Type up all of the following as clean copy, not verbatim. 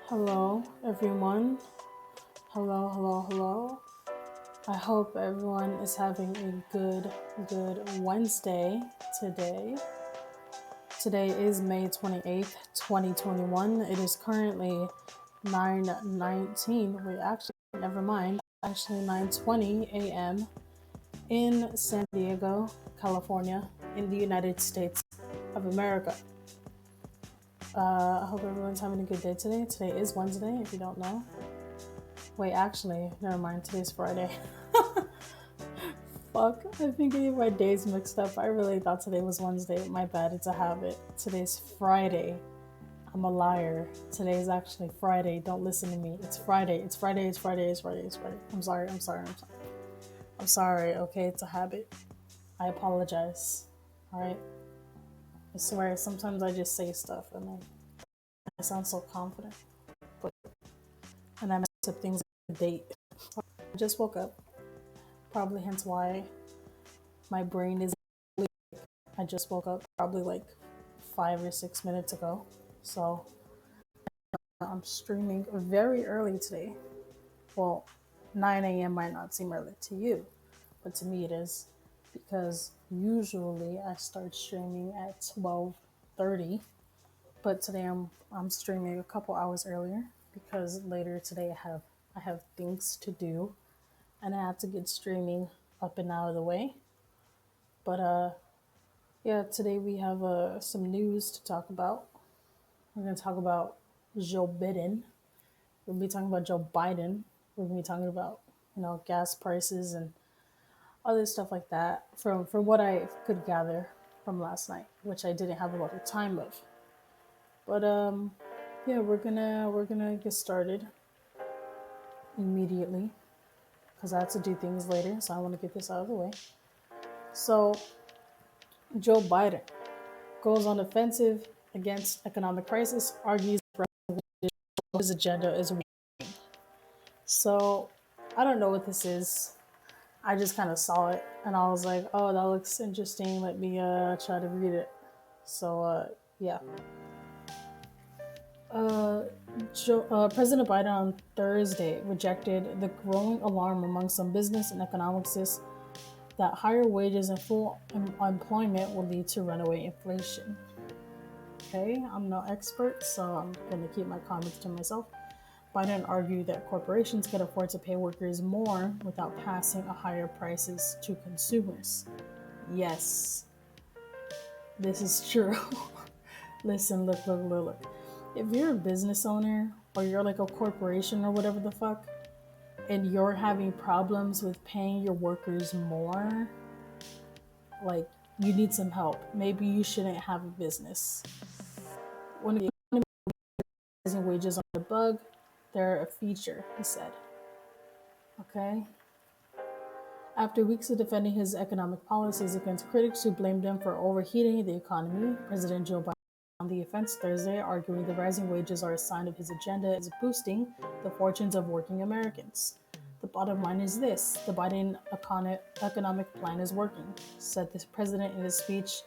Hello, everyone. Hello, hello, hello. I hope everyone is having a good Wednesday today. Today is May 28th, 2021. It is currently 9:19. Wait, actually, never mind. Actually, 9:20 a.m. in San Diego, California, in the United States of America. I hope everyone's having a good day today. Today is Wednesday, if you don't know. Wait, actually, never mind. Today's Friday. Fuck, I think I get my days mixed up. I really thought today was Wednesday. My bad, it's a habit. Today's Friday. I'm a liar. Today is actually Friday. Don't listen to me. It's Friday. It's Friday. It's Friday. It's Friday. It's Friday. I'm sorry. I'm sorry. I'm sorry. I'm sorry. Okay, it's a habit. I apologize. All right. I swear. Sometimes I just say stuff and then I sound so confident, but and I mess up things like the date. I just woke up. Probably hence why my brain is. I just woke up probably like 5 or 6 minutes ago. So I'm streaming very early today. Well, 9 a.m. might not seem early to you, but to me it is because usually I start streaming at 12:30, but today I'm streaming a couple hours earlier because later today I have things to do and I have to get streaming up and out of the way. But yeah, today we have some news to talk about. We're going to talk about Joe Biden. We'll be talking about Joe Biden. We're going to be talking about, gas prices and other stuff like that from what I could gather from last night, which I didn't have a lot of time of. But yeah, we're gonna get started immediately because I have to do things later, so I want to get this out of the way. So Joe Biden goes on offensive against economic crisis, argues his agenda is weak. So I don't know what this is. I just kind of saw it and I was like, oh, that looks interesting. Let me try to read it. So yeah. Uh, President Biden on Thursday rejected the growing alarm among some business and economists that higher wages and full employment will lead to runaway inflation. Okay, I'm no expert, so I'm going to keep my comments to myself. Biden argued that corporations could afford to pay workers more without passing a higher prices to consumers. Yes, this is true. Listen, look. If you're a business owner or you're like a corporation or whatever the fuck, and you're having problems with paying your workers more, like you need some help. Maybe you shouldn't have a business. When the economy rising wages are a bug, they're a feature, he said. Okay? After weeks of defending his economic policies against critics who blamed him for overheating the economy, President Joe Biden on the offense Thursday, arguing the rising wages are a sign of his agenda is boosting the fortunes of working Americans. The bottom line is this: the Biden economic plan is working, said the president in his speech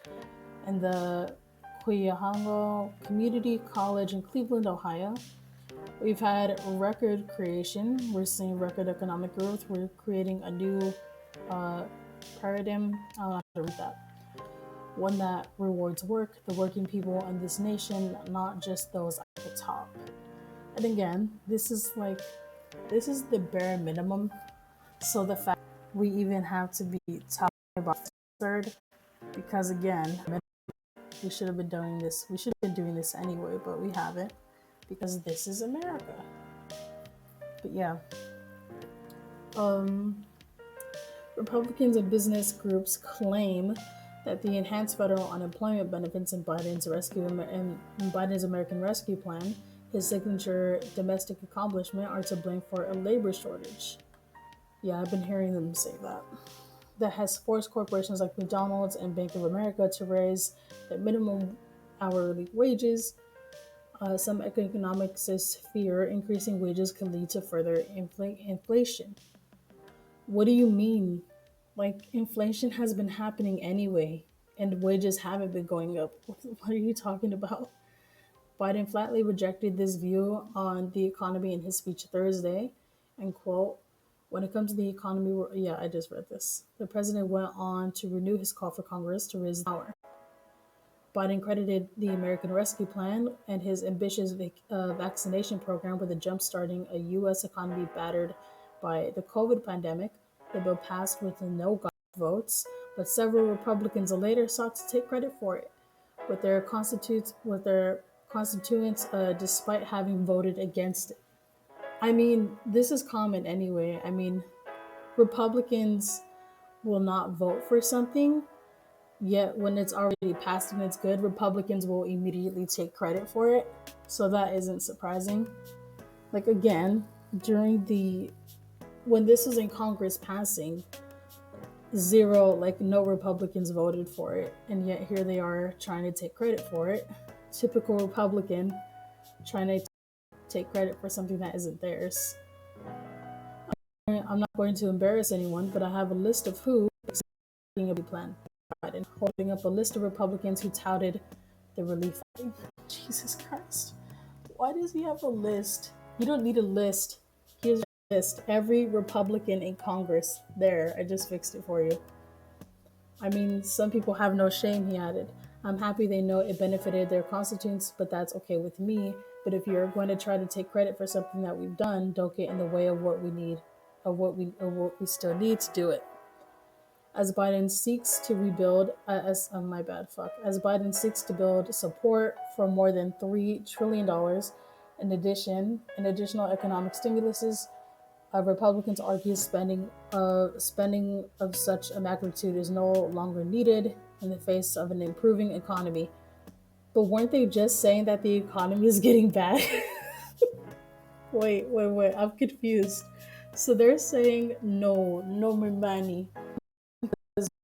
in the Cuyahoga Community College in Cleveland, Ohio. We've had record creation. We're seeing record economic growth. We're creating a new paradigm. I'll have to read that. One that rewards work, the working people in this nation, not just those at the top. And again, this is the bare minimum. So the fact we even have to be talking about third, because again, we should have been doing this. We should have been doing this anyway, but we haven't because this is America. But yeah, Republicans and business groups claim that the enhanced federal unemployment benefits in Biden's American Rescue Plan, his signature domestic accomplishment, are to blame for a labor shortage. Yeah, I've been hearing them say that. That has forced corporations like McDonald's and Bank of America to raise their minimum hourly wages. Some economists fear increasing wages can lead to further inflation. What do you mean? Like, inflation has been happening anyway, and wages haven't been going up. What are you talking about? Biden flatly rejected this view on the economy in his speech Thursday, and quote, when it comes to the economy, yeah, I just read this. The president went on to renew his call for Congress to raise the power. Biden credited the American Rescue Plan and his ambitious vaccination program with jumpstarting a U.S. economy battered by the COVID pandemic. The bill passed with no votes, but several Republicans later sought to take credit for it with their constituents, despite having voted against it. I mean, this is common anyway. I mean, Republicans will not vote for something, yet when it's already passed and it's good, Republicans will immediately take credit for it. So that isn't surprising. Like again, during the when this was in Congress passing, zero, like no Republicans voted for it, and yet here they are trying to take credit for it. Typical Republican trying to take credit for something that isn't theirs. I'm not going to embarrass anyone, but I have a list of who a plan. Biden holding up a list of Republicans who touted the relief. Jesus Christ. Why does he have a list? You don't need a list. Here's a list. Every Republican in Congress. There, I just fixed it for you. I mean, some people have no shame, he added. I'm happy they know it benefited their constituents, but that's okay with me. But if you're going to try to take credit for something that we've done, don't get in the way of what we need, of what we still need to do it. As Biden seeks to rebuild, as Biden seeks to build support for more than $3 trillion in additional economic stimuluses, Republicans argue spending of such a magnitude is no longer needed in the face of an improving economy. But weren't they just saying that the economy is getting bad? Wait, I'm confused. So they're saying no more money.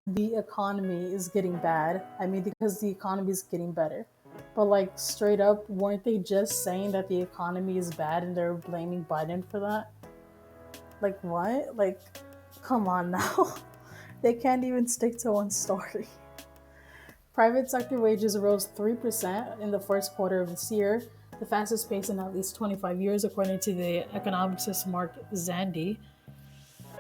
The economy is getting bad. I mean, because the economy is getting better. But like straight up, weren't they just saying that the economy is bad and they're blaming Biden for that? Like what? Like, come on now. They can't even stick to one story. Private sector wages rose 3% in the first quarter of this year, the fastest pace in at least 25 years, according to the economicist Mark Zandi.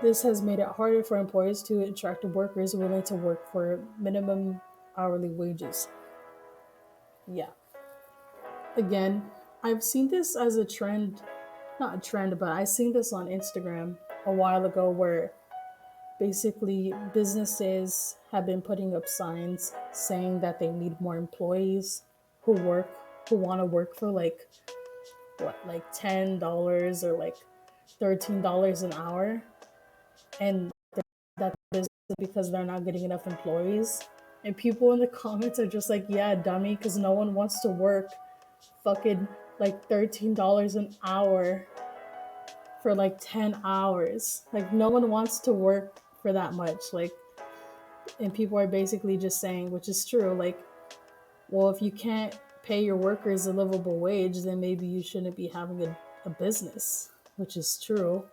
This has made it harder for employers to attract workers willing to work for minimum hourly wages. Yeah. Again, I've seen this as a trend, not a trend, but I seen this on Instagram a while ago where basically businesses have been putting up signs saying that they need more employees who want to work for like $10 or like $13 an hour, and that is because they're not getting enough employees. And people in the comments are just like, yeah, dummy, because no one wants to work fucking like $13 an hour for like 10 hours. Like, no one wants to work for that much. Like, and people are basically just saying, which is true, like, well, if you can't pay your workers a livable wage, then maybe you shouldn't be having a business, which is true.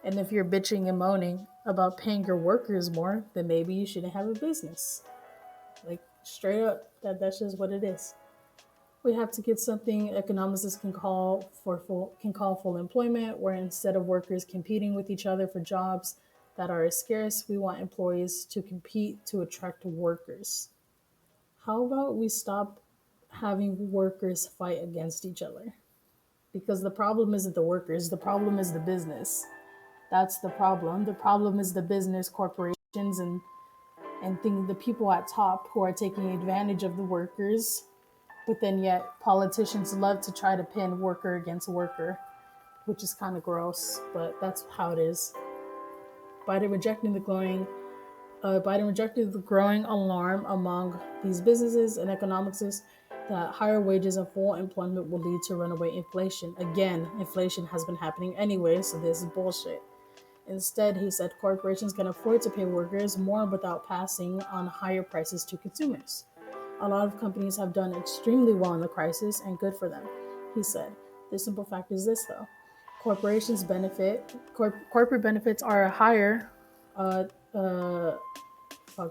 And if you're bitching and moaning about paying your workers more, then maybe you shouldn't have a business. Like, straight up, that's just what it is. We have to get something economists can call full employment, where instead of workers competing with each other for jobs that are scarce, we want employees to compete to attract workers. How about we stop having workers fight against each other? Because the problem isn't the workers, the problem is the business. That's the problem. The problem is the business corporations and the people at top who are taking advantage of the workers. But then yet politicians love to try to pin worker against worker, which is kind of gross, but that's how it is. Biden rejected the growing alarm among these businesses and economists that higher wages and full employment will lead to runaway inflation. Again, inflation has been happening anyway, so this is bullshit. Instead, he said corporations can afford to pay workers more without passing on higher prices to consumers. A lot of companies have done extremely well in the crisis, and good for them, he said. The simple fact is this, though. Corporate benefits are higher. Fuck,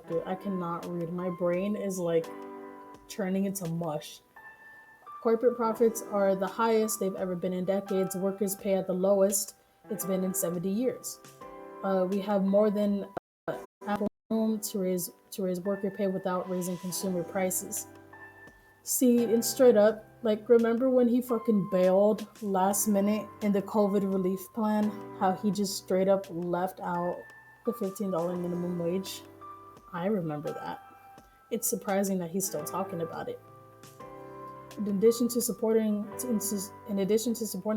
dude, I cannot read. My brain is like turning into mush. Corporate profits are the highest they've ever been in decades. Workers pay at the lowest it's been in 70 years. We have more than ample room to raise worker pay without raising consumer prices. See, and straight up, like, remember when he fucking bailed last minute in the COVID relief plan? How he just straight up left out the $15 minimum wage? I remember that. It's surprising that he's still talking about it. In addition to supporting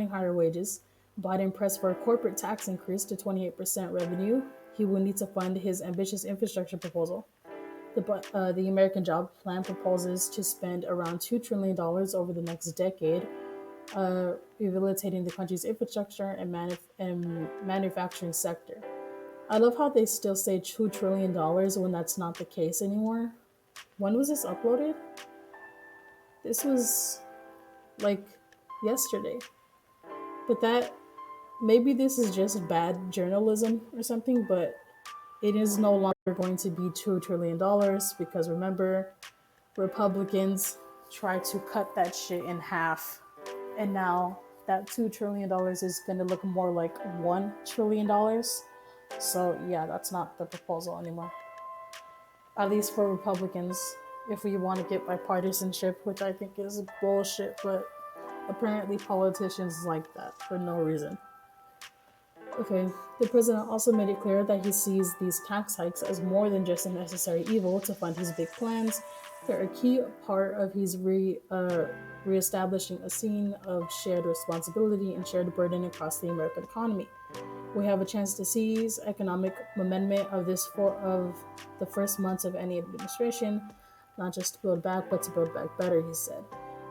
higher wages, Biden pressed for a corporate tax increase to 28% revenue. He will need to fund his ambitious infrastructure proposal. The American Job Plan proposes to spend around $2 trillion over the next decade, rehabilitating the country's infrastructure and manufacturing sector. I love how they still say $2 trillion when that's not the case anymore. When was this uploaded? This was like yesterday. But that, maybe this is just bad journalism or something, but it is no longer going to be $2 trillion because remember, Republicans tried to cut that shit in half. And now that $2 trillion is going to look more like $1 trillion. So, yeah, that's not the proposal anymore. At least for Republicans, if we want to get bipartisanship, which I think is bullshit, but apparently politicians like that for no reason. Okay, the president also made it clear that he sees these tax hikes as more than just a necessary evil to fund his big plans. They're a key part of his reestablishing a scene of shared responsibility and shared burden across the American economy. We have a chance to seize economic momentum of the first months of any administration, not just to build back, but to build back better, he said.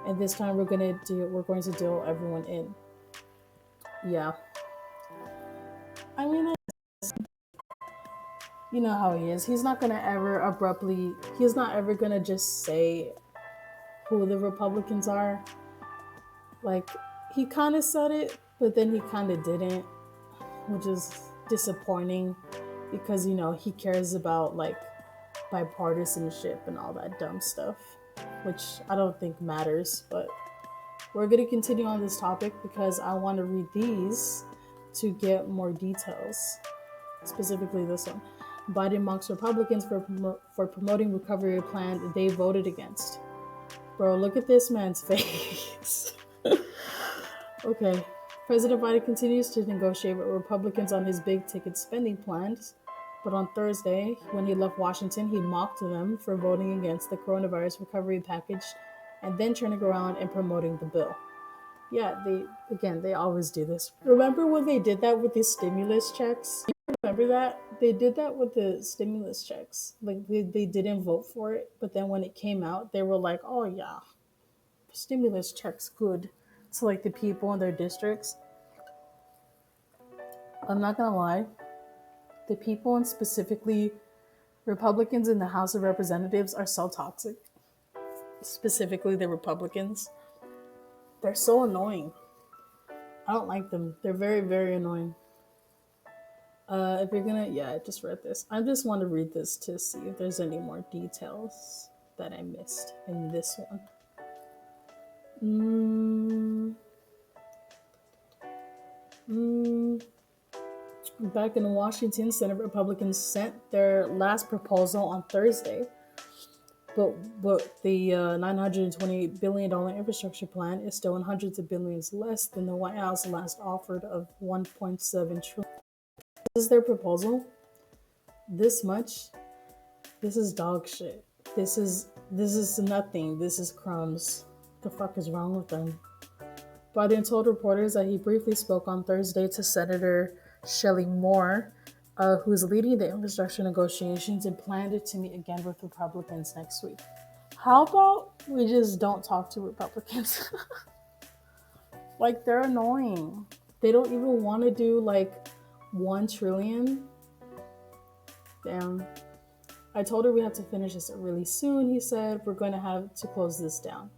And this time we're going to deal everyone in. Yeah. I mean, you know how he is. He's not going to just say who the Republicans are. Like, he kind of said it, but then he kind of didn't, which is disappointing because, he cares about, like, bipartisanship and all that dumb stuff, which I don't think matters, but we're going to continue on this topic because I want to read these to get more details, specifically this one. Biden mocks Republicans for promoting recovery plan they voted against. Bro, look at this man's face. Okay. President Biden continues to negotiate with Republicans on his big ticket spending plans, but on Thursday, when he left Washington, he mocked them for voting against the coronavirus recovery package and then turning around and promoting the bill. Yeah, they always do this. Remember when they did that with the stimulus checks? You remember that? They did that with the stimulus checks. Like, they didn't vote for it, but then when it came out, they were like, oh yeah, stimulus checks good to, like, the people in their districts. I'm not gonna lie, the people, and specifically Republicans in the House of Representatives, are so toxic. Specifically the Republicans. They're so annoying. I don't like them. They're very, very annoying. If you're gonna, I just read this. I just want to read this to see if there's any more details that I missed in this one. Back in Washington, Senate Republicans sent their last proposal on Thursday, but the $928 billion infrastructure plan is still in hundreds of billions less than the White House last offered of $1.7 trillion. This is their proposal. This much. This is dog shit. This is nothing. This is crumbs. What the fuck is wrong with them? Biden told reporters that he briefly spoke on Thursday to Senator Shelley Moore, who's leading the infrastructure negotiations, and planned to meet again with Republicans next week. How about we just don't talk to Republicans? Like, they're annoying. They don't even want to do, like, $1 trillion. Damn. I told her we have to finish this really soon, he said. We're going to have to close this down.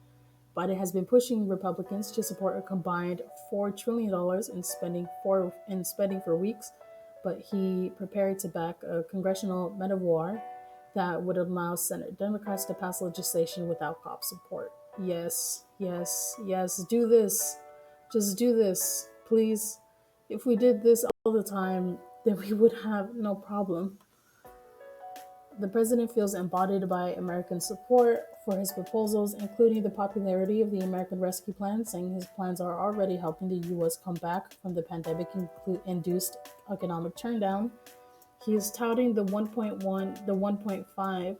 Biden has been pushing Republicans to support a combined $4 trillion in spending for weeks, but he prepared to back a congressional maneuver that would allow Senate Democrats to pass legislation without cop support. Yes, yes, yes. Do this. Just do this, please. If we did this all the time, then we would have no problem. The president feels embodied by American support for his proposals, including the popularity of the American Rescue Plan, saying his plans are already helping the U.S. come back from the pandemic induced economic turndown. He is touting the 1.5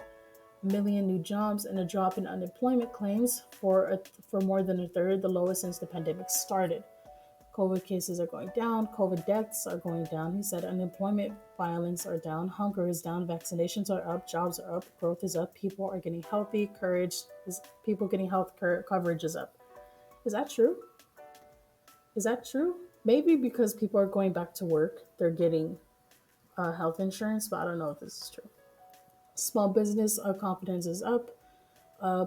million new jobs and a drop in unemployment claims for more than a third, the lowest since the pandemic started. COVID cases are going down, COVID deaths are going down. He said unemployment filings are down, hunger is down, vaccinations are up, jobs are up, growth is up, people are getting healthy, people getting coverage is up. Is that true? Is that true? Maybe because people are going back to work, they're getting health insurance, but I don't know if this is true. Small business confidence is up.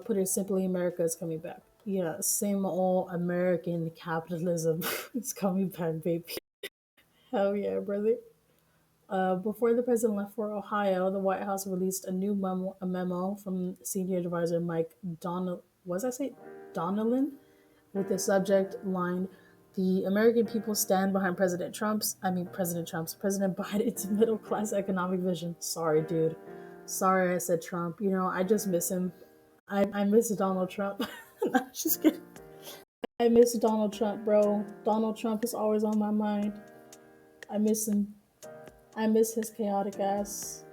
Put it simply, America is coming back. Yeah, same old American capitalism is coming back, baby. Hell yeah, brother. Before the president left for Ohio, the White House released a memo from senior advisor Mike Donald. Was I say Donnellan? With the subject line, "The American people stand behind President Biden's middle class economic vision." Sorry, dude. Sorry, I said Trump. You know, I just miss him. I miss Donald Trump. I'm just kidding. I miss Donald Trump, bro. Donald Trump is always on my mind. I miss him. I miss his chaotic ass.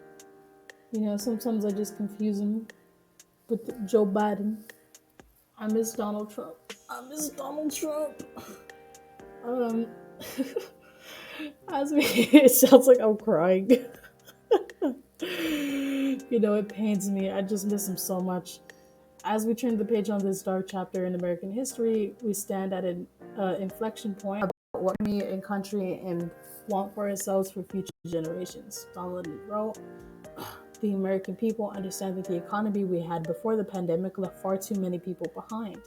You know, sometimes I just confuse him with Joe Biden. I miss Donald Trump. I miss Donald Trump. Um, as we, it sounds like I'm crying. You know, it pains me. I just miss him so much. As we turn the page on this dark chapter in American history, we stand at an inflection point about what we and country and want for ourselves for future generations. Donald wrote, "The American people understand that the economy we had before the pandemic left far too many people behind,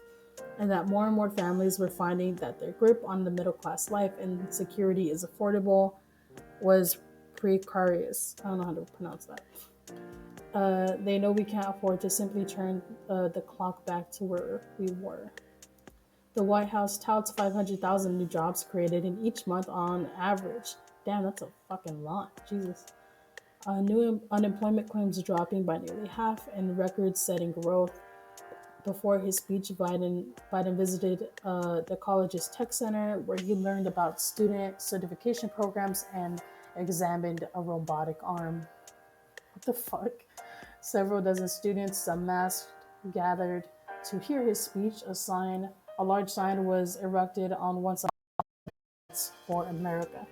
and that more and more families were finding that their grip on the middle class life and security is affordable was precarious." I don't know how to pronounce that. They know we can't afford to simply turn the clock back to where we were. The White House touts 500,000 new jobs created in each month on average. Damn, that's a fucking lot. Jesus. New unemployment claims dropping by nearly half and record-setting growth. Before his speech, Biden visited the college's tech center where he learned about student certification programs and examined a robotic arm. What the fuck? Several dozen students, some masked, gathered to hear his speech. A large sign was erected on one side for America.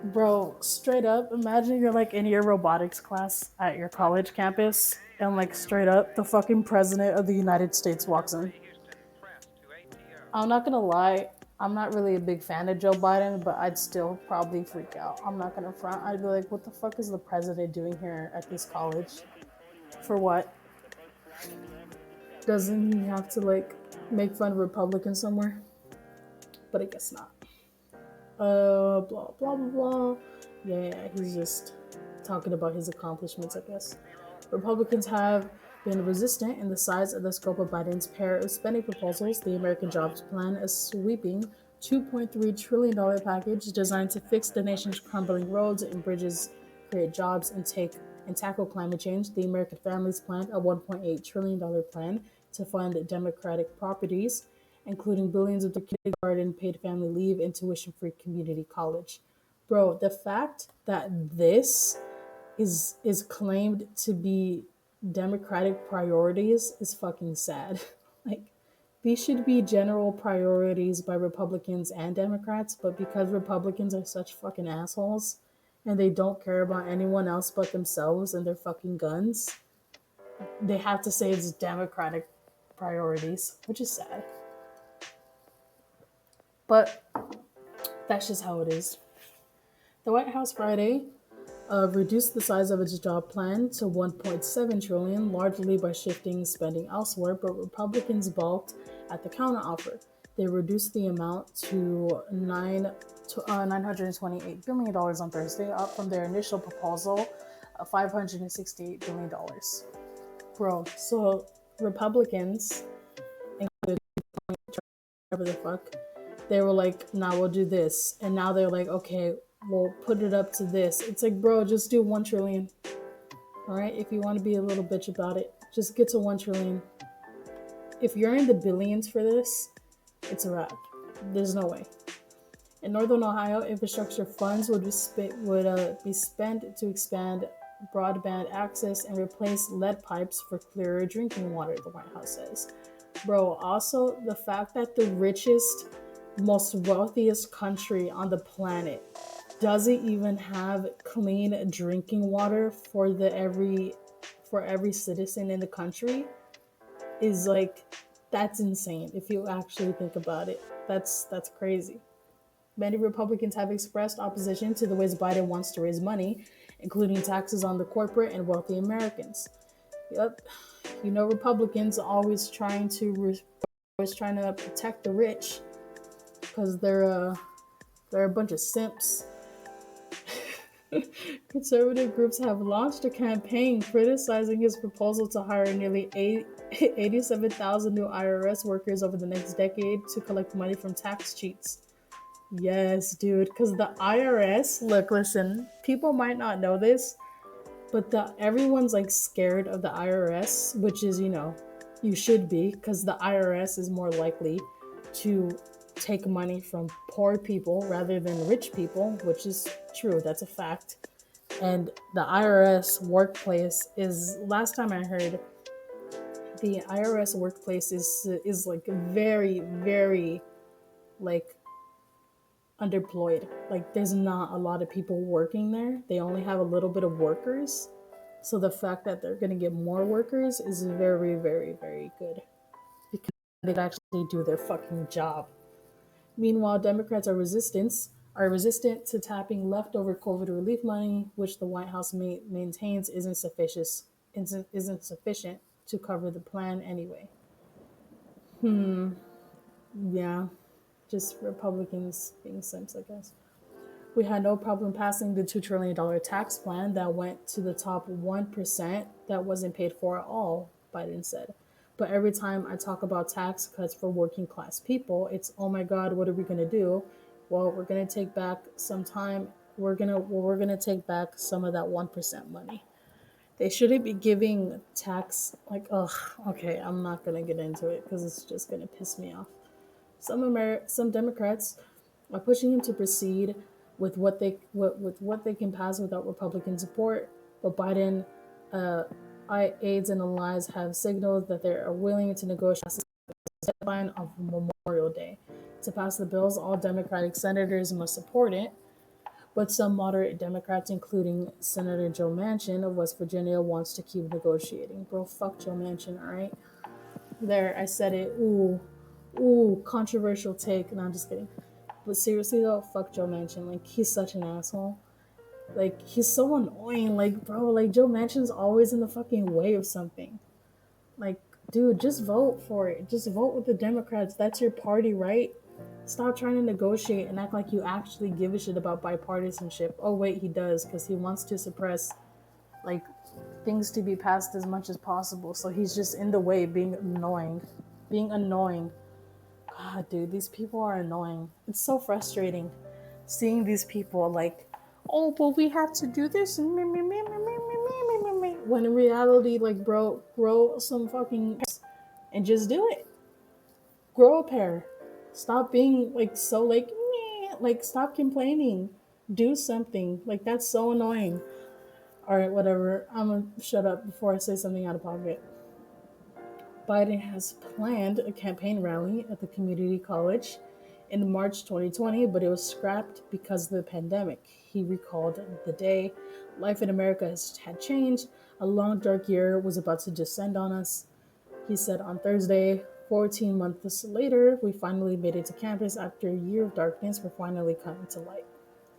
Bro, straight up, imagine you're like in your robotics class at your college campus, and like straight up, the fucking president of the United States walks in. I'm not gonna lie, I'm not really a big fan of Joe Biden, but I'd still probably freak out. I'm not gonna front. I'd be like, what the fuck is the president doing here at this college? For what? Doesn't he have to like make fun of Republicans somewhere? But I guess not. Blah blah blah blah. Yeah, he's just talking about his accomplishments, I guess. Republicans have been resistant in the size of the scope of Biden's pair of spending proposals. The American Jobs Plan, a sweeping $2.3 trillion package designed to fix the nation's crumbling roads and bridges, create jobs, and tackle climate change. The American Families Plan, a $1.8 trillion plan to fund democratic properties, including billions of the kindergarten, paid family leave, and tuition-free community college. Bro, the fact that this is claimed to be democratic priorities is fucking sad. Like, these should be general priorities by Republicans and Democrats, but because Republicans are such fucking assholes and they don't care about anyone else but themselves and their fucking guns, they have to say it's democratic priorities, which is sad. But that's just how it is. The White House Friday reduced the size of its job plan to 1.7 trillion, largely by shifting spending elsewhere, but Republicans balked at the counteroffer. They reduced the amount to $928 billion on Thursday, up from their initial proposal of $568 billion. Bro, so Republicans whatever the fuck, they were like, nah, we'll do this. And now they're like, okay, we'll put it up to this. It's like, bro, just do 1 trillion. All right. If you want to be a little bitch about it, just get to 1 trillion. If you're in the billions for this, it's a wrap. There's no way. In Northern Ohio, infrastructure funds would be spent to expand broadband access and replace lead pipes for clearer drinking water, the White House says. Bro, also the fact that the richest, most wealthiest country on the planet doesn't even have clean drinking water for every citizen in the country is like, that's insane if you actually think about it. That's crazy. Many Republicans have expressed opposition to the ways Biden wants to raise money, including taxes on the corporate and wealthy Americans. Yep, you know, Republicans are always trying to protect the rich because they're a bunch of simps. Conservative groups have launched a campaign criticizing his proposal to hire nearly 87,000 new IRS workers over the next decade to collect money from tax cheats. Yes, dude, because the IRS, look, listen, people might not know this, but everyone's like scared of the IRS, which is, you know, you should be, because the IRS is more likely to take money from poor people rather than rich people, which is true, that's a fact. And the IRS workplace is, last time I heard, the IRS workplace is like very, very like underemployed. Like there's not a lot of people working there. They only have a little bit of workers. So the fact that they're going to get more workers is very, very, very good because they can actually do their fucking job. Meanwhile, Democrats are resistant to tapping leftover COVID relief money, which the White House maintains isn't sufficient to cover the plan anyway. Yeah, just Republicans being simps, I guess. We had no problem passing the $2 trillion tax plan that went to the top 1% that wasn't paid for at all, Biden said. But every time I talk about tax cuts for working class people, it's, oh my God, what are we going to do? Well, we're going to take back some time. We're going to take back some of that 1% money. They shouldn't be giving tax, like, ugh, okay, I'm not going to get into it because it's just going to piss me off. Some Democrats are pushing him to proceed with what they can pass without Republican support, but Biden, aides and allies have signaled that they are willing to negotiate the deadline of Memorial Day. To pass the bills, all Democratic senators must support it, but some moderate Democrats, including Senator Joe Manchin of West Virginia, wants to keep negotiating. Bro, fuck Joe Manchin, all right? There, I said it. Ooh, controversial take. No, I'm just kidding. But seriously though, fuck Joe Manchin. Like, he's such an asshole. Like, he's so annoying. Like, bro, like, Joe Manchin's always in the fucking way of something. Like, dude, just vote for it. Just vote with the Democrats. That's your party, right? Stop trying to negotiate and act like you actually give a shit about bipartisanship. Oh, wait, he does, because he wants to suppress, like, things to be passed as much as possible. So he's just in the way, being annoying. God, dude, these people are annoying. It's so frustrating seeing these people like, oh, but we have to do this and when in reality, like, bro, grow some fucking and just do it. Grow a pair. Stop being like so like meh. Like, stop complaining. Do something. Like, that's so annoying. All right, whatever. I'm gonna shut up before I say something out of pocket. Biden has planned a campaign rally at the community college in March 2020, but it was scrapped because of the pandemic. He recalled the day life in America had changed. A long, dark year was about to descend on us. He said on Thursday, 14 months later, we finally made it to campus. After a year of darkness, we're finally coming to light.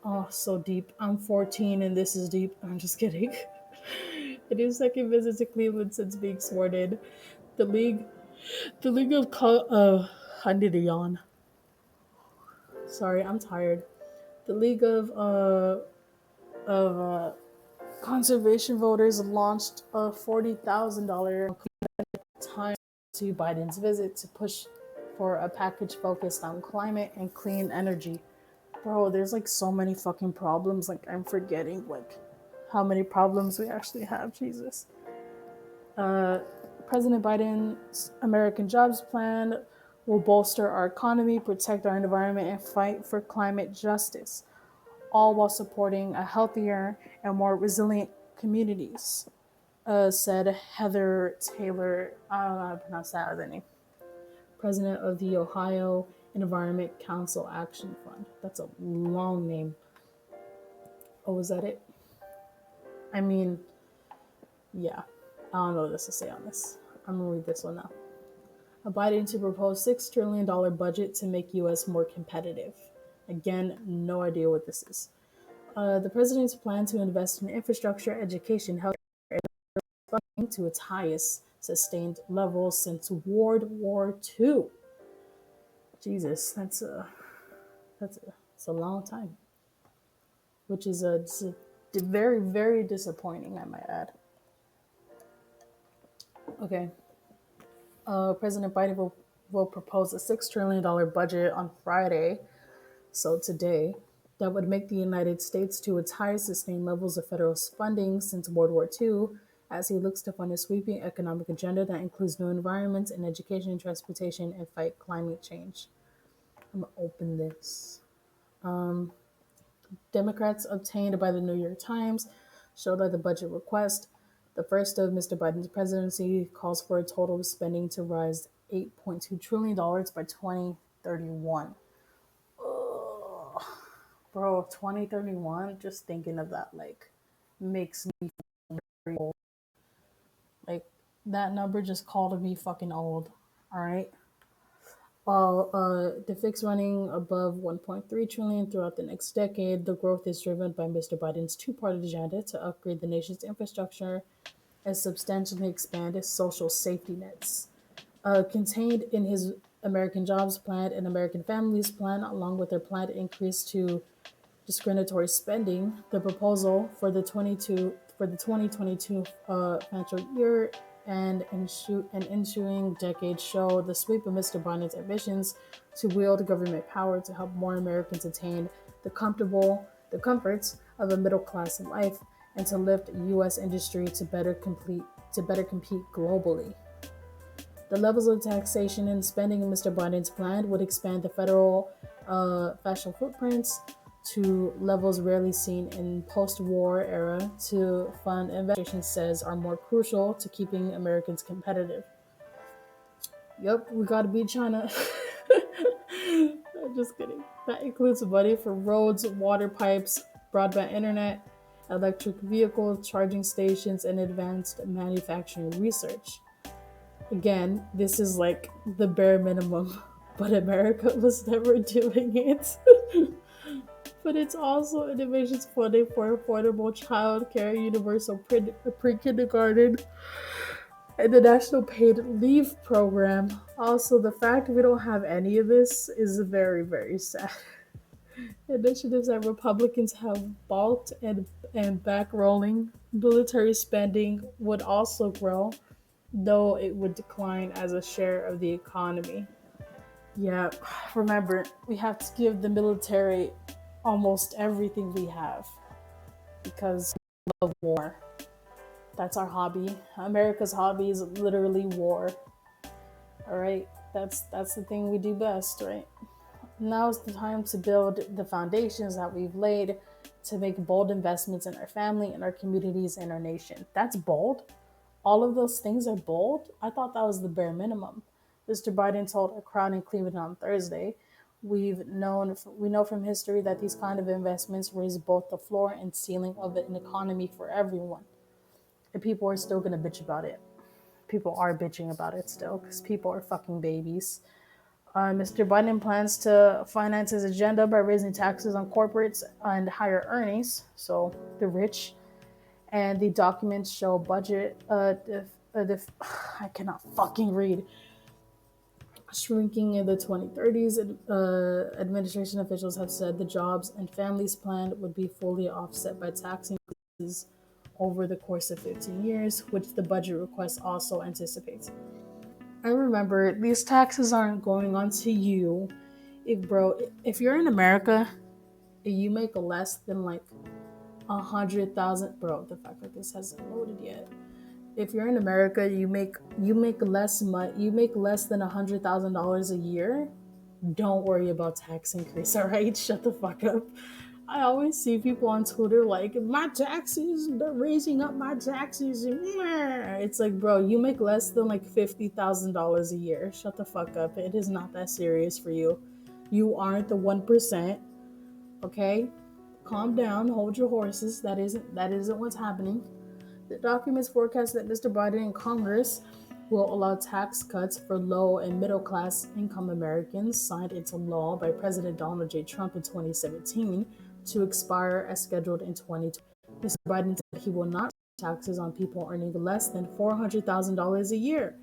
Oh, so deep. I'm 14 and this is deep. I'm just kidding. It is second visit to Cleveland since being sworn in. The League of I need a yawn. Sorry, I'm tired. The League of Conservation Voters launched a $40,000 time to Biden's visit to push for a package focused on climate and clean energy. Bro, there's like so many fucking problems. Like I'm forgetting like how many problems we actually have. Jesus. Uh, President Biden's American Jobs Plan will bolster our economy, protect our environment, and fight for climate justice, all while supporting a healthier and more resilient communities, said Heather Taylor. I don't know how to pronounce that other name. President of the Ohio Environment Council Action Fund. That's a long name. Oh, is that it? I mean, yeah. I don't know what else to say on this. I'm gonna read this one now. Biden to propose $6 trillion budget to make U.S. more competitive. Again, no idea what this is. The president's plan to invest in infrastructure, education, health, funding to its highest sustained level since World War II. Jesus, it's a long time, which is very, very disappointing, I might add. Okay. President Biden will propose a $6 trillion budget on Friday, so today, that would make the United States to its highest sustained levels of federal funding since World War II, as he looks to fund a sweeping economic agenda that includes new environments in education and transportation and fight climate change. I'm going to open this. Democrats obtained by the New York Times show that the budget request, the first of Mr. Biden's presidency, calls for a total of spending to rise $8.2 trillion by 2031. Ugh. Bro, 2031, just thinking of that, like, makes me very old. Like, that number just called me fucking old. All right. While the fix running above 1.3 trillion throughout the next decade, the growth is driven by Mr. Biden's two-part agenda to upgrade the nation's infrastructure and substantially expand its social safety nets. Contained in his American Jobs Plan and American Families Plan, along with their planned increase to discriminatory spending, the proposal for the 2022 financial year and ensuing decade show the sweep of Mr. Biden's ambitions to wield government power to help more Americans attain the comforts of a middle class life and to lift U.S. industry to better compete globally. The levels of taxation and spending in Mr. Biden's plan would expand the federal fiscal footprints to levels rarely seen in post-war era to fund investment says are more crucial to keeping Americans competitive. Yep, we gotta beat China. I'm just kidding. That includes money for roads, water pipes, broadband internet, electric vehicles, charging stations, and advanced manufacturing research. Again, this is like the bare minimum, but America was never doing it. But it's also innovations funding for affordable child care, universal pre-kindergarten, and the National Paid Leave Program. Also, the fact we don't have any of this is very, very sad. Initiatives that Republicans have balked and back-rolling. Military spending would also grow, though it would decline as a share of the economy. Yeah, remember, we have to give the military almost everything we have because of war. That's our hobby. America's hobby is literally war. All right, that's the thing we do best, right? Now is the time to build the foundations that we've laid to make bold investments in our family, in our communities, and our nation. That's bold. All of those things are bold. I thought that was the bare minimum. Mr. Biden told a crowd in Cleveland on Thursday, we know from history that these kind of investments raise both the floor and ceiling of an economy for everyone. And people are still gonna bitch about it. People are bitching about it still because people are fucking babies. Mr. Biden plans to finance his agenda by raising taxes on corporates and higher earnings, so the rich. And the documents show budget. I cannot fucking read. Shrinking in the 2030s. Administration officials have said the Jobs and Families Plan would be fully offset by tax increases over the course of 15 years, which the budget request also anticipates. I remember these taxes aren't going on to you. If you're in America and you make less than like 100,000, bro, the fact that this hasn't loaded yet. If you're in America, you make less money, you make less than $100,000 a year. Don't worry about tax increase, all right? Shut the fuck up. I always see people on Twitter like, my taxes, they're raising up my taxes. It's like, bro, you make less than like $50,000 a year. Shut the fuck up. It is not that serious for you. You aren't the 1%, okay? Calm down, hold your horses. That isn't what's happening. The documents forecast that Mr. Biden and Congress will allow tax cuts for low and middle class income Americans, signed into law by President Donald J. Trump in 2017, to expire as scheduled in 2020. Mr. Biden said he will not raise taxes on people earning less than $400,000 a year.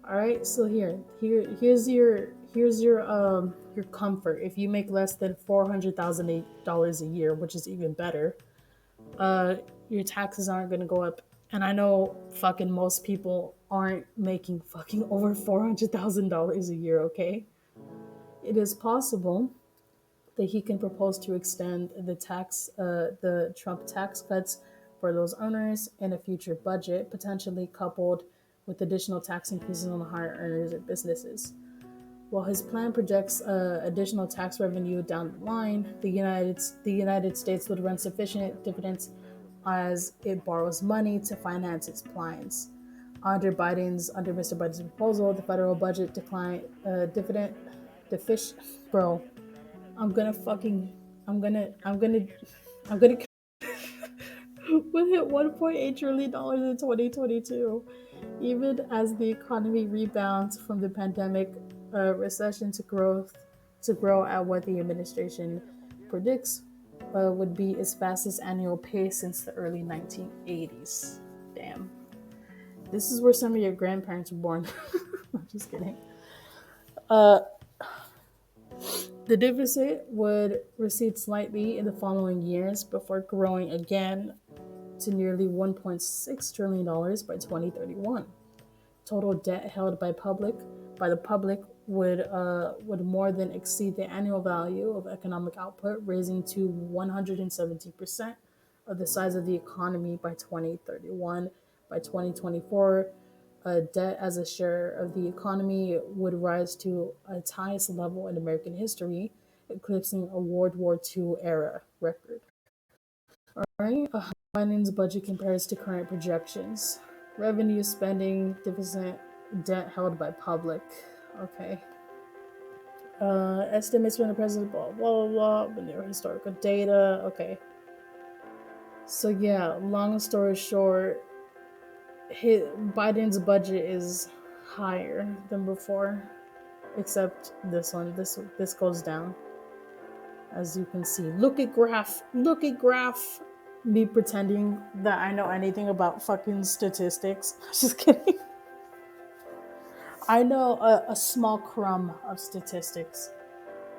All right, so here's your comfort. If you make less than $400,000 a year, which is even better, uh, your taxes aren't gonna go up. And I know fucking most people aren't making fucking over $400,000 a year. Okay, it is possible that he can propose to extend the Trump tax cuts for those earners in a future budget, potentially coupled with additional tax increases on the higher earners and businesses. While his plan projects additional tax revenue down the line, the United States would run sufficient dividends as it borrows money to finance its plans. Under Mr. Biden's proposal, the federal budget decline dividend deficient. Bro, I'm gonna fucking I'm gonna would hit $1.8 trillion in 2022, even as the economy rebounds from the pandemic recession to grow at what the administration predicts would be its fastest annual pace since the early 1980s. Damn, this is where some of your grandparents were born. I'm just kidding. Uh, the deficit would recede slightly in the following years before growing again to nearly $1.6 trillion by 2031. Total debt held by the public would more than exceed the annual value of economic output, raising to 170% of the size of the economy by 2031. By 2024, debt as a share of the economy would rise to its highest level in American history, eclipsing a World War II era record. All right, Biden's budget compares to current projections. Revenue, spending, deficit, debt held by public. Okay. Estimates from the president, blah, blah, blah, blah, near historical data. Okay. So, yeah, long story short, Biden's budget is higher than before, except this one. This goes down, as you can see. Look at graph. Look at graph. Me pretending that I know anything about fucking statistics. Just kidding. I know a small crumb of statistics.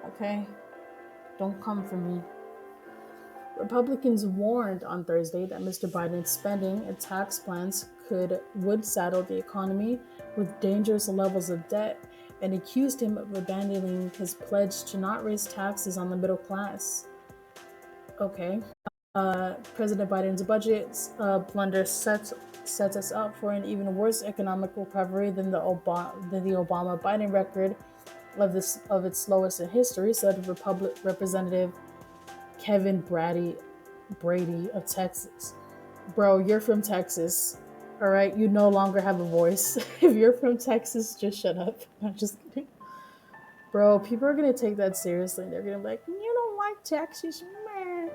Okay? Don't come for me. Republicans warned on Thursday that Mr. Biden's spending and tax plans would saddle the economy with dangerous levels of debt and accused him of abandoning his pledge to not raise taxes on the middle class. Okay. President Biden's budget blunder sets us up for an even worse economic recovery than the Obama-Biden record of its slowest in history, said Representative Kevin Brady of Texas. Bro, you're from Texas. All right, you no longer have a voice. If you're from Texas, just shut up. I'm just kidding. Bro, people are gonna take that seriously. They're gonna be like, you don't like Texas, man.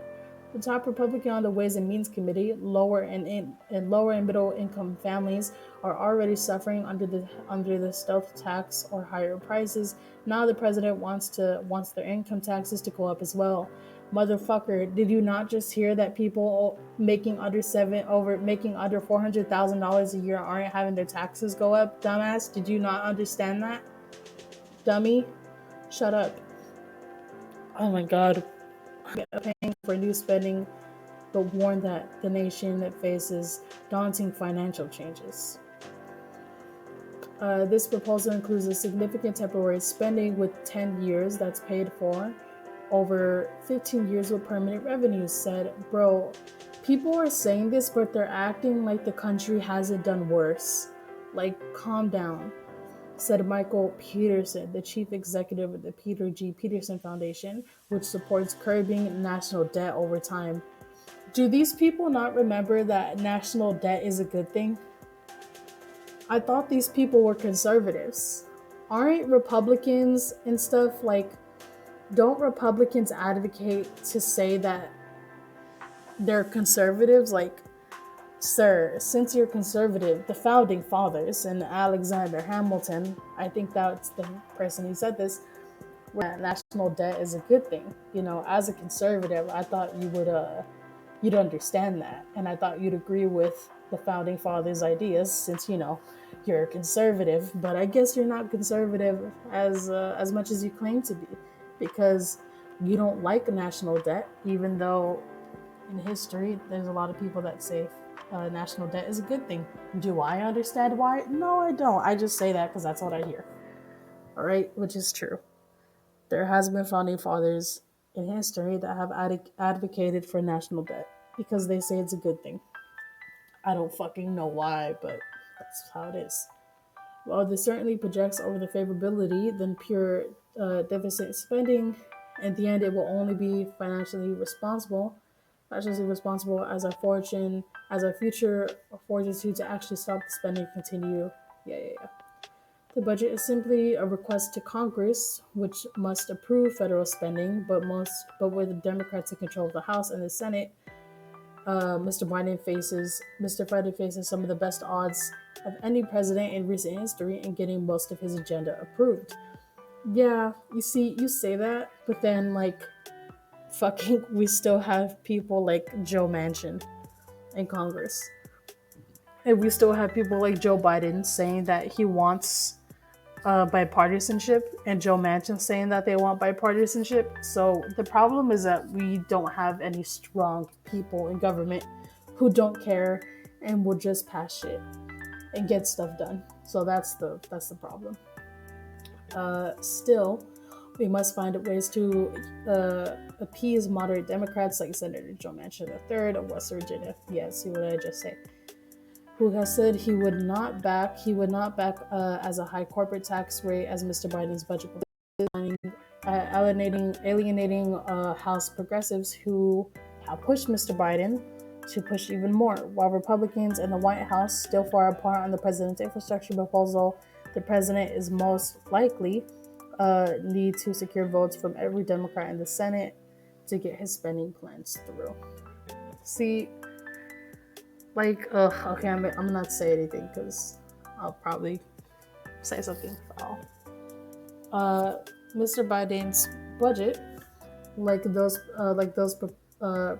The top Republican on the Ways and Means Committee, lower and middle income families are already suffering under the stealth tax or higher prices. Now the president wants their income taxes to go up as well. Motherfucker, did you not just hear that people making under $400,000 a year aren't having their taxes go up? Dumbass, did you not understand that? Dummy, shut up. Oh my god. Paying for new spending, but warned that the nation faces daunting financial changes. This proposal includes a significant temporary spending with 10 years that's paid for over 15 years with permanent revenues. Said, bro, people are saying this, but they're acting like the country hasn't done worse. Like, calm down, said Michael Peterson, the chief executive of the Peter G. Peterson Foundation, which supports curbing national debt over time. Do these people not remember that national debt is a good thing? I thought these people were conservatives. Aren't Republicans and stuff like, don't Republicans advocate to say that they're conservatives? Like, sir, since you're conservative, the founding fathers and Alexander Hamilton, I think that's the person who said this, that national debt is a good thing. You know, as a conservative, I thought you'd understand that, and I thought you'd agree with the founding fathers' ideas, since you're a conservative. But I guess you're not conservative as much as you claim to be, because you don't like national debt, even though in history there's a lot of people that say national debt is a good thing. Do I understand why? No, I don't. I just say that because that's what I hear. All right, which is true. There has been founding fathers in history that have advocated for national debt because they say it's a good thing. I don't fucking know why, but that's how it is. While this certainly projects over the favorability than pure deficit spending, at the end it will only be financially responsible as our future affords you to actually stop the spending and continue. Yeah. The budget is simply a request to Congress, which must approve federal spending, but with the Democrats in control of the House and the Senate, Mr. Biden faces some of the best odds of any president in recent history in getting most of his agenda approved. Yeah, you see, you say that, but then fucking, we still have people like Joe Manchin in Congress, and we still have people like Joe Biden saying that he wants bipartisanship, and Joe Manchin saying that they want bipartisanship. So the problem is that we don't have any strong people in government who don't care and will just pass shit and get stuff done. So that's the problem. Still, we must find ways to appease moderate Democrats like Senator Joe Manchin III of West Virginia. Yeah, see what I just say? Who has said he would not back as a high corporate tax rate as Mr. Biden's budget, alienating House progressives who have pushed Mr. Biden to push even more. While Republicans in the White House still far apart on the president's infrastructure proposal, the president is most likely need to secure votes from every Democrat in the Senate to get his spending plans through. See, okay, I'm not say anything because I'll probably say something foul. Mr. Biden's budget,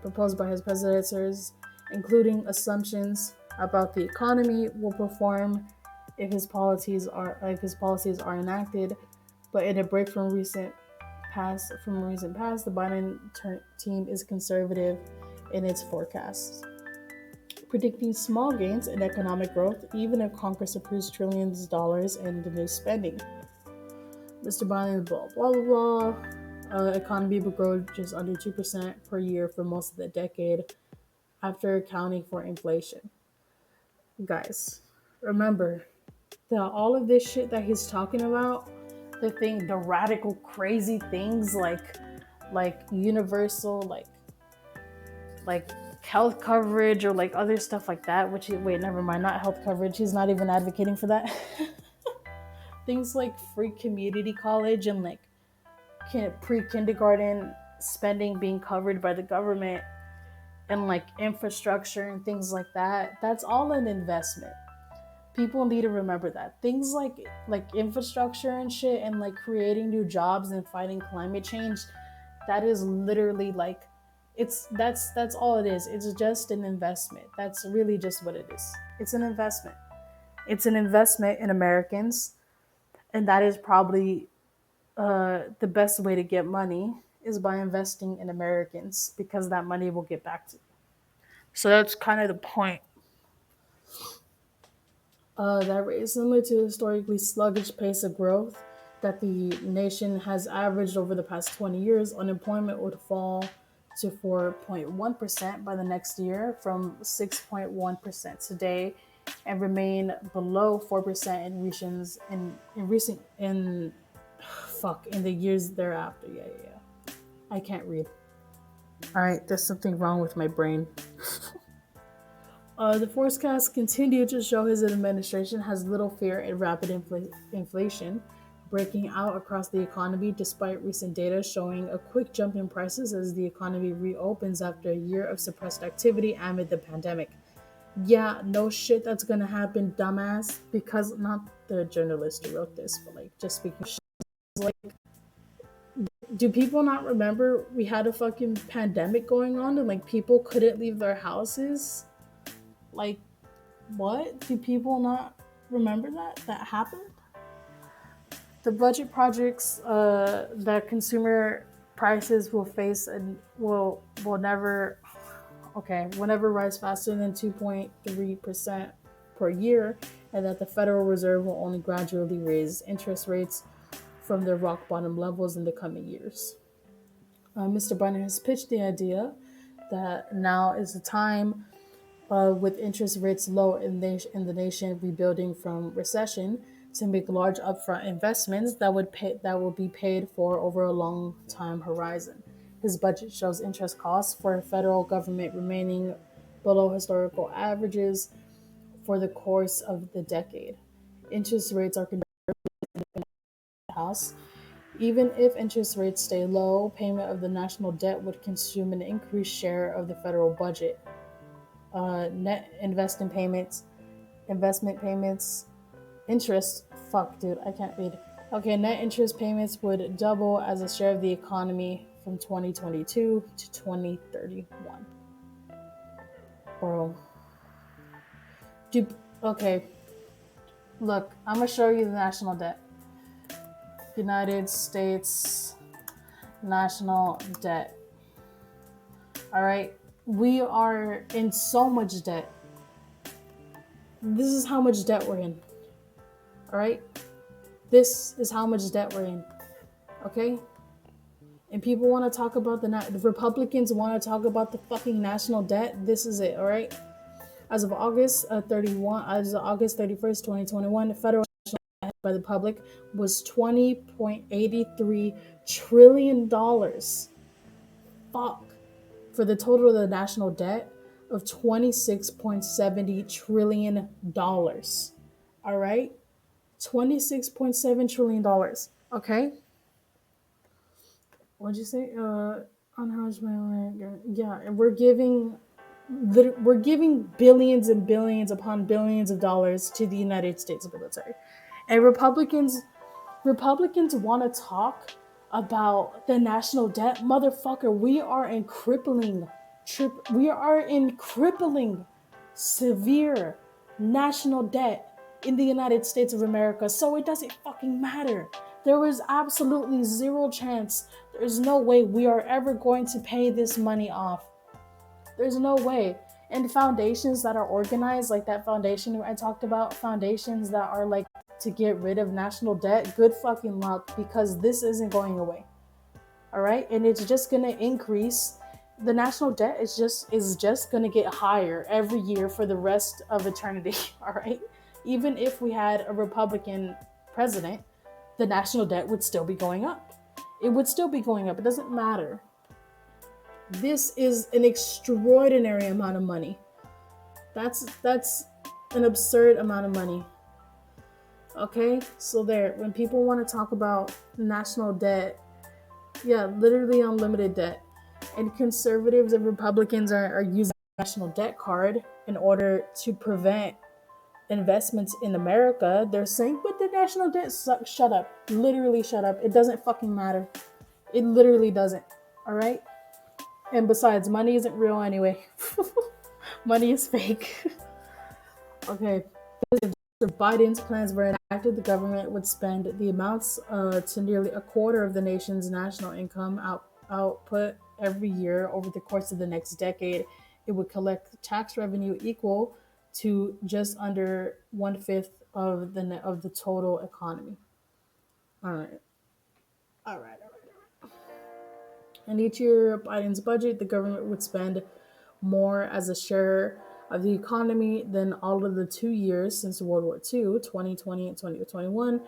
proposed by his predecessors, including assumptions about the economy will perform if his policies are enacted. But in a break from recent past, the Biden team is conservative in its forecasts, predicting small gains in economic growth even if Congress approves trillions of dollars in the new spending. Mr. Biden, blah, blah, blah, blah. Economy will grow just under 2% per year for most of the decade after accounting for inflation. Guys, remember that all of this shit that he's talking about, the radical crazy things like universal, like health coverage or like other stuff like that, wait, never mind, not health coverage. He's not even advocating for that. Things like free community college and like pre-kindergarten spending being covered by the government, and like infrastructure and things like that. That's all an investment. People need to remember that. Things like infrastructure and shit, and like creating new jobs and fighting climate change, that is literally like, that's all it is. It's just an investment. That's really just what it is. It's an investment. It's an investment in Americans, and that is probably the best way to get money is by investing in Americans, because that money will get back to you. So that's kind of the point. That rate is similar to the historically sluggish pace of growth that the nation has averaged over the past 20 years. Unemployment would fall to 4.1% by the next year from 6.1% today, and remain below 4% in the years thereafter. Yeah. I can't read. All right, there's something wrong with my brain. The forecast continued to show his administration has little fear in rapid inflation breaking out across the economy, despite recent data showing a quick jump in prices as the economy reopens after a year of suppressed activity amid the pandemic. Yeah, no shit, that's gonna happen, dumbass. Because not the journalist who wrote this, but like just speaking shit. Like, do people not remember we had a fucking pandemic going on and like people couldn't leave their houses? Like, what? Do people not remember that happened? The budget projects that consumer prices will face and will never will never rise faster than 2.3% per year, and that the Federal Reserve will only gradually raise interest rates from their rock bottom levels in the coming years. Mr. Biden has pitched the idea that now is the time, with interest rates low in the nation rebuilding from recession, to make large upfront investments that will be paid for over a long time horizon. His budget shows interest costs for the federal government remaining below historical averages for the course of the decade. Interest rates are controlled in the House. Even if interest rates stay low, payment of the national debt would consume an increased share of the federal budget. Net investment payments, interest. Fuck, dude, I can't read. Okay, net interest payments would double as a share of the economy from 2022 to 2031. Bro, okay, look, I'm gonna show you the national debt. United States national debt. All right, we are in so much debt. This is how much debt we're in. All right, this is how much debt we're in. Okay, and people want to talk about the Republicans want to talk about the fucking national debt. This is it. All right, as of August 31st, 2021, the federal national debt by the public was $20.83 trillion. Fuck. For the total of the national debt of $26.70 trillion. All right? $26.7 trillion. Okay? What'd you say? On how much money? Yeah, and we're giving billions and billions upon billions of dollars to the United States military. And Republicans want to talk about the national debt. Motherfucker, we are in crippling severe national debt in the United States of America. So it doesn't fucking matter. There is absolutely zero chance. There's no way we are ever going to pay this money off. There's no way. And foundations that are organized, like that foundation I talked about, foundations that are like to get rid of national debt, good fucking luck, because this isn't going away. All right? And it's just going to increase. The national debt is just going to get higher every year for the rest of eternity. All right? Even if we had a Republican president, the national debt would still be going up. It would still be going up. It doesn't matter. This is an extraordinary amount of money. That's an absurd amount of money. Okay, so there, when people want to talk about national debt, yeah, literally unlimited debt. And conservatives and Republicans are using the national debt card in order to prevent investments in America. They're saying, but the national debt sucks. Shut up. Literally shut up. It doesn't fucking matter. It literally doesn't. All right? And besides, money isn't real anyway. Money is fake. Okay. Biden's plans were enacted, the government would spend the amounts to nearly a quarter of the nation's national income output every year over the course of the next decade. It would collect tax revenue equal to just under 1/5 of of the total economy. All right, all right, all right. And each year, Biden's budget, the government would spend more as a share of the economy than all of the 2 years since World War II, 2020 and 2021,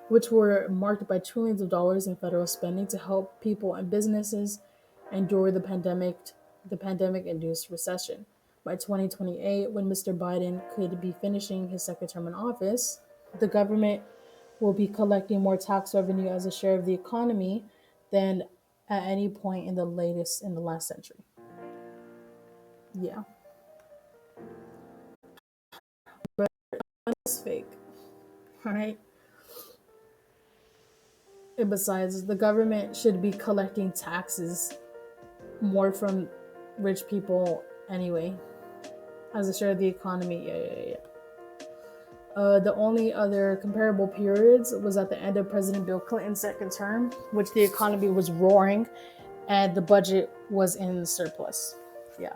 which were marked by trillions of dollars in federal spending to help people and businesses endure the pandemic induced recession. By 2028, when Mr. Biden could be finishing his second term in office, the government will be collecting more tax revenue as a share of the economy than at any point in the last century. Yeah, but it's fake, right? And besides, the government should be collecting taxes more from rich people anyway as a share of the economy. Yeah. The only other comparable periods was at the end of President Bill Clinton's second term, which the economy was roaring and the budget was in surplus. Yeah.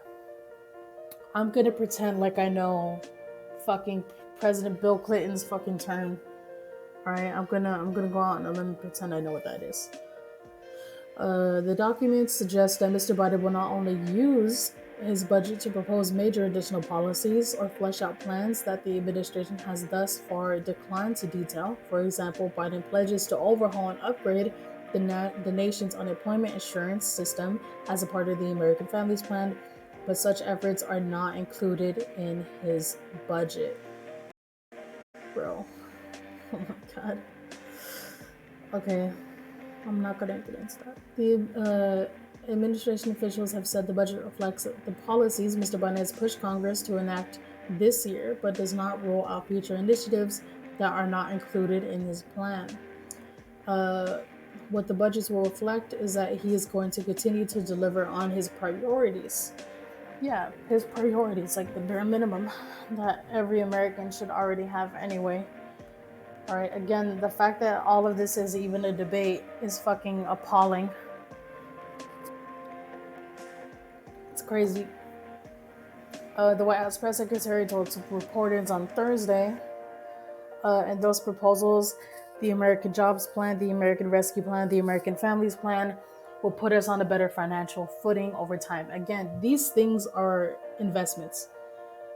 I'm gonna pretend like I know fucking President Bill Clinton's fucking term. Alright, I'm gonna go out and let me pretend I know what that is. The documents suggest that Mr. Biden will not only use his budget to propose major additional policies or flesh out plans that the administration has thus far declined to detail. For example, Biden pledges to overhaul and upgrade the nation's unemployment insurance system as a part of the American Families Plan, but such efforts are not included in his budget. Bro. Oh my god. Okay, I'm not gonna get into that. The administration officials have said the budget reflects the policies Mr. Biden has pushed Congress to enact this year, but does not rule out future initiatives that are not included in his plan. Uh, what the budgets will reflect is that he is going to continue to deliver on his priorities. Yeah, his priorities, like the bare minimum that every American should already have anyway. All right, again, the fact that all of this is even a debate is fucking appalling. It's crazy. The White House press secretary told reporters on Thursday, and those proposals, the American Jobs Plan, the American Rescue Plan, the American Families Plan, will put us on a better financial footing over time. Again, these things are investments,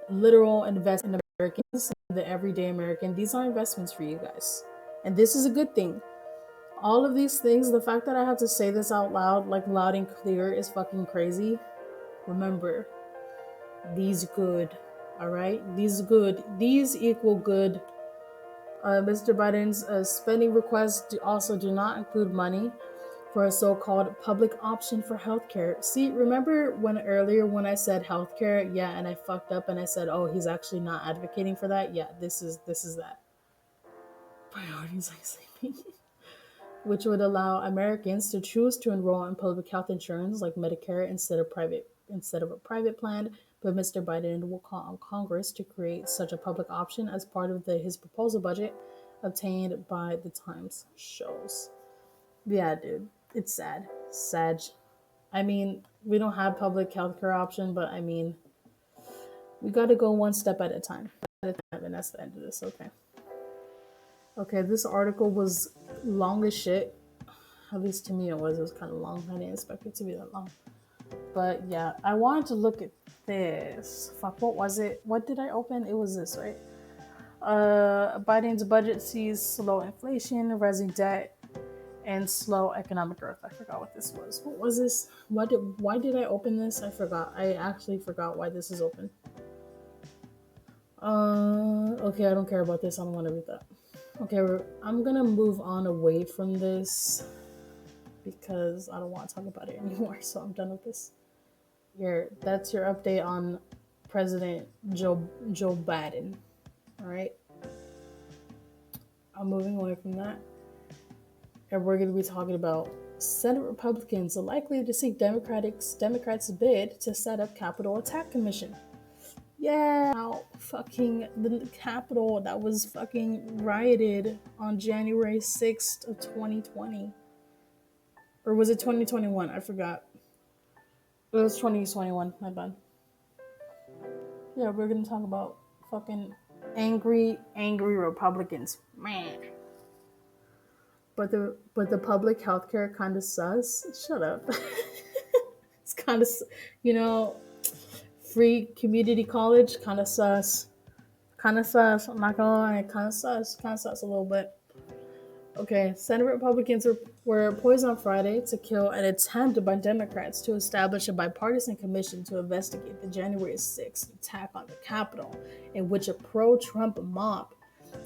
literal investment in Americans, the everyday American. These are investments for you guys, and this is a good thing. All of these things, the fact that I have to say this out loud, like loud and clear, is fucking crazy. Remember, these good, all right? These good, these equal good. Mr. Biden's spending requests also do not include money for a so-called public option for healthcare. See, remember when earlier when I said healthcare, yeah, and I fucked up and I said, oh, he's actually not advocating for that. Yeah, this is that. Priorities like sleeping. Which would allow Americans to choose to enroll in public health insurance like Medicare instead of a private plan. But Mr. Biden will call on Congress to create such a public option as part of his proposal budget obtained by the Times shows. Yeah, dude, it's sad. Sad. I mean, we don't have public healthcare option, but I mean, we got to go one step at a time. And that's the end of this. Okay. Okay, this article was long as shit. At least to me it was. It was kind of long. I didn't expect it to be that long. But yeah, I wanted to look at this. Fuck, what was it? What did I open? It was this, right? Biden's budget sees slow inflation, rising debt, and slow economic growth. I forgot what this was. What was this? Why did I open this? I forgot. I actually forgot why this is open. Okay, I don't care about this. I don't want to read that. Okay, I'm gonna move on away from this because I don't want to talk about it anymore. So I'm done with this. Here, that's your update on President Joe Biden. All right, I'm moving away from that, and we're gonna be talking about Senate Republicans are likely to seek Democrats' bid to set up Capitol Attack Commission. Yeah, fucking the Capitol that was fucking rioted on January 6th of 2020. Or was it 2021? I forgot. It was 2021, my bad. Yeah, we're gonna talk about Fucking angry Republicans, man. But the public healthcare kind of sus. Shut up. It's kind of, you know, free community college kind of sus. Kind of sus. I'm not gonna lie, kind of sus. Kind of sus a little bit. Okay, Senate Republicans were poised on Friday to kill an attempt by Democrats to establish a bipartisan commission to investigate the January 6th attack on the Capitol, in which a pro-Trump mob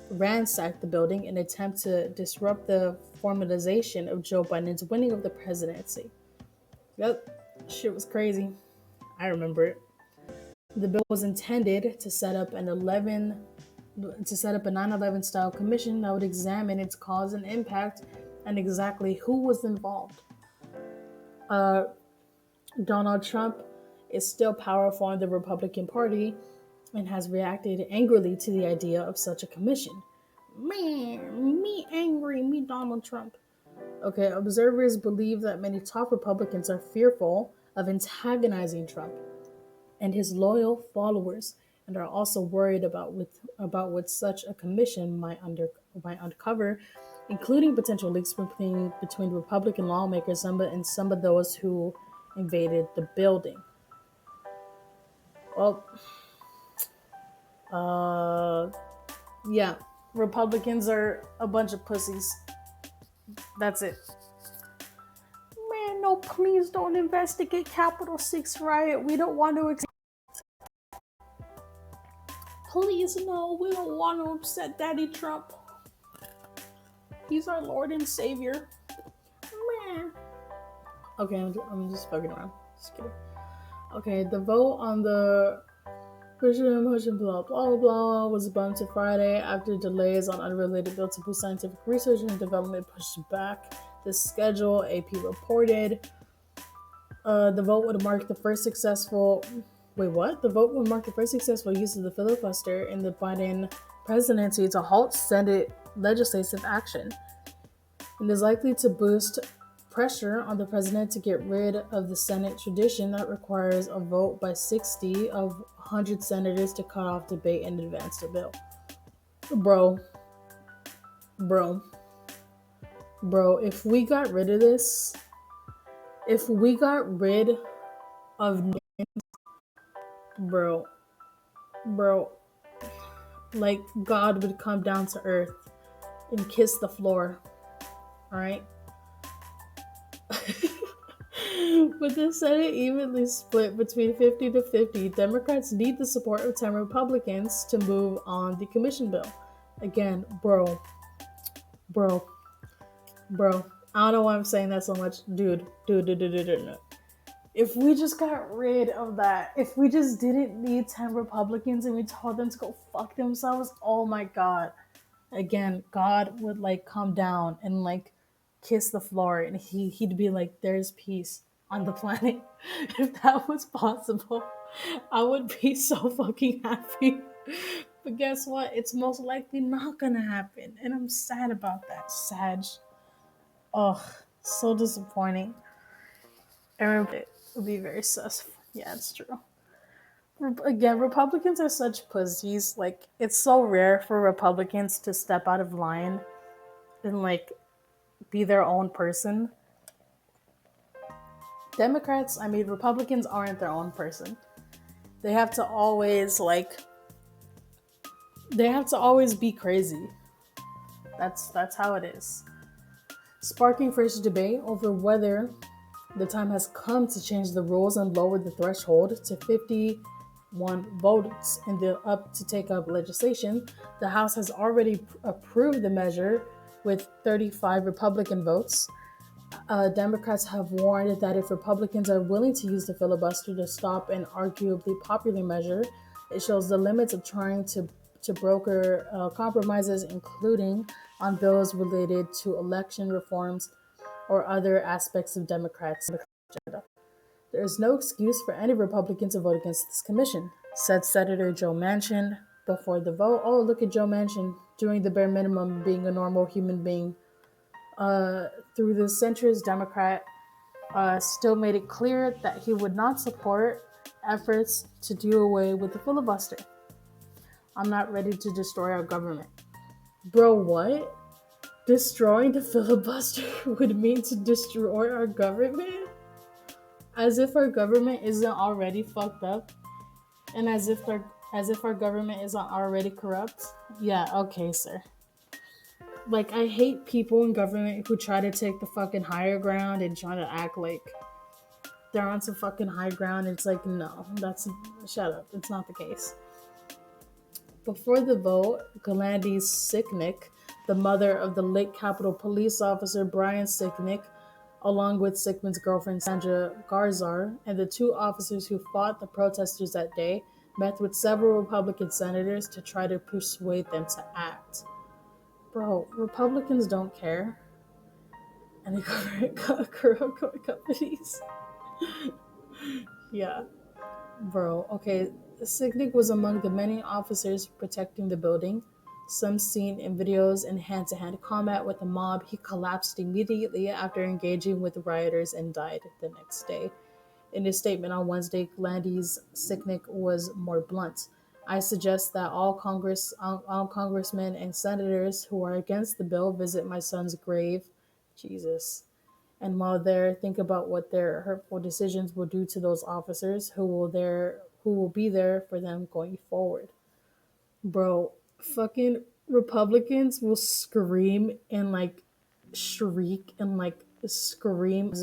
ransacked the building in an attempt to disrupt the formalization of Joe Biden's winning of the presidency. Yep, shit was crazy. I remember it. The bill was intended to set up a 9/11 style commission that would examine its cause and impact and exactly who was involved. Uh, Donald Trump is still powerful in the Republican Party and has reacted angrily to the idea of such a commission. Man, me angry, me Donald Trump. Okay, observers believe that many top Republicans are fearful of antagonizing Trump and his loyal followers, and are also worried about what such a commission might uncover, including potential links between Republican lawmakers and some of those who invaded the building. Well, yeah, Republicans are a bunch of pussies. That's it. Man, no, please don't investigate Capitol 6 riot. We don't want to. Please, no, we don't want to upset Daddy Trump. He's our Lord and Savior. Man. Okay, I'm just fucking around. Just kidding. Okay, the vote on the motion, blah, blah, blah, was bumped to Friday after delays on unrelated bill to boost scientific research and development pushed back the schedule, AP reported. The vote would mark the first successful... Wait, what? The vote would mark the first successful use of the filibuster in the Biden presidency to halt Senate legislative action, and is likely to boost pressure on the president to get rid of the Senate tradition that requires a vote by 60 of 100 senators to cut off debate and advance the bill. Bro, if we got rid of this, if we got rid of bro, like God would come down to earth and kiss the floor, all right? With the Senate evenly split between 50 to 50, Democrats need the support of 10 Republicans to move on the commission bill. Again, bro. I don't know why I'm saying that so much. Dude. If we just got rid of that, if we just didn't need 10 Republicans and we told them to go fuck themselves, oh my God. Again, God would like come down and like kiss the floor and he'd be like, there's peace on the planet. If that was possible, I would be so fucking happy. But guess what? It's most likely not gonna happen. And I'm sad about that. Sad. Oh, so disappointing. It would be very sus. Yeah, it's true. Again, Republicans are such pussies. Like, it's so rare for Republicans to step out of line and like be their own person. Republicans aren't their own person. They have to always be crazy. That's how it is. Sparking fresh debate over whether the time has come to change the rules and lower the threshold to 51 votes in the to take up legislation. The House has already approved the measure with 35 Republican votes. Democrats have warned that if Republicans are willing to use the filibuster to stop an arguably popular measure, it shows the limits of trying to broker compromises, including on bills related to election reforms or other aspects of Democrats' agenda. There is no excuse for any Republican to vote against this commission, said Senator Joe Manchin before the vote. Oh, look at Joe Manchin doing the bare minimum, being a normal human being. Through the centrist Democrat, still made it clear that he would not support efforts to do away with the filibuster. I'm not ready to destroy our government. Bro, what? Destroying the filibuster would mean to destroy our government? As if our government isn't already fucked up, and as if our government isn't already corrupt. Yeah, okay, sir. Like, I hate people in government who try to take the fucking higher ground and try to act like they're on some fucking high ground. It's like, no, that's shut up. It's not the case. Before the vote, Galandi Sicknick, the mother of the late Capitol Police officer Brian Sicknick, along with Sickman's girlfriend Sandra Garzar, and the two officers who fought the protesters that day, met with several Republican senators to try to persuade them to act. Bro, Republicans don't care. And they corrupt companies. Yeah, bro. Okay, Sicknick was among the many officers protecting the building. Some seen in videos in hand-to-hand combat with the mob. He collapsed immediately after engaging with the rioters and died the next day. In his statement on Wednesday, Glandy's Sicknick was more blunt. I suggest that all congressmen and senators who are against the bill visit my son's grave. Jesus. And while there, think about what their hurtful decisions will do to those officers who will be there for them going forward. Bro, fucking Republicans will scream and like shriek and like scream,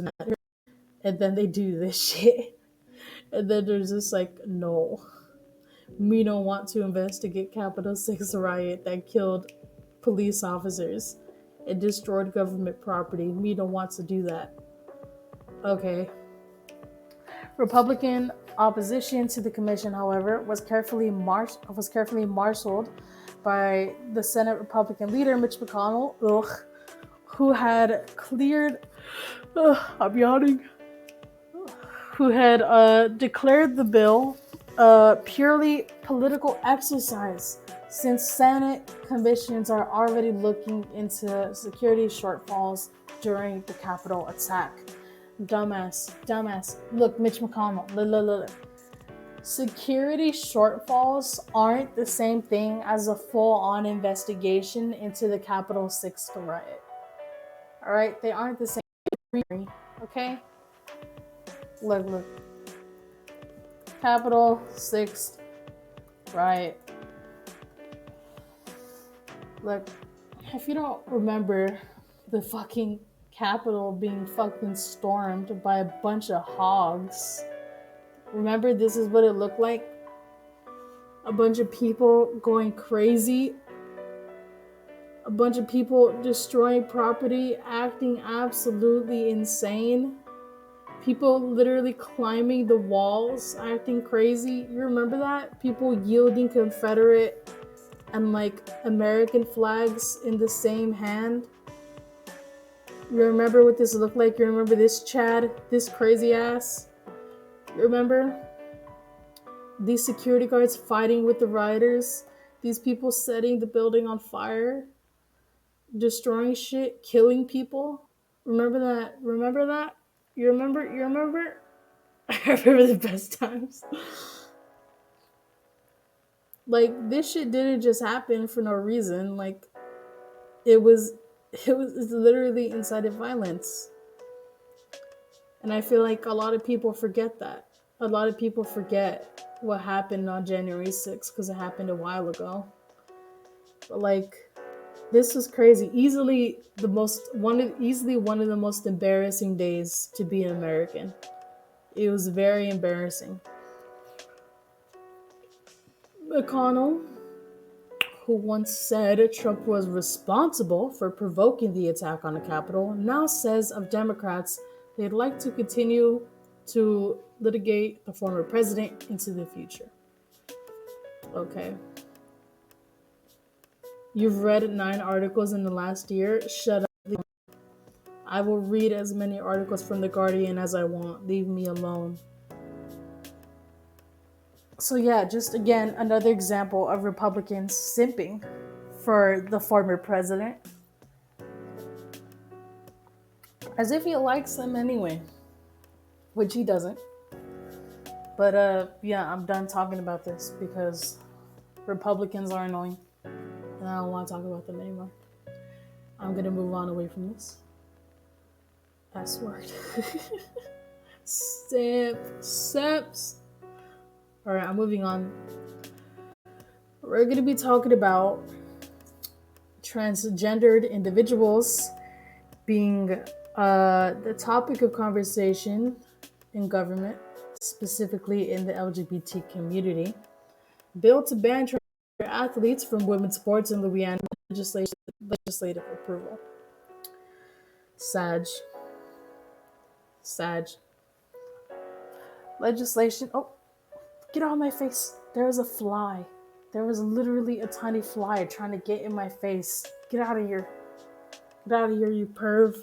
and then they do this shit. And then there's just like, no, we don't want to investigate Capitol 6 riot that killed police officers and destroyed government property. We don't want to do that. Okay. Republican opposition to the commission, however, was carefully marshaled by the Senate Republican leader Mitch McConnell, who had cleared. I'm yawning. Who had declared the bill a purely political exercise, since Senate commissions are already looking into security shortfalls during the Capitol attack. Dumbass. Look, Mitch McConnell. Look. Security shortfalls aren't the same thing as a full-on investigation into the Capitol 6 riot. All right, they aren't the same. Okay. Look. Capitol 6 riot. Look, if you don't remember the fucking Capitol being fucking stormed by a bunch of hogs, remember this is what it looked like? A bunch of people going crazy, a bunch of people destroying property, acting absolutely insane. People literally climbing the walls, acting crazy. You remember that? People yielding Confederate and like American flags in the same hand. You remember what this looked like? You remember this Chad? This crazy ass? You remember? These security guards fighting with the rioters? These people setting the building on fire? Destroying shit? Killing people? Remember that? You remember? I remember the best times. Like, this shit didn't just happen for no reason. Like, it's literally incited violence. And I feel like a lot of people forget that. A lot of people forget what happened on January 6th because it happened a while ago. But like, this was crazy. Easily one of the most embarrassing days to be an American. It was very embarrassing. McConnell, who once said Trump was responsible for provoking the attack on the Capitol, now says of Democrats they'd like to continue to litigate the former president into the future. Okay. You've read 9 articles in the last year. Shut up. I will read as many articles from The Guardian as I want. Leave me alone. So yeah, just again, another example of Republicans simping for the former president. As if he likes them anyway. Which he doesn't. But yeah, I'm done talking about this because Republicans are annoying, and I don't want to talk about them anymore. I'm gonna move on away from this. S word. Sips. All right, I'm moving on. We're gonna be talking about transgendered individuals being the topic of conversation in government, specifically in the LGBT community. Bill to ban transgender athletes from women's sports in Louisiana legislative approval. Sag. Legislation. Oh, get out of my face. There was a fly. There was literally a tiny fly trying to get in my face. Get out of here. Get out of here, you perv.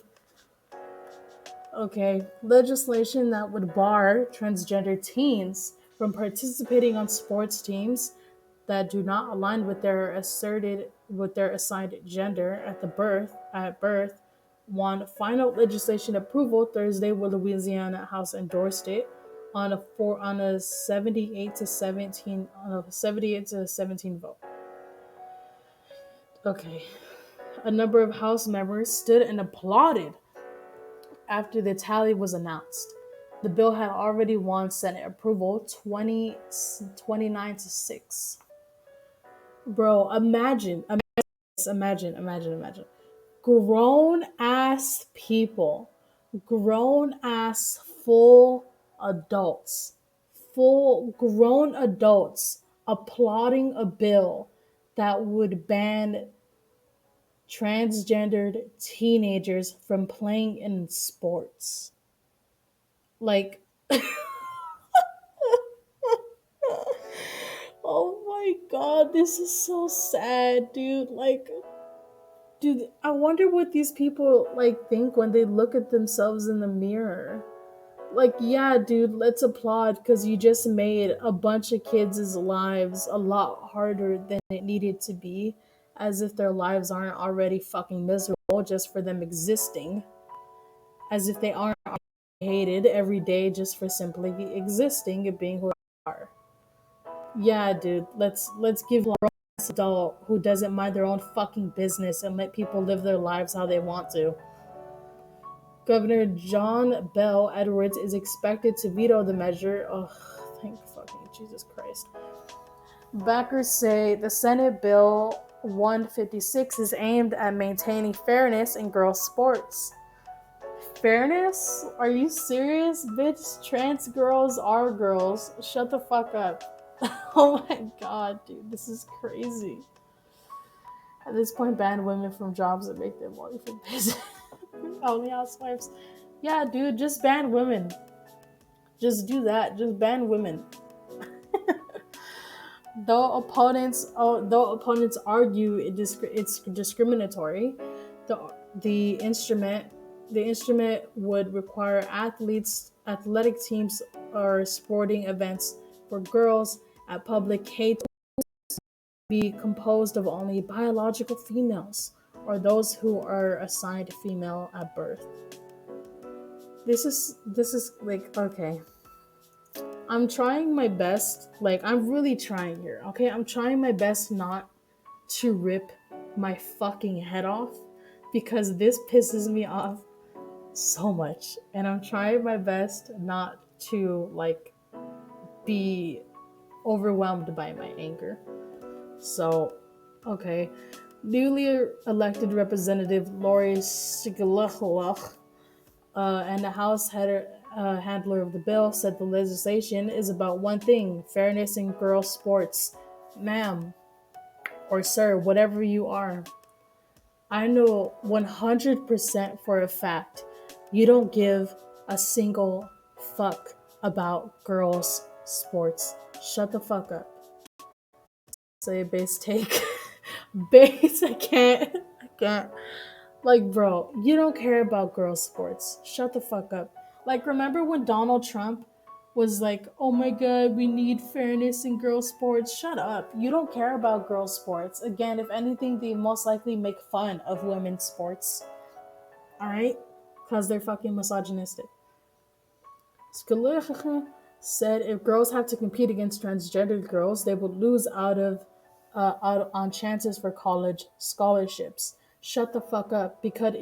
Okay, legislation that would bar transgender teens from participating on sports teams that do not align with their assigned gender at birth won final legislation approval Thursday, where Louisiana House endorsed it on a 78 to 17 vote. Okay, a number of House members stood and applauded after the tally was announced. The bill had already won Senate approval 29 to 6. Bro, imagine. Grown ass people, grown ass full grown adults applauding a bill that would ban transgendered teenagers from playing in sports. Like, oh my god, this is so sad, dude. Like, dude, I wonder what these people think when they look at themselves in the mirror. Like, yeah, dude, let's applaud because you just made a bunch of kids' lives a lot harder than it needed to be, as if their lives aren't already fucking miserable just for them existing, as if they aren't hated every day just for simply existing and being who they are. Yeah, dude, let's give a grown adult who doesn't mind their own fucking business and let people live their lives how they want to. Governor John Bell Edwards is expected to veto the measure. Oh, thank fucking Jesus Christ. Backers say the Senate Bill 156 is aimed at maintaining fairness in girls' sports. Fairness? Are you serious, bitch? Trans girls are girls. Shut the fuck up. Oh my god, dude, this is crazy. At this point, ban women from jobs that make them money for business. Only housewives. Yeah, dude, just ban women. Just do that. Just ban women. Though opponents argue it's discriminatory, the instrument would require athletic teams or sporting events for girls at public K be composed of only biological females or those who are assigned female at birth. This is like, okay. I'm trying my best. Like, I'm really trying here, okay? I'm trying my best not to rip my fucking head off because this pisses me off so much. And I'm trying my best not to, be overwhelmed by my anger. So, okay. Newly elected Representative Lori Sigalach and the House handler of the bill said the legislation is about one thing: fairness in girls' sports. Ma'am, or sir, whatever you are, I know 100% for a fact you don't give a single fuck about girls' sports. Shut the fuck up. Say a base take. Base, I can't. Like, bro, you don't care about girls' sports. Shut the fuck up. Like, remember when Donald Trump was like, oh my god, we need fairness in girls' sports? Shut up. You don't care about girls' sports. Again, if anything, they most likely make fun of women's sports. Alright? Because they're fucking misogynistic. Said if girls have to compete against transgender girls, they would lose out of on chances for college scholarships. Shut the fuck up, because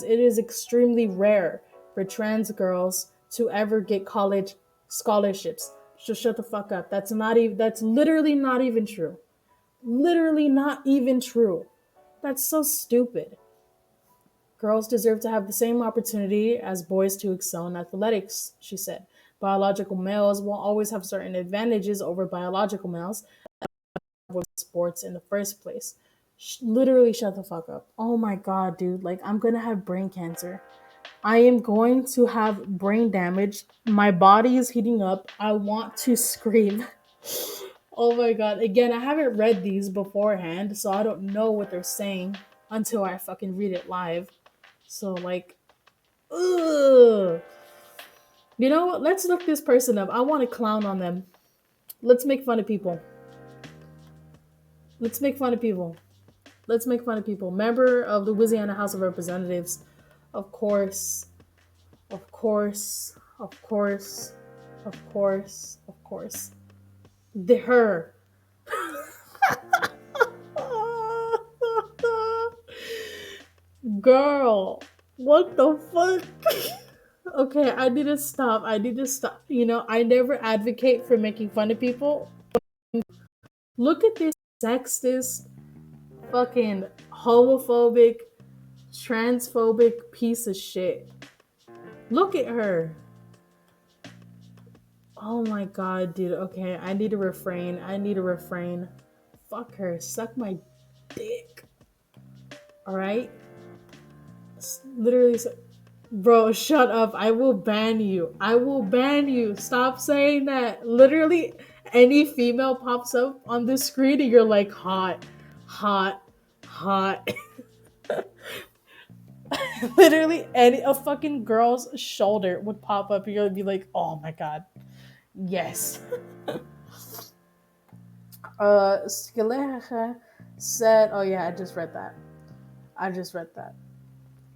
it is extremely rare for trans girls to ever get college scholarships. Just shut the fuck up. That's literally not even true. Literally not even true. That's so stupid. Girls deserve to have the same opportunity as boys to excel in athletics, she said. Biological males will always have certain advantages over biological males with sports in the first place. Literally shut the fuck up. Oh my god, dude. Like, I'm gonna have brain cancer. I am going to have brain damage. My body is heating up. I want to scream. Oh my god. Again, I haven't read these beforehand, so I don't know what they're saying until I fucking read it live. So, like, ugh. You know what? Let's look this person up. I want to clown on them. Let's make fun of people. Let's make fun of people. Let's make fun of people. Member of the Louisiana House of Representatives. Of course. Of course. Of course. Of course. Of course. Her. Girl. What the fuck? Okay, I need to stop. I need to stop. You know, I never advocate for making fun of people. Look at this sexist, fucking homophobic, transphobic piece of shit. Look at her. Oh my god, dude. Okay, I need to refrain. I need to refrain. Fuck her. Suck my dick. Alright? Literally. Bro, shut up. I will ban you. I will ban you. Stop saying that. Literally, any female pops up on the screen and you're like, hot, hot, hot. Literally, a fucking girl's shoulder would pop up and you'll be like, oh my god. Yes. Skeleja said, oh yeah, I just read that. I just read that.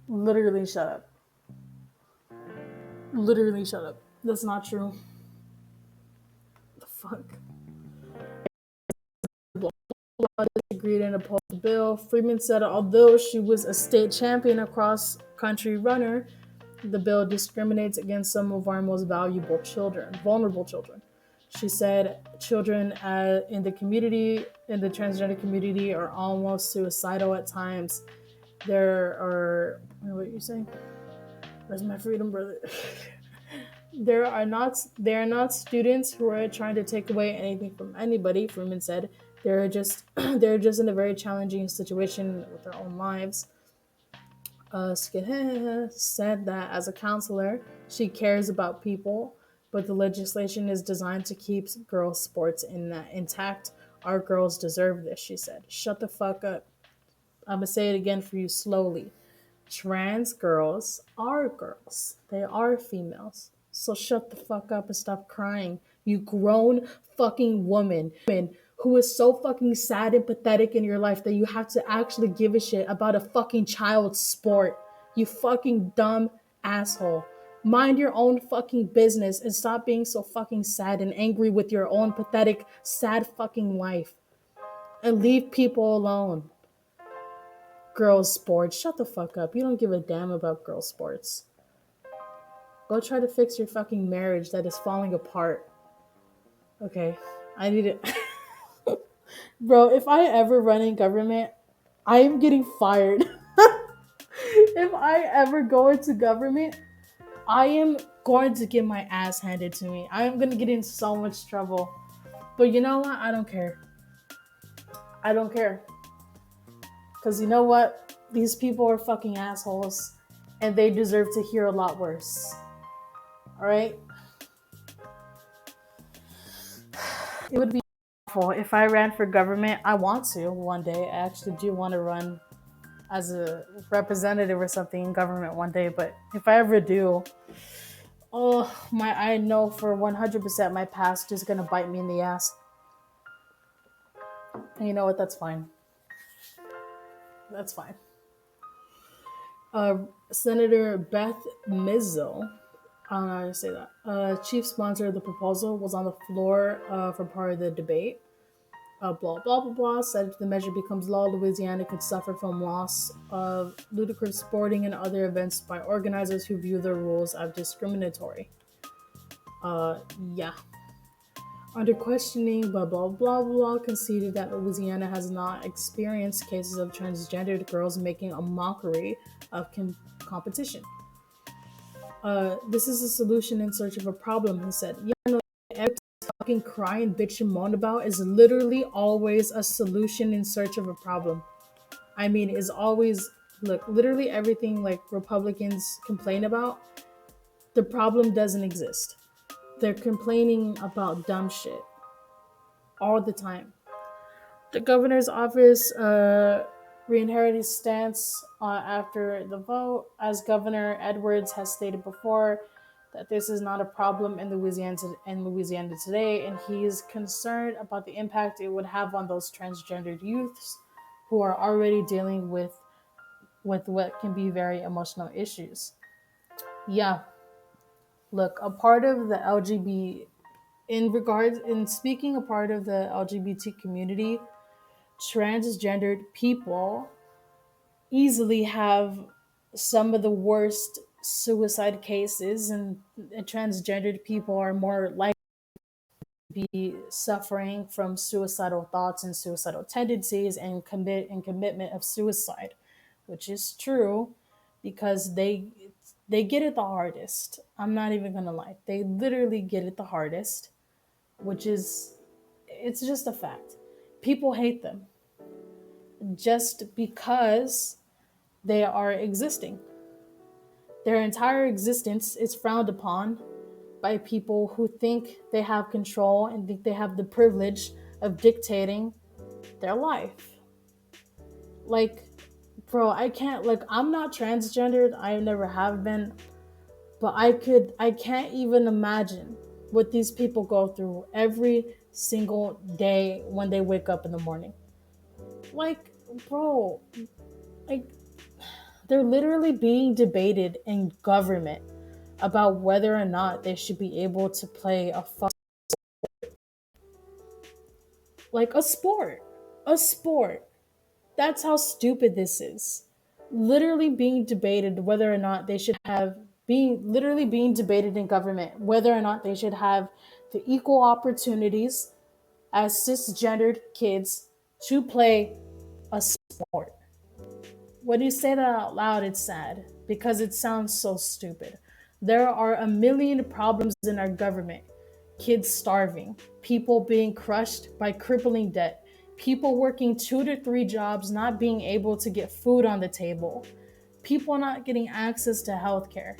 Literally, shut up. Literally, shut up. That's not true. The fuck? Disagreed and opposed the bill. Freeman said although she was a state champion across country runner, the bill discriminates against some of our most valuable children, vulnerable children. She said children in the transgender community, are almost suicidal at times. There are, what are you saying? Where's my freedom, brother? They are not students who are trying to take away anything from anybody, Freeman said. They're just they're just in a very challenging situation with their own lives. Skinhead said that as a counselor, she cares about people, but the legislation is designed to keep girls' sports intact. Our girls deserve this, she said. Shut the fuck up. I'm gonna say it again for you slowly. Trans girls are girls. They are females. So shut the fuck up and stop crying. You grown fucking woman who is so fucking sad and pathetic in your life that you have to actually give a shit about a fucking child's sport. You fucking dumb asshole. Mind your own fucking business and stop being so fucking sad and angry with your own pathetic, sad fucking life. And leave people alone. Girls' sports. Shut the fuck up. You don't give a damn about girls' sports. Go try to fix your fucking marriage that is falling apart. Okay. I need it. Bro, if I ever run in government, I am getting fired. If I ever go into government, I am going to get my ass handed to me. I am going to get in so much trouble. But you know what? I don't care. I don't care. Because you know what? These people are fucking assholes. And they deserve to hear a lot worse. Alright? It would be awful if I ran for government. I want to one day. I actually do want to run as a representative or something in government one day. But if I ever do, I know for 100% my past is going to bite me in the ass. And you know what? That's fine. That's fine. Senator Beth Mizzo, I don't know how to say that, chief sponsor of the proposal, was on the floor for part of the debate. blah blah blah blah, said if the measure becomes law, Louisiana could suffer from loss of ludicrous sporting and other events by organizers who view the rules as discriminatory. Uh, yeah. Under questioning, blah blah blah blah conceded that Louisiana has not experienced cases of transgendered girls making a mockery of competition. This is a solution in search of a problem, he said. Yeah, no, every fucking cry and bitch and moan about is literally always a solution in search of a problem. I mean, is always, look, literally everything like Republicans complain about, the problem doesn't exist. They're complaining about dumb shit all the time. The governor's office reinherited his stance after the vote, as Governor Edwards has stated before that this is not a problem in Louisiana today, and he is concerned about the impact it would have on those transgendered youths who are already dealing with what can be very emotional issues. Yeah, look, a part of the LGBT in speaking a part of the LGBT community, transgendered people easily have some of the worst suicide cases, and transgendered people are more likely to be suffering from suicidal thoughts and suicidal tendencies and commitment of suicide, which is true because they get it the hardest. I'm not even gonna lie, they literally get it the hardest, which is, it's just a fact. People hate them just because they are existing. Their entire existence is frowned upon by people who think they have control and think they have the privilege of dictating their life. Like, bro, I can't, like, I'm not transgendered, I never have been, but I can't even imagine what these people go through every single day when they wake up in the morning. Like, bro, like, they're literally being debated in government about whether or not they should be able to play like a sport. A sport. That's how stupid this is. Literally being debated whether or not they should have being debated in government whether or not they should have the equal opportunities as cisgendered kids to play a sport. When you say that out loud, it's sad because it sounds so stupid. There are a million problems in our government: kids starving, people being crushed by crippling debt, people working 2 to 3 jobs, not being able to get food on the table, people not getting access to healthcare,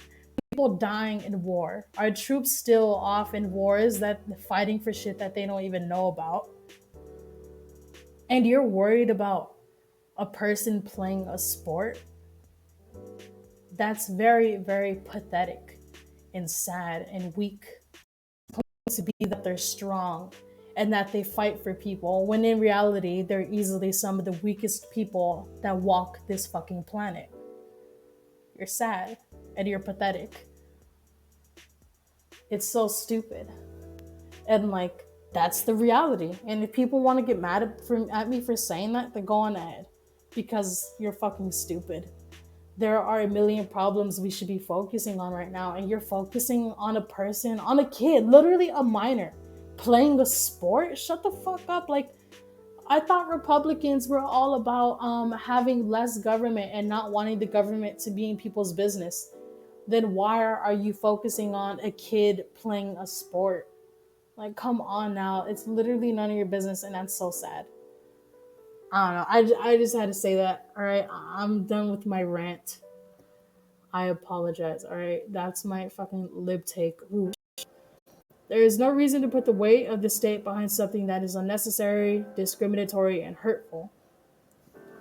people dying in war, our troops still off in wars that fighting for shit that they don't even know about. And you're worried about a person playing a sport? That's very, very pathetic and sad and weak. To be that they're strong and that they fight for people, when in reality, they're easily some of the weakest people that walk this fucking planet. You're sad and you're pathetic. It's so stupid. And like, that's the reality. And if people want to get mad at me for saying that, then go on ahead. Because you're fucking stupid. There are a million problems we should be focusing on right now, and you're focusing on a person, on a kid, literally a minor, playing a sport? Shut the fuck up. Like, I thought Republicans were all about having less government and not wanting the government to be in people's business. Then why are you focusing on a kid playing a sport? Like, come on now. It's literally none of your business, and that's so sad. I don't know. I just had to say that. All right, I'm done with my rant. I apologize. All right, that's my fucking lib take. Ooh. There is no reason to put the weight of the state behind something that is unnecessary, discriminatory, and hurtful.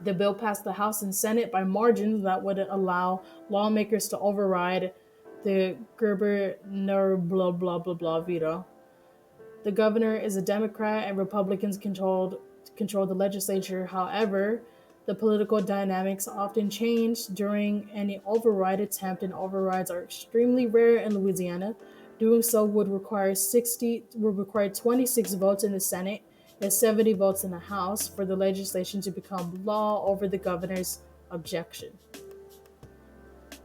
The bill passed the House and Senate by margins that would allow lawmakers to override the Gerber blah blah blah blah veto. The governor is a Democrat and Republicans control the legislature. However, the political dynamics often change during any override attempt, and overrides are extremely rare in Louisiana. Doing so would require 26 votes in the Senate and 70 votes in the House for the legislation to become law over the governor's objection.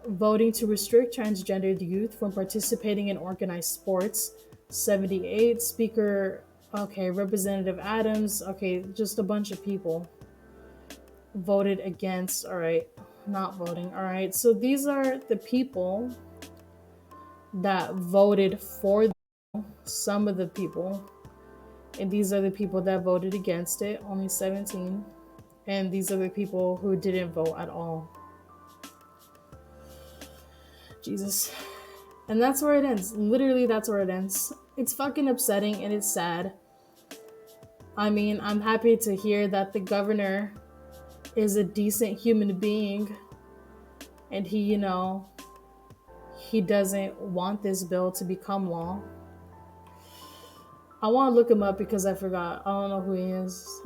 Voting to restrict transgendered youth from participating in organized sports, 78. Speaker, okay, Representative Adams, okay, just a bunch of people voted against. All right, not voting. All right, so these are the people that voted for some of the people, and these are the people that voted against it, only 17. And these are the people who didn't vote at all. Jesus. And that's where it ends. Literally, that's where it ends. It's fucking upsetting and it's sad. I mean, I'm happy to hear that the governor is a decent human being and he doesn't want this bill to become law. I want to look him up because I forgot. I don't know who he is.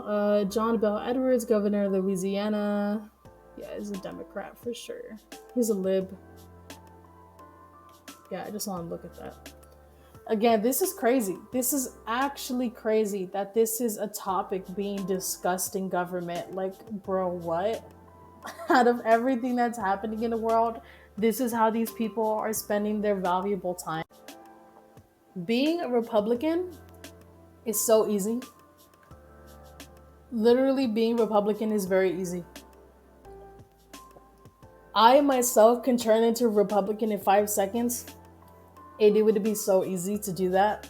John Bell Edwards, governor of Louisiana. Yeah, he's a Democrat for sure. He's a lib. Yeah, I just want to look at that. Again, this is crazy. This is actually crazy that this is a topic being discussed in government. Like, bro, what? Out of everything that's happening in the world, this is how these people are spending their valuable time. Being a Republican is so easy. Literally, being Republican is very easy. I myself can turn into a Republican in 5 seconds. It would be so easy to do that.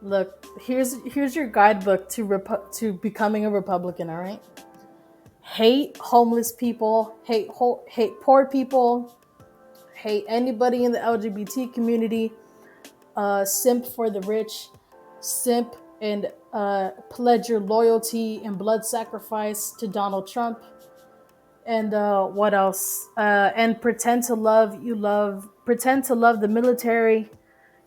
Look, here's your guidebook to becoming a Republican. All right, hate homeless people, hate poor people, hate anybody in the LGBT community, simp for the rich, simp and pledge your loyalty and blood sacrifice to Donald Trump, and what else? And pretend to love the military,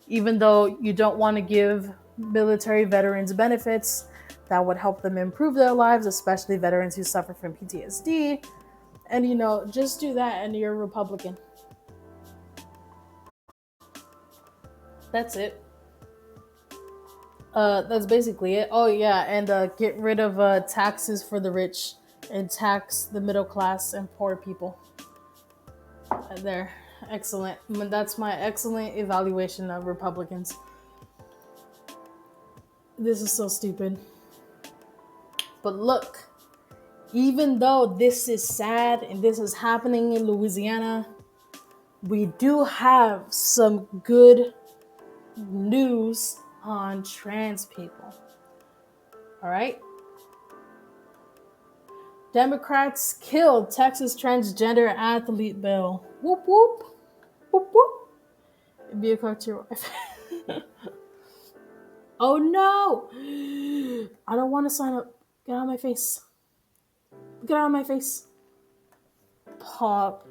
even though you don't want to give military veterans benefits that would help them improve their lives, especially veterans who suffer from PTSD. And just do that and you're a Republican. That's it. That's basically it. Oh yeah, and get rid of taxes for the rich and tax the middle class and poor people. There. Excellent. That's my excellent evaluation of Republicans. This is so stupid. But look, even though this is sad and this is happening in Louisiana, we do have some good news on trans people. All right? Democrats killed Texas transgender athlete bill. Whoop whoop. Whoop whoop. Be a coach to your wife. Oh no! I don't want to sign up. Get out of my face. Get out of my face. Pop.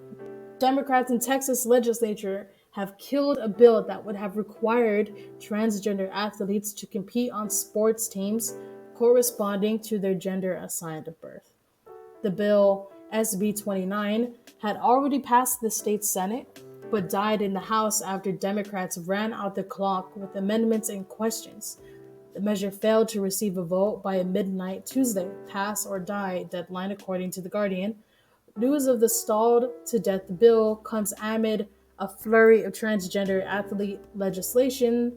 Democrats in Texas legislature have killed a bill that would have required transgender athletes to compete on sports teams corresponding to their gender assigned at birth. The bill, SB 29, had already passed the state Senate, but died in the House after Democrats ran out the clock with amendments and questions. The measure failed to receive a vote by a midnight Tuesday, pass or die deadline, according to The Guardian. News of the stalled to death bill comes amid a flurry of transgender athlete legislation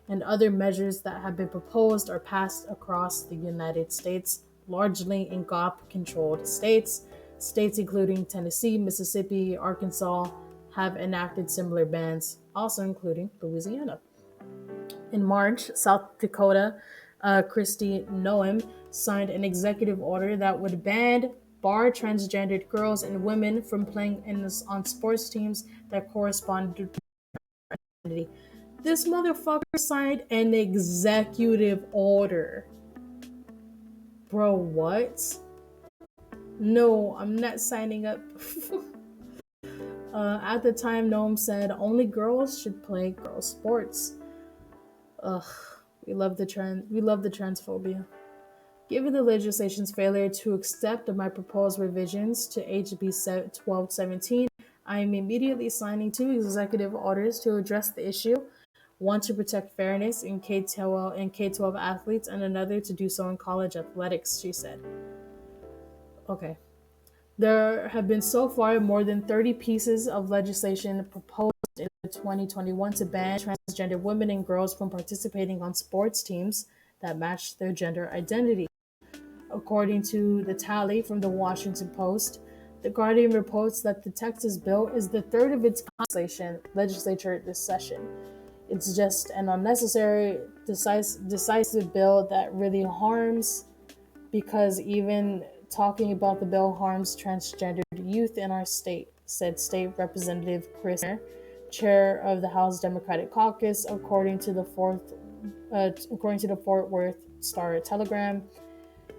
and other measures that have been proposed or passed across the United States, largely in GOP-controlled states. States including Tennessee, Mississippi, Arkansas have enacted similar bans, also including Louisiana. In March, South Dakota, Kristi Noem signed an executive order that would bar transgendered girls and women from playing on sports teams that correspond to identity. This motherfucker signed an executive order. Bro, what? No, I'm not signing up. At the time, Noam said only girls should play girls' sports. Ugh, we love the transphobia. Given the legislation's failure to accept my proposed revisions to HB 1217, I am immediately signing 2 executive orders to address the issue. one to protect fairness in K-12 athletes, and another to do so in college athletics, she said. Okay. There have been so far more than 30 pieces of legislation proposed in 2021 to ban transgender women and girls from participating on sports teams that match their gender identity. According to the tally from the Washington Post, the Guardian reports that the Texas bill is the third of its legislature this session. It's just an unnecessary, decisive bill that really harms, because even talking about the bill harms transgender youth in our state, said State Representative Chris, chair of the House Democratic Caucus, according to the Fort Worth Star Telegram.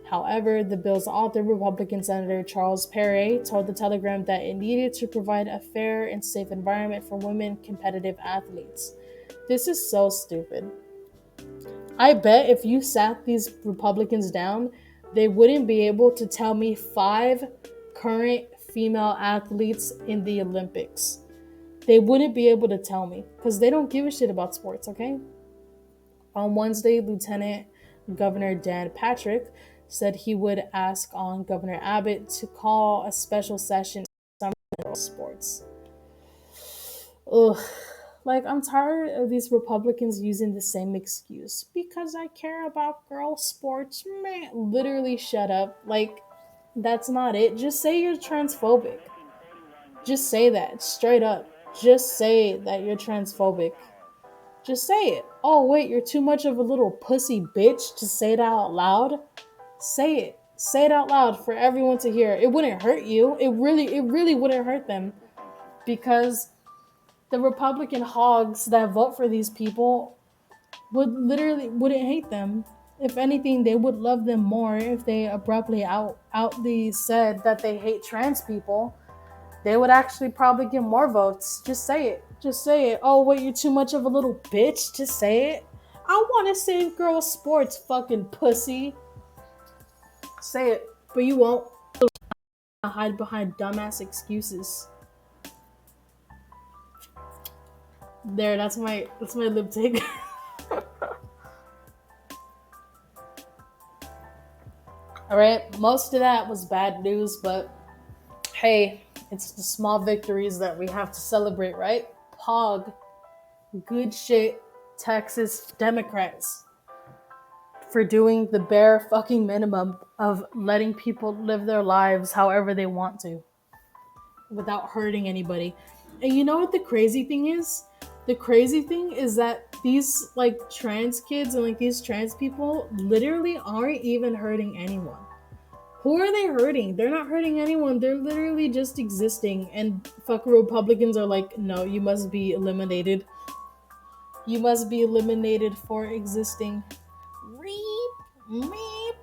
However, the bill's author, Republican Senator Charles Perry, told the Telegram that it needed to provide a fair and safe environment for women competitive athletes. This is so stupid. I bet if you sat these Republicans down, they wouldn't be able to tell me 5 current female athletes in the Olympics. They wouldn't be able to tell me because they don't give a shit about sports, okay? On Wednesday, Lieutenant Governor Dan Patrick said he would ask on Governor Abbott to call a special session on sports. Ugh. Like, I'm tired of these Republicans using the same excuse. Because I care about girl sports. Man, literally shut up. Like, that's not it. Just say you're transphobic. Just say that, straight up. Just say that you're transphobic. Just say it. Oh, wait, you're too much of a little pussy bitch to say it out loud? Say it. Say it out loud for everyone to hear. It wouldn't hurt you. It really wouldn't hurt them. Because the Republican hogs that vote for these people wouldn't hate them. If anything, they would love them more if they abruptly outly said that they hate trans people. They would actually probably get more votes. Just say it. Just say it. Oh, wait, you're too much of a little bitch to say it? I want to save girls' sports, fucking pussy. Say it. But you won't. Hide behind dumbass excuses. There, that's my lip take. Alright, most of that was bad news, but hey, it's the small victories that we have to celebrate, right? Pog, good shit, Texas Democrats, for doing the bare fucking minimum of letting people live their lives however they want to, without hurting anybody. And you know what the crazy thing is? The crazy thing is that these like trans kids and like these trans people literally aren't even hurting anyone. Who are they hurting? They're not hurting anyone. They're literally just existing. And fuck Republicans are like, no, you must be eliminated. You must be eliminated for existing. Reep, meep.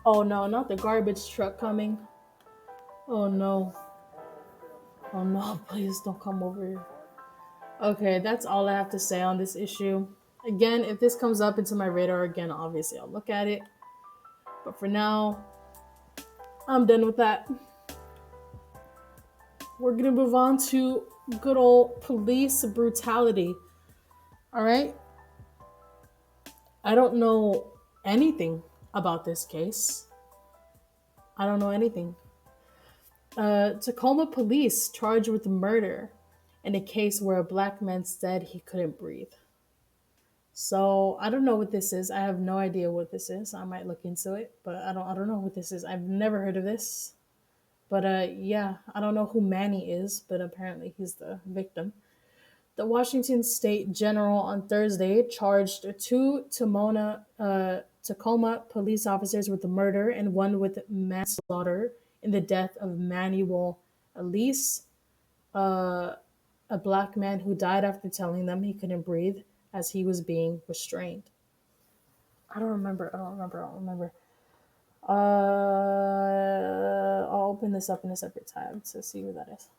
Oh no, not the garbage truck coming. Oh no. Oh no, please don't come over here. Okay, that's all I have to say on this issue. Again, if this comes up into my radar again, obviously I'll look at it. But for now, I'm done with that. We're gonna move on to good old police brutality. Alright? I don't know anything about this case. I don't know anything. Tacoma police charged with murder in a case where a black man said he couldn't breathe. So I don't know what this is. I have no idea what this is. I might look into it, but I don't know what this is. I've never heard of this. But yeah, I don't know who Manny is, but apparently he's the victim. The Washington State General on Thursday charged 2 Tacoma police officers with the murder and one with manslaughter in the death of Manuel Elise, a black man who died after telling them he couldn't breathe as he was being restrained. I don't remember. I'll open this up in a separate tab to see who that is.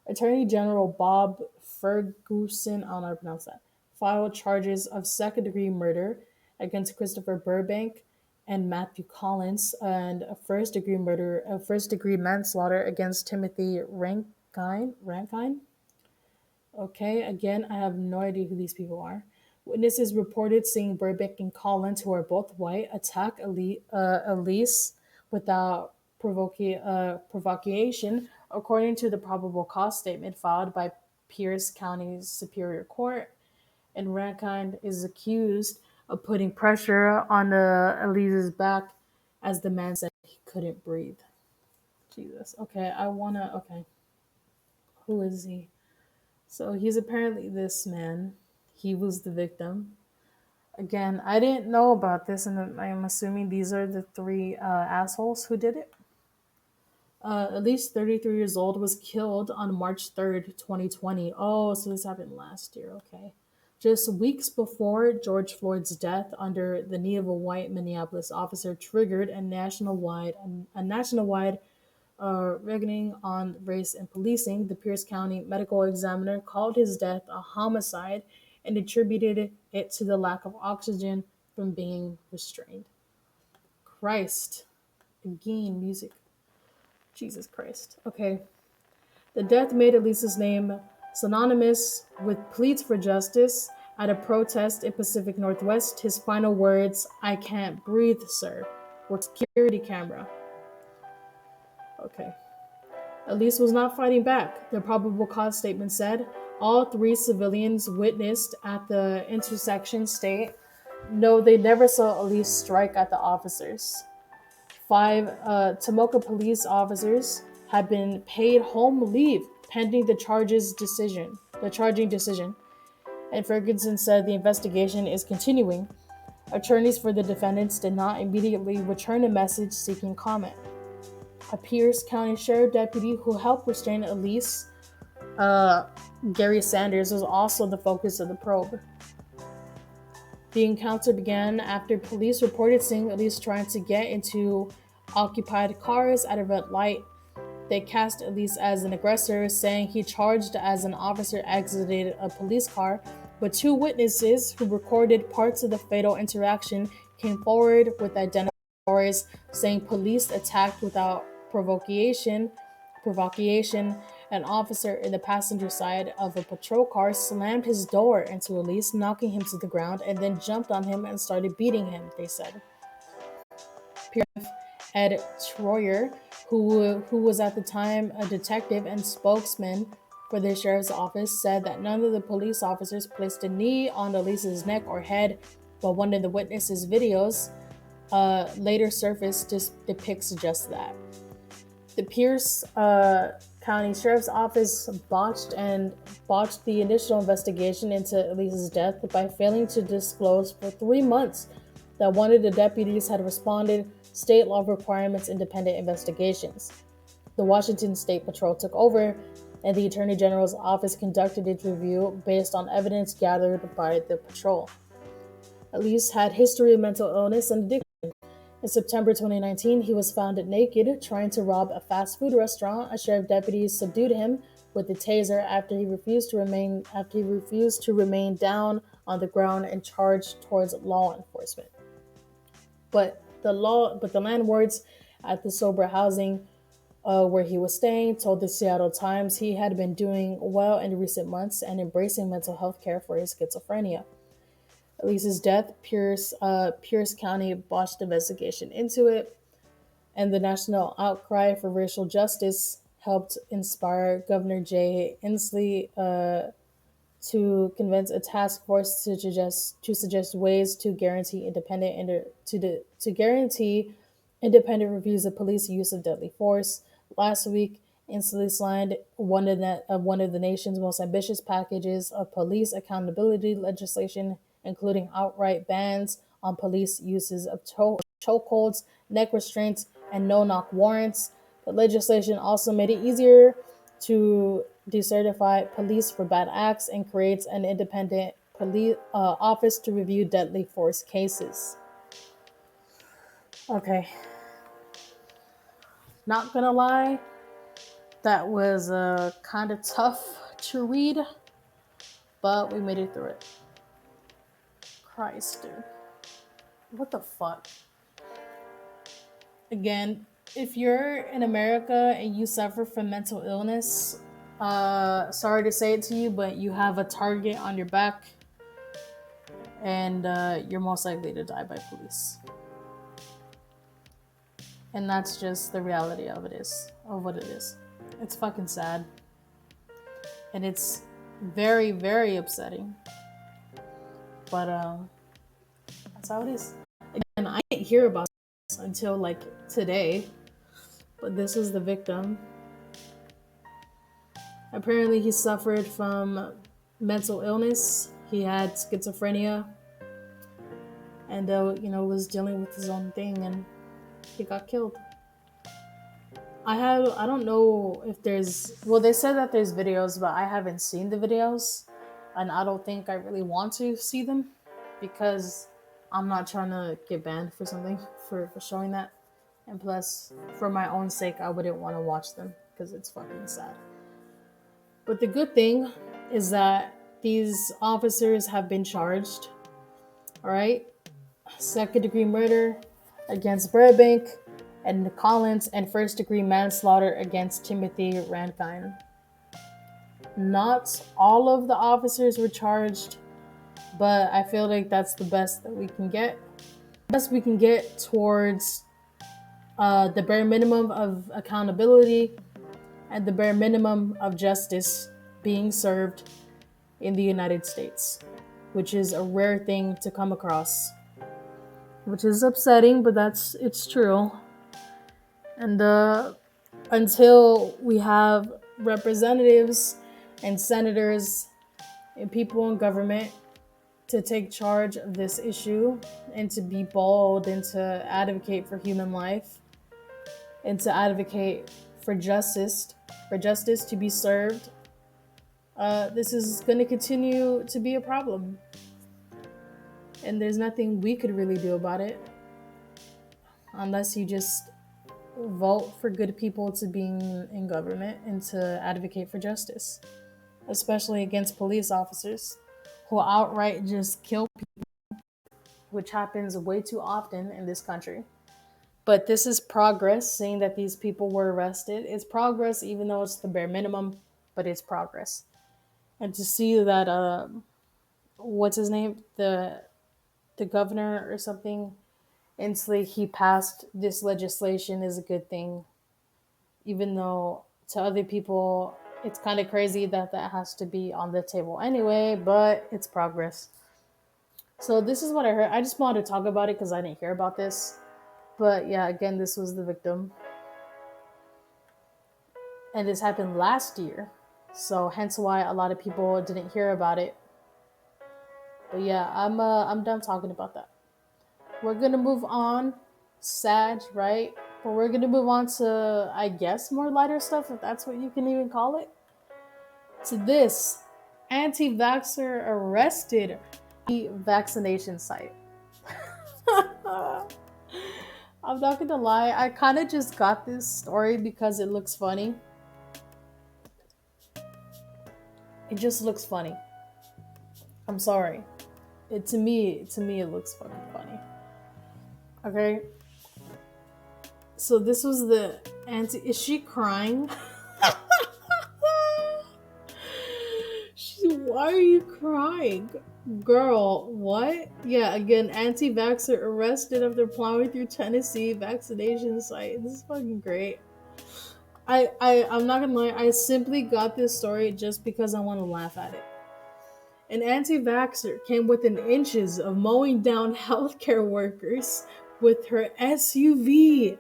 Attorney General Bob Ferguson, I don't know how to pronounce that, filed charges of second-degree murder against Christopher Burbank and Matthew Collins, and a first-degree manslaughter against Timothy Rankine. Okay, again, I have no idea who these people are. Witnesses reported seeing Burbank and Collins, who are both white, attack Elise without provocation, according to the probable cause statement filed by Pierce County Superior Court. And Rankine is accused of putting pressure on Elise's back as the man said he couldn't breathe. Jesus. Okay, I wanna. Okay, who is he? So he's apparently this man. He was the victim. Again, I didn't know about this, and I'm assuming these are the three assholes who did it. At least 33 years old was killed on March 3rd, 2020. Oh, so this happened last year. Okay. Just weeks before George Floyd's death under the knee of a white Minneapolis officer triggered a nationwide reckoning on race and policing. The Pierce County medical examiner called his death a homicide and attributed it to the lack of oxygen from being restrained. Christ. Again, music. Jesus Christ. Okay. The death made Elisa's name synonymous with pleas for justice. At a protest in Pacific Northwest, his final words, "I can't breathe, sir," were security camera. Okay. Elise was not fighting back, the probable cause statement said. All three civilians witnessed at the intersection state no, they never saw Elise strike at the officers. Five Tomoka police officers had been paid home leave pending the charging decision. And Ferguson said the investigation is continuing. Attorneys for the defendants did not immediately return a message seeking comment. A Pierce County Sheriff deputy who helped restrain Elise, Gary Sanders, was also the focus of the probe. The encounter began after police reported seeing Elise trying to get into occupied cars at a red light. They cast Elise as an aggressor, saying he charged as an officer exited a police car, but two witnesses who recorded parts of the fatal interaction came forward with identical stories, saying police attacked without provocation. An officer in the passenger side of a patrol car slammed his door into Elise, knocking him to the ground, and then jumped on him and started beating him, they said. Ed Troyer, who was at the time a detective and spokesman for the sheriff's office, said that none of the police officers placed a knee on Elise's neck or head, but one of the witnesses' videos later surfaced depicts just that. The Pierce County Sheriff's Office botched the initial investigation into Elise's death by failing to disclose for 3 months that one of the deputies had responded state law requirements independent investigations. The Washington State Patrol took over, and the Attorney General's office conducted its review based on evidence gathered by the patrol. Elise had history of mental illness and addiction. In September 2019, he was found naked trying to rob a fast food restaurant. A sheriff deputy subdued him with a taser after he refused to remain down on the ground and charged towards law enforcement. But the landlords at the sober housing where he was staying told the Seattle Times he had been doing well in recent months and embracing mental health care for his schizophrenia. Elise's death, Pierce County botched investigation into it, and the national outcry for racial justice helped inspire Governor Jay Inslee to convince a task force to suggest ways to guarantee independent reviews of police use of deadly force. Last week, Inslee signed one of the nation's most ambitious packages of police accountability legislation, including outright bans on police uses of chokeholds, neck restraints, and no-knock warrants. The legislation also made it easier to decertify police for bad acts and creates an independent police office to review deadly force cases. Okay. Not gonna lie, that was kind of tough to read, but we made it through it. Christ, dude. What the fuck? Again, if you're in America and you suffer from mental illness, Sorry to say it to you, but you have a target on your back, and you're most likely to die by police. And that's just the reality of what it is. It's fucking sad. And it's very, very upsetting. But that's how it is. Again, I didn't hear about this until like today. But this is the victim. Apparently he suffered from mental illness. He had schizophrenia. And was dealing with his own thing, and he got killed. I don't know if they said that there's videos, but I haven't seen the videos, and I don't think I really want to see them because I'm not trying to get banned for something for showing that. And plus, for my own sake, I wouldn't want to watch them because it's fucking sad. But the good thing is that these officers have been charged. All right? Second-degree murder against Burbank and Collins, and first-degree manslaughter against Timothy Rankine. Not all of the officers were charged, but I feel like that's the best that we can get. Best we can get towards the bare minimum of accountability and the bare minimum of justice being served in the United States, which is a rare thing to come across. Which is upsetting, but it's true. And until we have representatives and senators and people in government to take charge of this issue and to be bold and to advocate for human life and to advocate for justice to be served, this is going to continue to be a problem. And there's nothing we could really do about it unless you just vote for good people to be in government and to advocate for justice, especially against police officers who outright just kill people, which happens way too often in this country. But this is progress, saying that these people were arrested. It's progress, even though it's the bare minimum, but it's progress. And to see that, what's his name? The governor or something, Inslee, he passed this legislation is a good thing. Even though to other people, it's kind of crazy that has to be on the table anyway, but it's progress. So this is what I heard. I just wanted to talk about it because I didn't hear about this. But yeah, again, this was the victim. And this happened last year. So hence why a lot of people didn't hear about it. But yeah, I'm done talking about that. We're gonna move on. Sad, right? But we're gonna move on to, I guess, more lighter stuff, if that's what you can even call it. To this, anti-vaxxer arrested the vaccination site. I'm not gonna lie, I kind of just got this story because it looks funny. It just looks funny. I'm sorry. To me, it looks fucking funny. Okay. So this was the is she crying? Why are you crying? Girl, what? Yeah, again, anti-vaxxer arrested after plowing through Tennessee vaccination site. This is fucking great. I'm not gonna lie, I simply got this story just because I want to laugh at it. An anti-vaxxer came within inches of mowing down healthcare workers with her SUV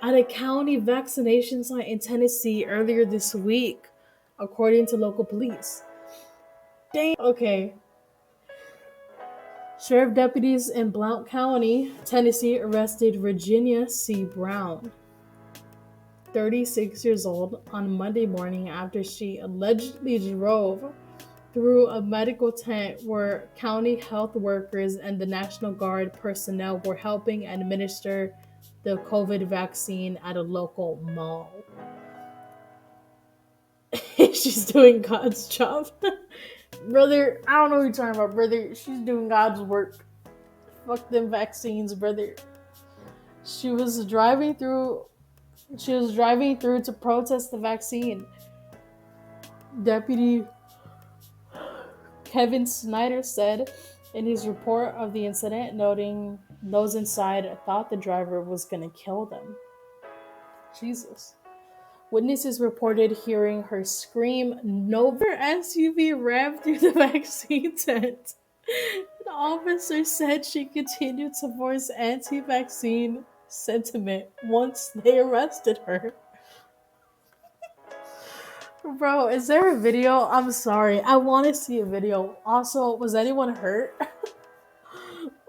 at a county vaccination site in Tennessee earlier this week, according to local police. Dang. Okay. Sheriff deputies in Blount County, Tennessee, arrested Virginia C. Brown, 36 years old, on Monday morning after she allegedly drove through a medical tent where county health workers and the National Guard personnel were helping administer the COVID vaccine at a local mall. She's doing God's job. Brother, I don't know what you're talking about, brother. She's doing God's work. Fuck them vaccines, brother. She was driving through to protest the vaccine. Deputy Kevin Snyder said in his report of the incident, noting those inside thought the driver was going to kill them. Jesus. Witnesses reported hearing her scream, "Nova SUV rammed through the vaccine tent." The officer said she continued to voice anti-vaccine sentiment once they arrested her. Bro, is there a video? I'm sorry. I want to see a video. Also, was anyone hurt?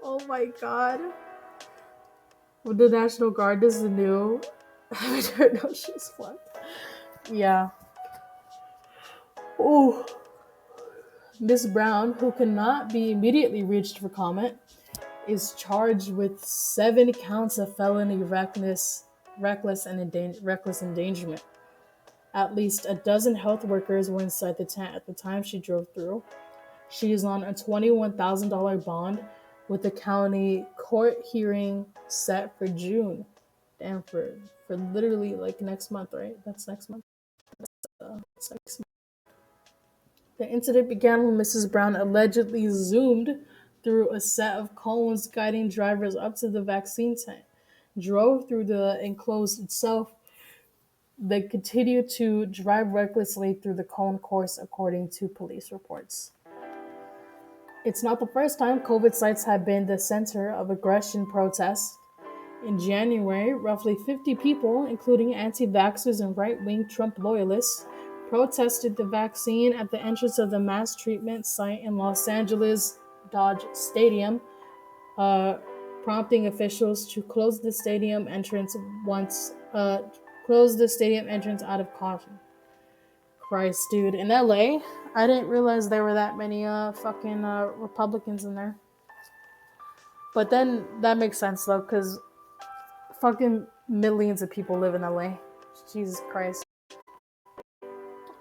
Oh my god. The National Guard is the new. I don't know, she's fun. Yeah. Oh. Miss Brown, who cannot be immediately reached for comment, is charged with 7 counts of felony reckless endangerment. At least a dozen health workers were inside the tent at the time she drove through. She is on a $21,000 bond with the county court hearing set for June. Damn, for literally like next month, right? That's next month. That's next month. The incident began when Mrs. Brown allegedly zoomed through a set of cones guiding drivers up to the vaccine tent, drove through the enclosed itself, then continued to drive recklessly through the cone course, according to police reports. It's not the first time COVID sites have been the center of aggression protests. In January, roughly 50 people, including anti-vaxxers and right-wing Trump loyalists, protested the vaccine at the entrance of the mass treatment site in Los Angeles Dodge Stadium, prompting officials to close the stadium entrance out of caution. Christ, dude. In LA, I didn't realize there were that many fucking Republicans in there. But then that makes sense though, because fucking millions of people live in LA. Jesus Christ.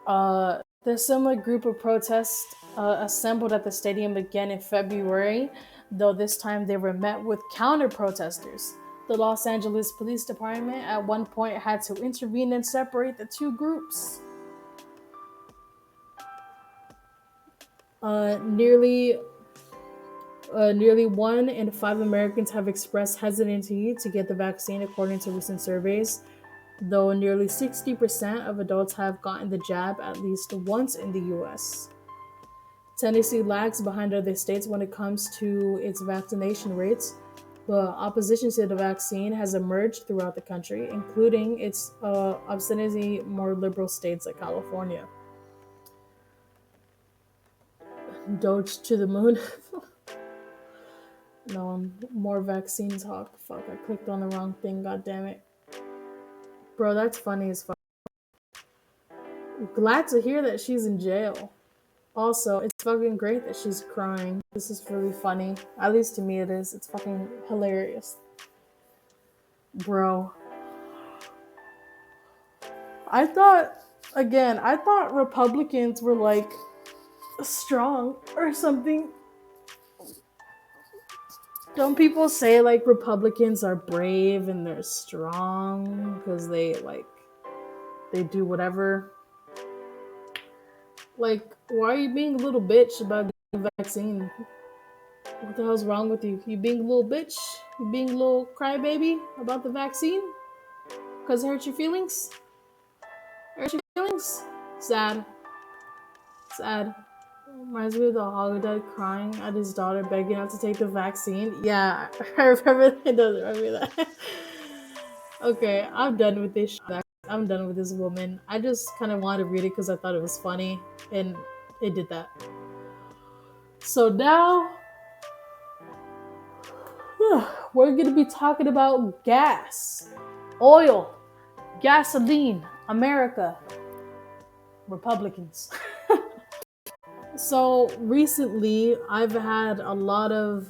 The similar group of protests assembled at the stadium again in February, though this time they were met with counter-protesters. The Los Angeles Police Department at one point had to intervene and separate the two groups. Nearly 1 in 5 Americans have expressed hesitancy to get the vaccine, according to recent surveys, though nearly 60% of adults have gotten the jab at least once in the US. Tennessee lags behind other states when it comes to its vaccination rates, but opposition to the vaccine has emerged throughout the country, including its obstinately more liberal states like California. Doge to the moon. No, more vaccine talk. Fuck, I clicked on the wrong thing, god damn it. Bro, that's funny as fuck. Glad to hear that she's in jail. Also, it's fucking great that she's crying. This is really funny. At least to me it is. It's fucking hilarious. Bro. I thought Republicans were like strong or something. Don't people say like Republicans are brave and they're strong because they do whatever? Like, why are you being a little bitch about the vaccine? What the hell's wrong with you? You being a little bitch? You being a little crybaby about the vaccine? Because it hurt your feelings? Hurt your feelings? Sad. Sad. Reminds me of the holodeck crying at his daughter begging not to take the vaccine. Yeah, I remember. It does remember that. Okay, I'm done with this shit. I'm done with this woman. I just kind of wanted to read it because I thought it was funny, and it did that. So now, we're going to be talking about gas, oil, gasoline, America, Republicans. So recently, I've had a lot of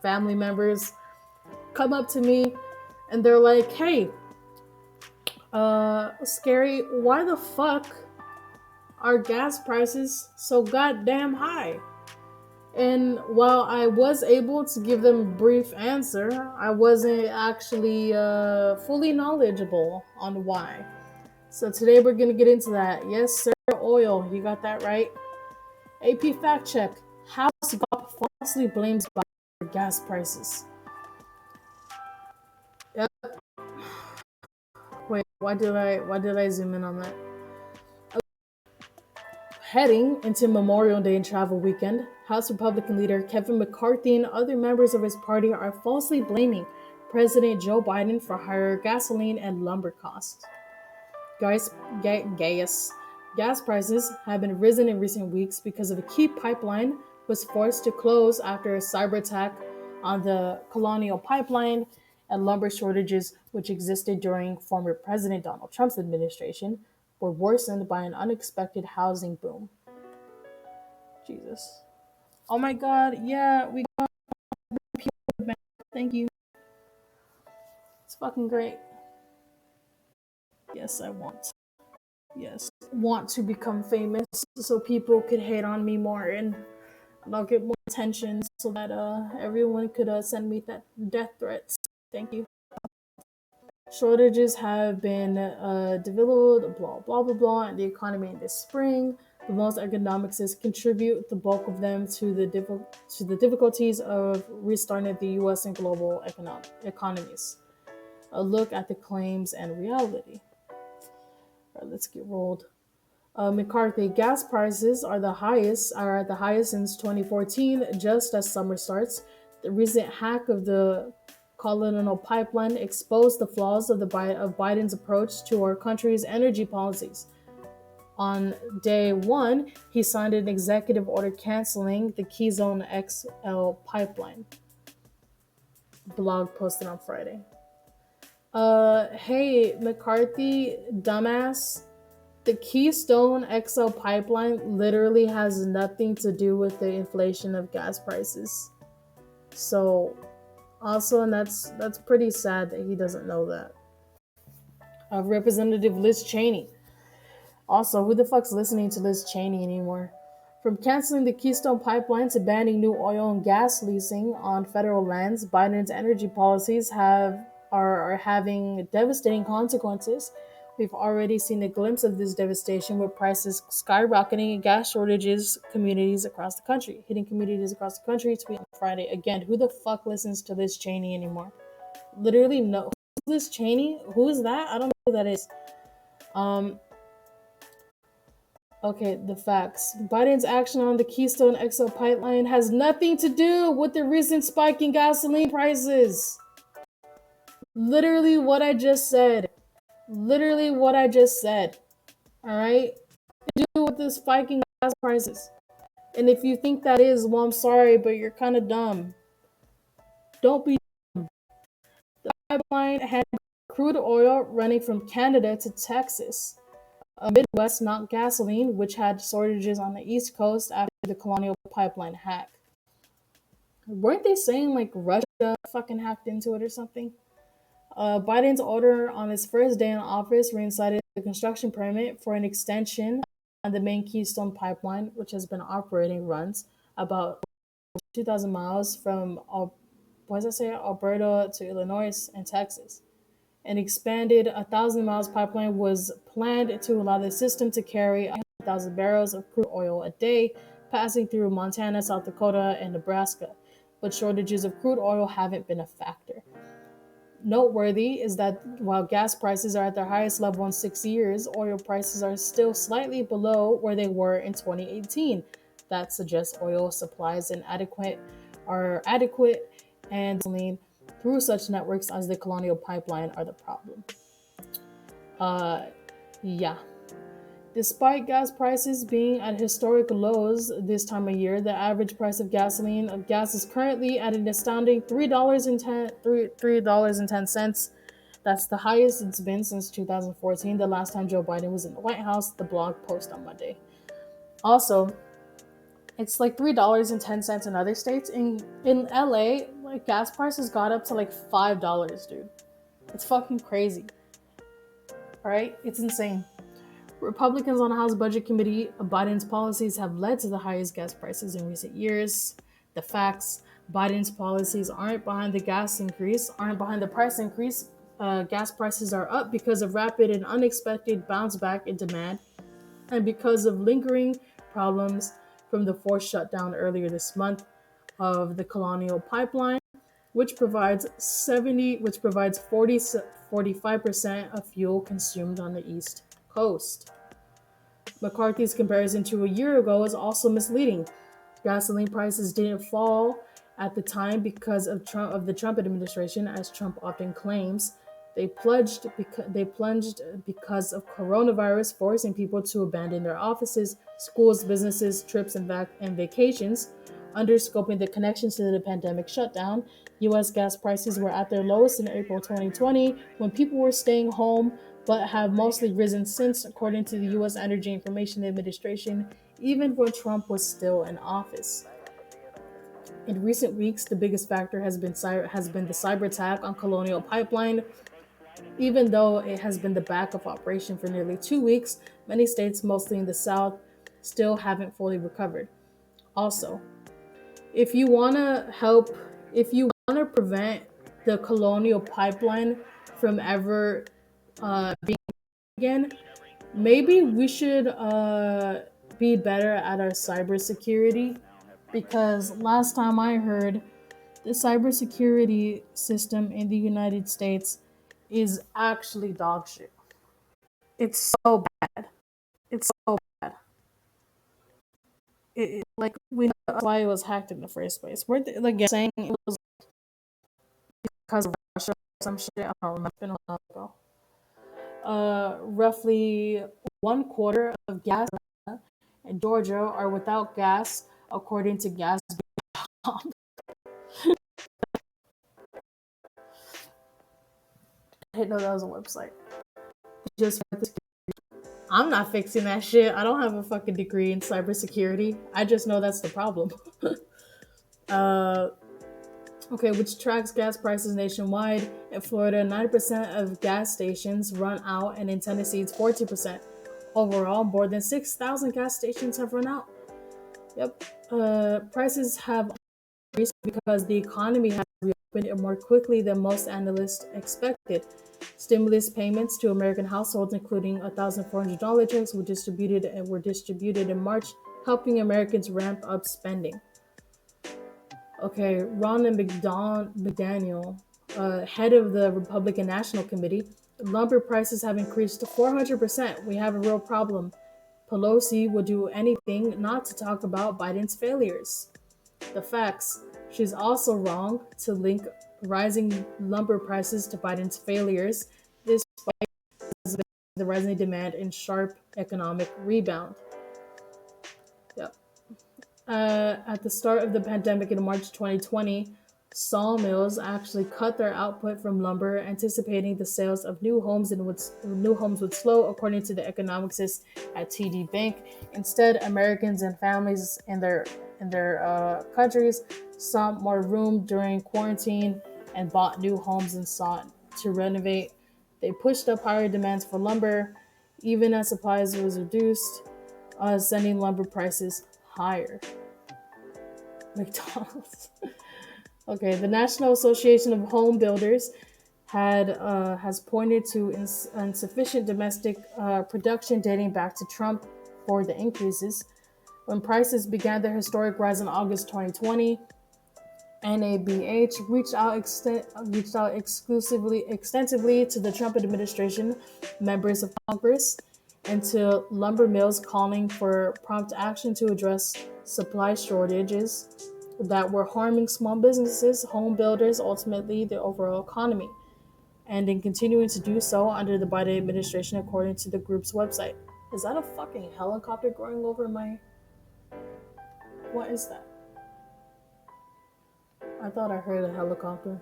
family members come up to me and they're like, hey, Scary, why the fuck are gas prices so goddamn high? And while I was able to give them a brief answer, I wasn't actually fully knowledgeable on why. So today we're gonna get into that. Yes, sir, oil. You got that right. AP fact check. House GOP falsely blames Biden for gas prices. Yep. Wait, why did I zoom in on that? Heading into Memorial Day and travel weekend, House Republican leader Kevin McCarthy and other members of his party are falsely blaming President Joe Biden for higher gasoline and lumber costs. Gas, gas prices have been risen in recent weeks because of a key pipeline was forced to close after a cyber attack on the Colonial Pipeline, and lumber shortages, which existed during former President Donald Trump's administration, were worsened by an unexpected housing boom. Jesus. Oh my God. Yeah, we got people back. Thank you. It's fucking great. Yes, I want. Yes. Want to become famous so people could hate on me more and I'll get more attention so that everyone could send me that death threats. Thank you. Shortages have been developed, blah blah blah blah, and the economy in this spring. The most economics contribute the bulk of them to the difficulties of restarting the U.S. and global economies. A look at the claims and reality. All right, let's get rolled. McCarthy, gas prices are at the highest since 2014, just as summer starts. The recent hack of the Colonial Pipeline exposed the flaws of Biden's approach to our country's energy policies. On day one, he signed an executive order canceling the Keystone XL pipeline. Blog posted on Friday. Hey, McCarthy, dumbass. The Keystone XL pipeline literally has nothing to do with the inflation of gas prices. So, also, and that's pretty sad that he doesn't know that. Representative Liz Cheney. Also, who the fuck's listening to Liz Cheney anymore? From canceling the Keystone pipeline to banning new oil and gas leasing on federal lands, Biden's energy policies are having devastating consequences. We've already seen a glimpse of this devastation with prices skyrocketing and gas shortages communities across the country, hitting communities across the country. Tweet on Friday. Again, who the fuck listens to Liz Cheney anymore? Literally no. Who's Liz Cheney? Who is that? I don't know who that is. Okay, the facts. Biden's action on the Keystone XL pipeline has nothing to do with the recent spike in gasoline prices. Literally what I just said. Literally what I just said. All right? To do with the spike in gas prices. And if you think that is, well, I'm sorry, but you're kind of dumb. Don't be dumb. The pipeline had crude oil running from Canada to Texas. A Midwest, not gasoline, which had shortages on the East Coast after the Colonial Pipeline hack. Weren't they saying like Russia fucking hacked into it or something? Biden's order on his first day in office reinstated the construction permit for an extension on the main Keystone pipeline, which has been operating runs about 2,000 miles from Alberta to Illinois and Texas. An expanded 1,000 miles pipeline was planned to allow the system to carry 100,000 barrels of crude oil a day, passing through Montana, South Dakota, and Nebraska. But shortages of crude oil haven't been a factor. Noteworthy is that while gas prices are at their highest level in 6 years, oil prices are still slightly below where they were in 2018. That suggests oil supplies are adequate and gasoline through such networks as the Colonial Pipeline are the problem. Yeah. Despite gas prices being at historic lows this time of year, the average price of gas is currently at an astounding $3.10. That's the highest it's been since 2014, the last time Joe Biden was in the White House. The blog post on Monday. Also, it's like $3.10 in other states. In LA, like gas prices got up to like $5, dude. It's fucking crazy. All right, it's insane. Republicans on the House Budget Committee, Biden's policies have led to the highest gas prices in recent years. The facts: Biden's policies aren't behind the price increase. gas prices are up because of rapid and unexpected bounce back in demand and because of lingering problems from the forced shutdown earlier this month of the Colonial Pipeline, which provides 45% of fuel consumed on the East Coast. McCarthy's comparison to a year ago is also misleading. Gasoline prices didn't fall at the time because of the Trump administration, as Trump often claims. They plunged because of coronavirus, forcing people to abandon their offices, schools, businesses, trips, and vacations. Underscoping the connections to the pandemic shutdown, U.S. gas prices were at their lowest in April 2020 when people were staying home, but have mostly risen since, according to the U.S. Energy Information Administration, even when Trump was still in office. In recent weeks, the biggest factor has been the cyber attack on Colonial Pipeline. Even though it has been the backup operation for nearly 2 weeks, many states, mostly in the South, still haven't fully recovered. Also, if you want to help, if you want to prevent the Colonial Pipeline from ever being again, maybe we should be better at our cybersecurity, because last time I heard, the cybersecurity system in the United States is actually dog shit. It's so bad. It's so bad. Like, we know that's why it was hacked in the first place. We're like saying it was because of Russia or some shit. I don't remember. It's been a while ago. Roughly one quarter of gas in Georgia are without gas, according to gas. I didn't know that was a website. Just I'm not fixing that shit. I don't have a fucking degree in cybersecurity. I just know that's the problem. uh, okay, which tracks gas prices nationwide. In Florida, 90% of gas stations run out, and in Tennessee, it's 40%. Overall, more than 6,000 gas stations have run out. Yep. Prices have increased because the economy has reopened more quickly than most analysts expected. Stimulus payments to American households, including $1,400 checks, were distributed in March, helping Americans ramp up spending. Okay, Ron and McDaniel, head of the Republican National Committee, lumber prices have increased to 400%. We have a real problem. Pelosi will do anything not to talk about Biden's failures. The facts. She's also wrong to link rising lumber prices to Biden's failures, despite the rising demand and sharp economic rebound. Yep. At the start of the pandemic in March 2020, sawmills actually cut their output from lumber, anticipating the sales of new homes would slow, according to the economics at TD Bank. Instead, Americans and families in their countries saw more room during quarantine and bought new homes and sought to renovate. They pushed up higher demands for lumber, even as supplies was reduced, sending lumber prices higher. McDonald's. Okay, the National Association of Home Builders has pointed to insufficient domestic production dating back to Trump for the increases. When prices began their historic rise in August 2020, NABH reached out extensively to the Trump administration, members of Congress, and to lumber mills, calling for prompt action to address supply shortages that were harming small businesses, home builders, ultimately the overall economy, and in continuing to do so under the Biden administration, according to the group's website. Is that a fucking helicopter going over my... What is that? I thought I heard a helicopter.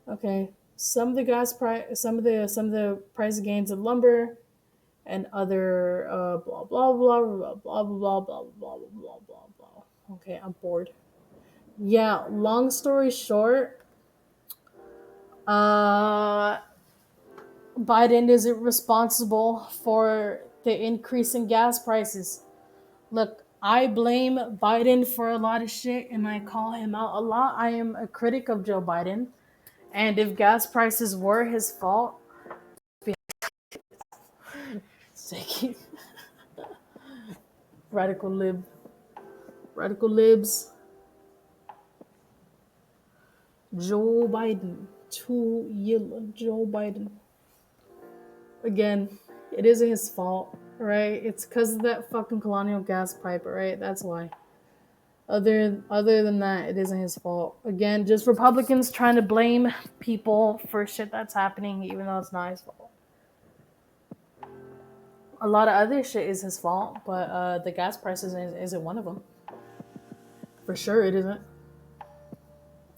Okay, some of the price gains of lumber and other blah blah blah blah blah blah blah blah blah blah blah blah. Okay, I'm bored. Yeah, long story short, uh, Biden isn't responsible for the increase in gas prices. Look, I blame Biden for a lot of shit, and I call him out a lot. I am a critic of Joe Biden, And if gas prices were his fault, radical libs, Joe Biden, too yellow, Joe Biden. Again, it isn't his fault, right? It's because of that fucking colonial gas pipe, right? That's why. Other than that, it isn't his fault. Again, just Republicans trying to blame people for shit that's happening, even though it's not his fault. A lot of other shit is his fault, but the gas prices isn't one of them. For sure, it isn't.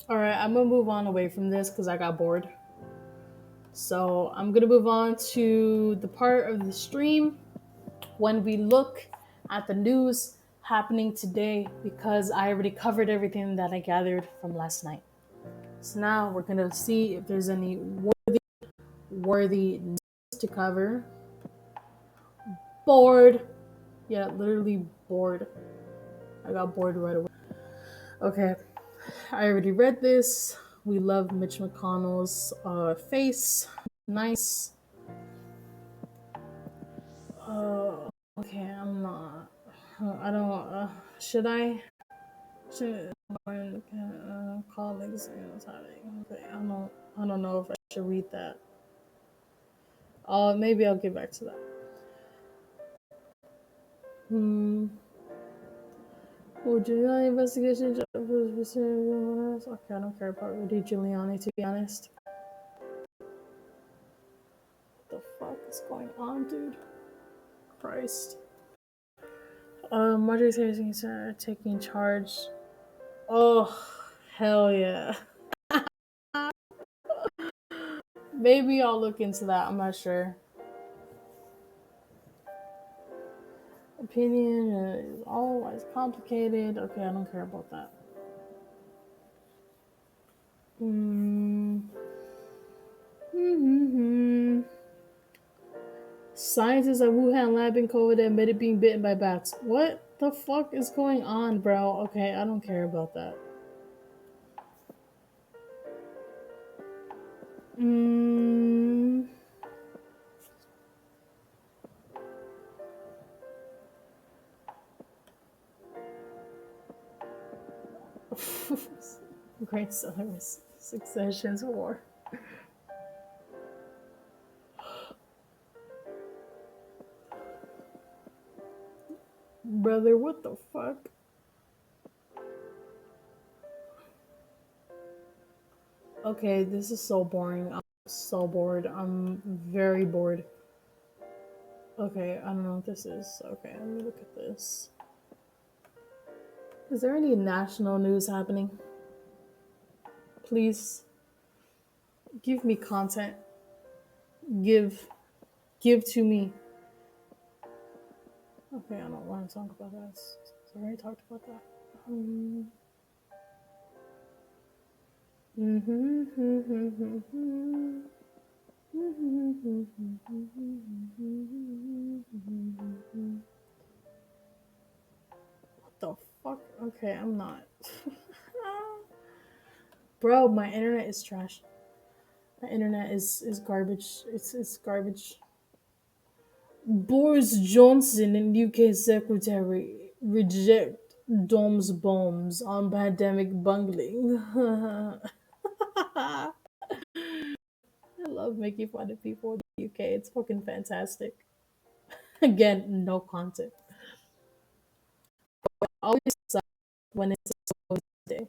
All right, I'm gonna move on away from this because I got bored. So I'm gonna move on to the part of the stream when we look at the news happening today, because I already covered everything that I gathered from last night. So now we're gonna see if there's any worthy news to cover. Bored. Yeah, literally bored. I got bored right away. Okay, I already read this. We love Mitch McConnell's face. Nice. Okay, I'm not. I don't. Should I? Should colleagues? Okay, I don't know if I should read that. Maybe I'll get back to that. Well, Giuliani investigation. Okay, I don't care about Rudy Giuliani, to be honest. What the fuck is going on, dude? Christ. Marjorie Taylor's taking charge. Oh, hell yeah. Maybe I'll look into that. I'm not sure. Opinion is always complicated. Okay, I don't care about that. Scientists at Wuhan lab in COVID admitted being bitten by bats. What the fuck is going on, bro? Okay, I don't care about that. Great Southern Succession's War. Brother, what the fuck? Okay, this is so boring. I'm so bored. I'm very bored. Okay, I don't know what this is. Okay, let me look at this. Is there any national news happening? Please give me content. Give to me. Okay, I don't want to talk about that. I already talked about that. What the fuck? Okay, I'm not. Bro, my internet is trash. My internet is garbage. It's garbage. Boris Johnson and UK Secretary reject Dom's bombs on pandemic bungling. I love making fun of people in the UK. It's fucking fantastic. Again, no content. It always sucks when it's a day.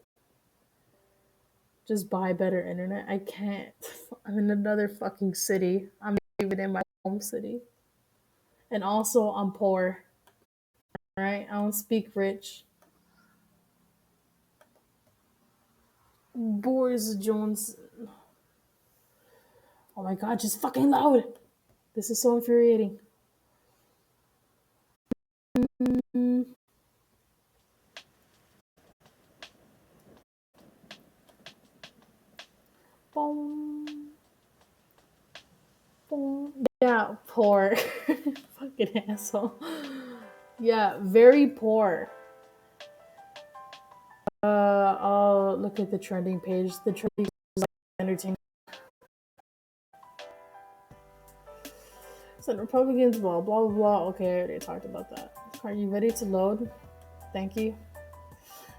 Just buy better internet. I can't. I'm in another fucking city. I'm not even in my home city. And also, I'm poor. Alright? I don't speak rich. Boris Johnson. Oh my god, just fucking loud. This is so infuriating. Boom. Boom. Yeah, poor. Fucking asshole. Yeah, very poor. I'll look at the trending page. The trending page is like irritating. So the Republicans, blah, blah, blah, blah. Okay, I already talked about that. Are you ready to load? Thank you.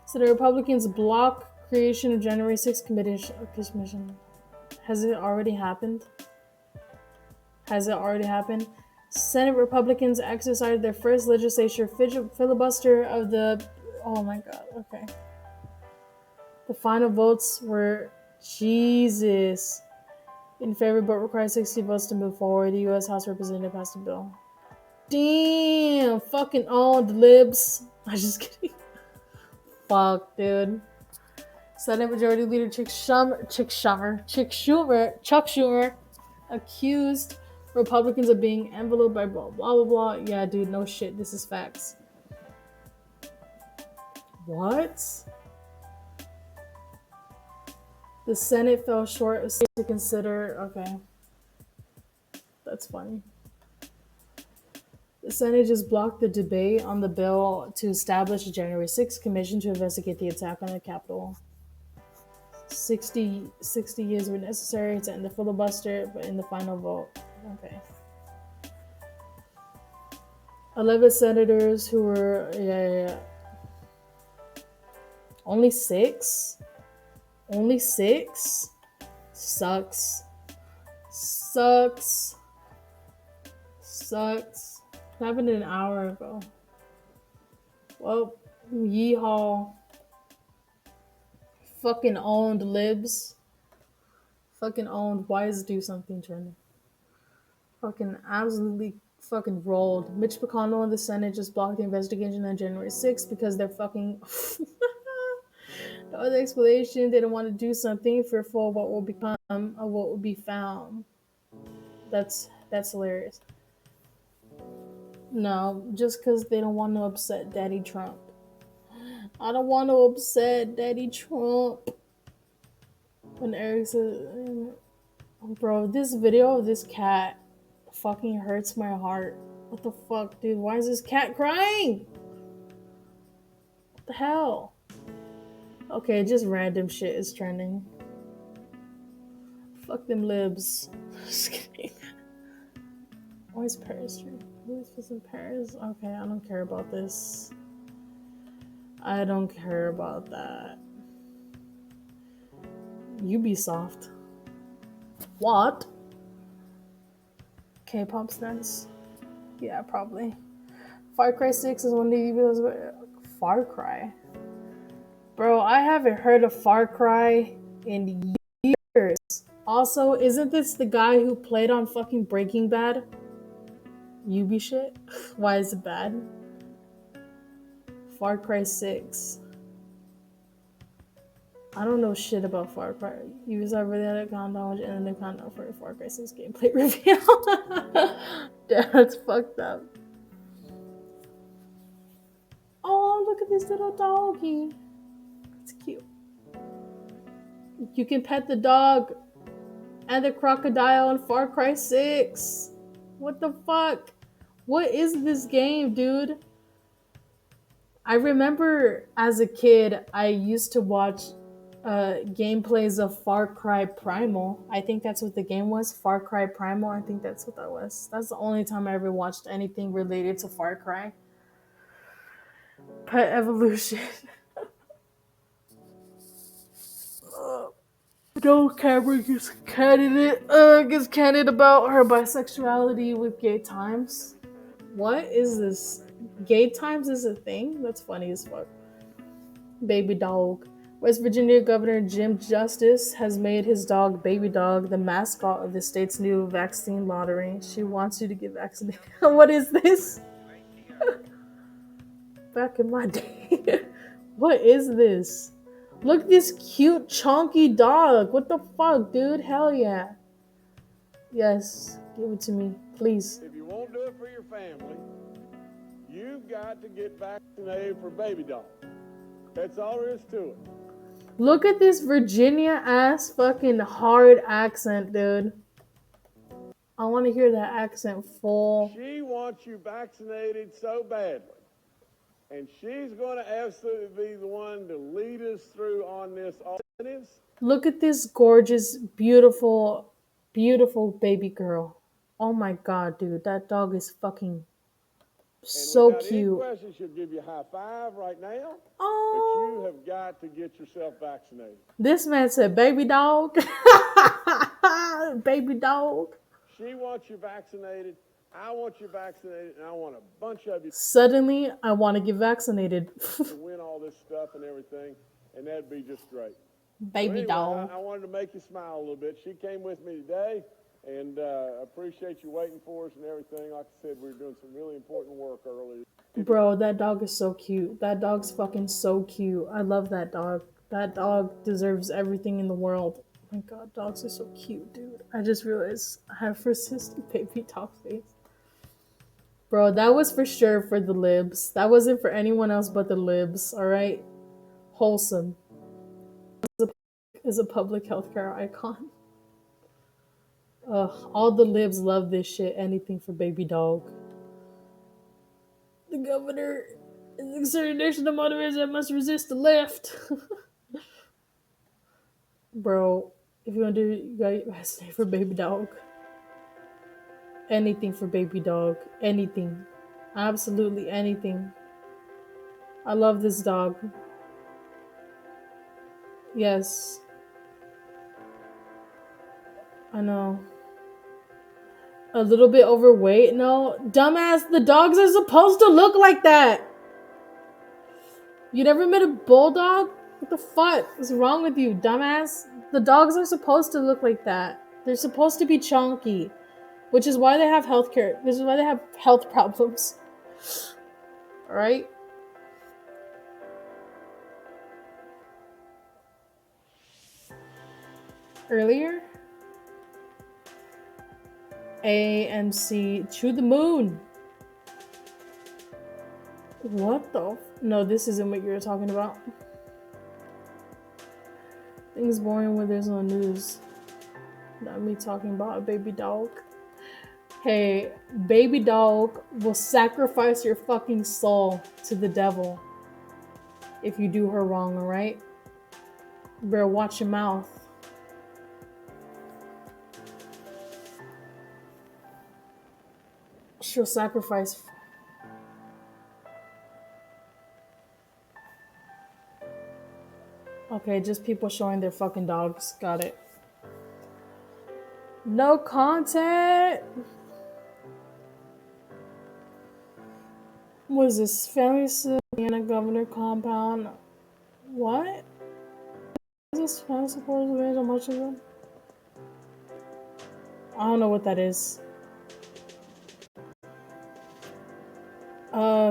So the Republicans block creation of January 6th commission. Has it already happened? Senate Republicans exercised their first legislature filibuster of the... Oh my god, okay. The final votes were... Jesus. In favor, but requires 60 votes to move forward. The U.S. House Representative passed a bill. Damn, fucking all the libs. I'm just kidding. Fuck, dude. Senate Majority Leader Chuck Schumer accused Republicans of being enveloped by blah blah blah blah. Yeah, dude, no shit. This is facts. What? The Senate fell short of to consider. Okay, that's funny. The Senate just blocked the debate on the bill to establish a January 6th commission to investigate the attack on the Capitol. 60 years were necessary to end the filibuster, but in the final vote. Okay. 11 senators who were... Yeah. Only 6? Only 6? Sucks. Happened an hour ago. Well, yeehaw. Fucking owned libs. Fucking owned. Why is do something turning? Fucking absolutely fucking rolled. Mitch McConnell in the Senate just blocked the investigation on January 6th because they're fucking... The other explanation, they don't want to do something fearful of what will become of what will be found. That's hilarious. No, just because they don't want to upset Daddy Trump. I don't want to upset Daddy Trump. When Eric says, bro, this video of this cat fucking hurts my heart. What the fuck, dude? Why is this cat crying? What the hell? Okay, just random shit is trending. Fuck them libs. Just kidding. Why is Paris true? Who is in Paris? Okay, I don't care about this. I don't care about that. Ubisoft. What? K-pop stars? Yeah, probably. Far Cry 6 is one of the... Far Cry? Bro, I haven't heard of Far Cry in years. Also, isn't this the guy who played on fucking Breaking Bad? Ubi shit? Why is it bad? Far Cry 6. I don't know shit about Far Cry. Ubisoft really had a account knowledge and an account for a Far Cry 6 gameplay reveal. That's fucked up. Oh, look at this little doggy. It's cute. You can pet the dog and the crocodile in Far Cry 6. What the fuck? What is this game, dude? I remember as a kid, I used to watch gameplays of Far Cry Primal. I think that's what the game was. Far Cry Primal. I think that's what that was. That's the only time I ever watched anything related to Far Cry. Pet Evolution. No camera gets candid about her bisexuality with Gay Times. What is this? Gay Times is a thing? That's funny as fuck. Baby dog. West Virginia Governor Jim Justice has made his dog, Baby Dog, the mascot of the state's new vaccine lottery. She wants you to get vaccinated. What is this? Back in my day. What is this? Look at this cute, chunky dog. What the fuck, dude? Hell yeah. Yes, give it to me, please. If you won't do it for your family, you've got to get vaccinated for Baby Dog. That's all there is to it. Look at this Virginia ass fucking hard accent, dude. I want to hear that accent full. She wants you vaccinated so badly. And she's going to absolutely be the one to lead us through on this. It is. Look at this gorgeous, beautiful, beautiful baby girl. Oh my god, dude, that dog is fucking And so without any cute. question, she'll give you a high five right now. But you Oh, have got to get yourself vaccinated. this man said, "Baby dog, baby dog." She wants you vaccinated. I want you vaccinated, and I want a bunch of you Suddenly, I want to get vaccinated. to win all this stuff and everything, and that'd be just great. So Baby anyway, dog. I wanted to make you smile a little bit. She came with me today, and I appreciate you waiting for us and everything. Like I said, we were doing some really important work earlier. Bro, that dog is so cute. That dog's fucking so cute. I love that dog. That dog deserves everything in the world. Oh my god, dogs are so cute, dude. I just realized I have persistent baby dog face. Bro, that was for sure for the libs. That wasn't for anyone else but the libs, alright? Wholesome is a public healthcare icon. Ugh, all the libs love this shit. Anything for baby dog. The governor is exerting national moderators that must resist the left. Bro, if you want to do it, you gotta stay for baby dog. Anything for baby dog. Anything. Absolutely anything. I love this dog. Yes. I know. A little bit overweight? No. Dumbass, the dogs are supposed to look like that. You never met a bulldog? What the fuck is wrong with you, dumbass? The dogs are supposed to look like that. They're supposed to be chunky, which is why they have healthcare. This is why they have health problems. Alright? Earlier? AMC to the moon. What the? No, this isn't what you were talking about. Things boring when there's no news. Not me talking about a baby dog. Hey, baby dog will sacrifice your fucking soul to the devil if you do her wrong, alright? Better watch your mouth. She'll sacrifice. Okay, just people showing their fucking dogs. Got it. No content. What is this? Family Indiana Governor Compound. What? Is this family supporters advantage on much of them? I don't know what that is.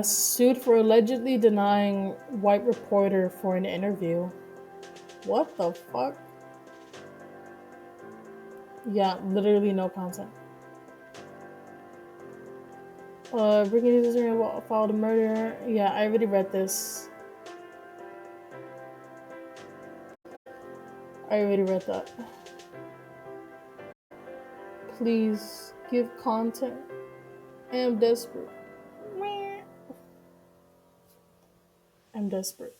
Sued for allegedly denying white reporter for an interview. What the fuck? Yeah, literally no content. Breaking news is filed a murder. Yeah, I already read this. I already read that. Please give content. I am desperate. I'm desperate.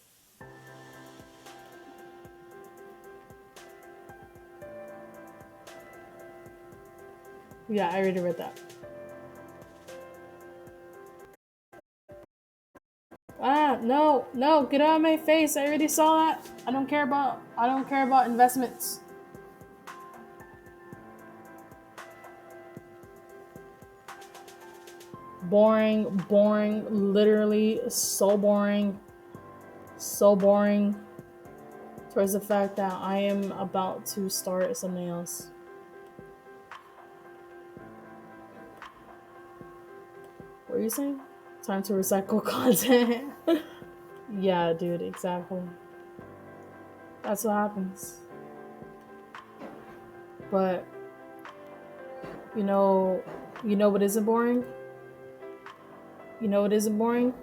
Yeah, I already read that. Ah, no, no, get out of my face. I already saw that. I don't care about investments. Boring, literally so boring. So boring. Towards the fact that I am about to start something else. What are you saying? Time to recycle content. Yeah, dude, exactly. That's what happens. But you know what isn't boring? You know what isn't boring?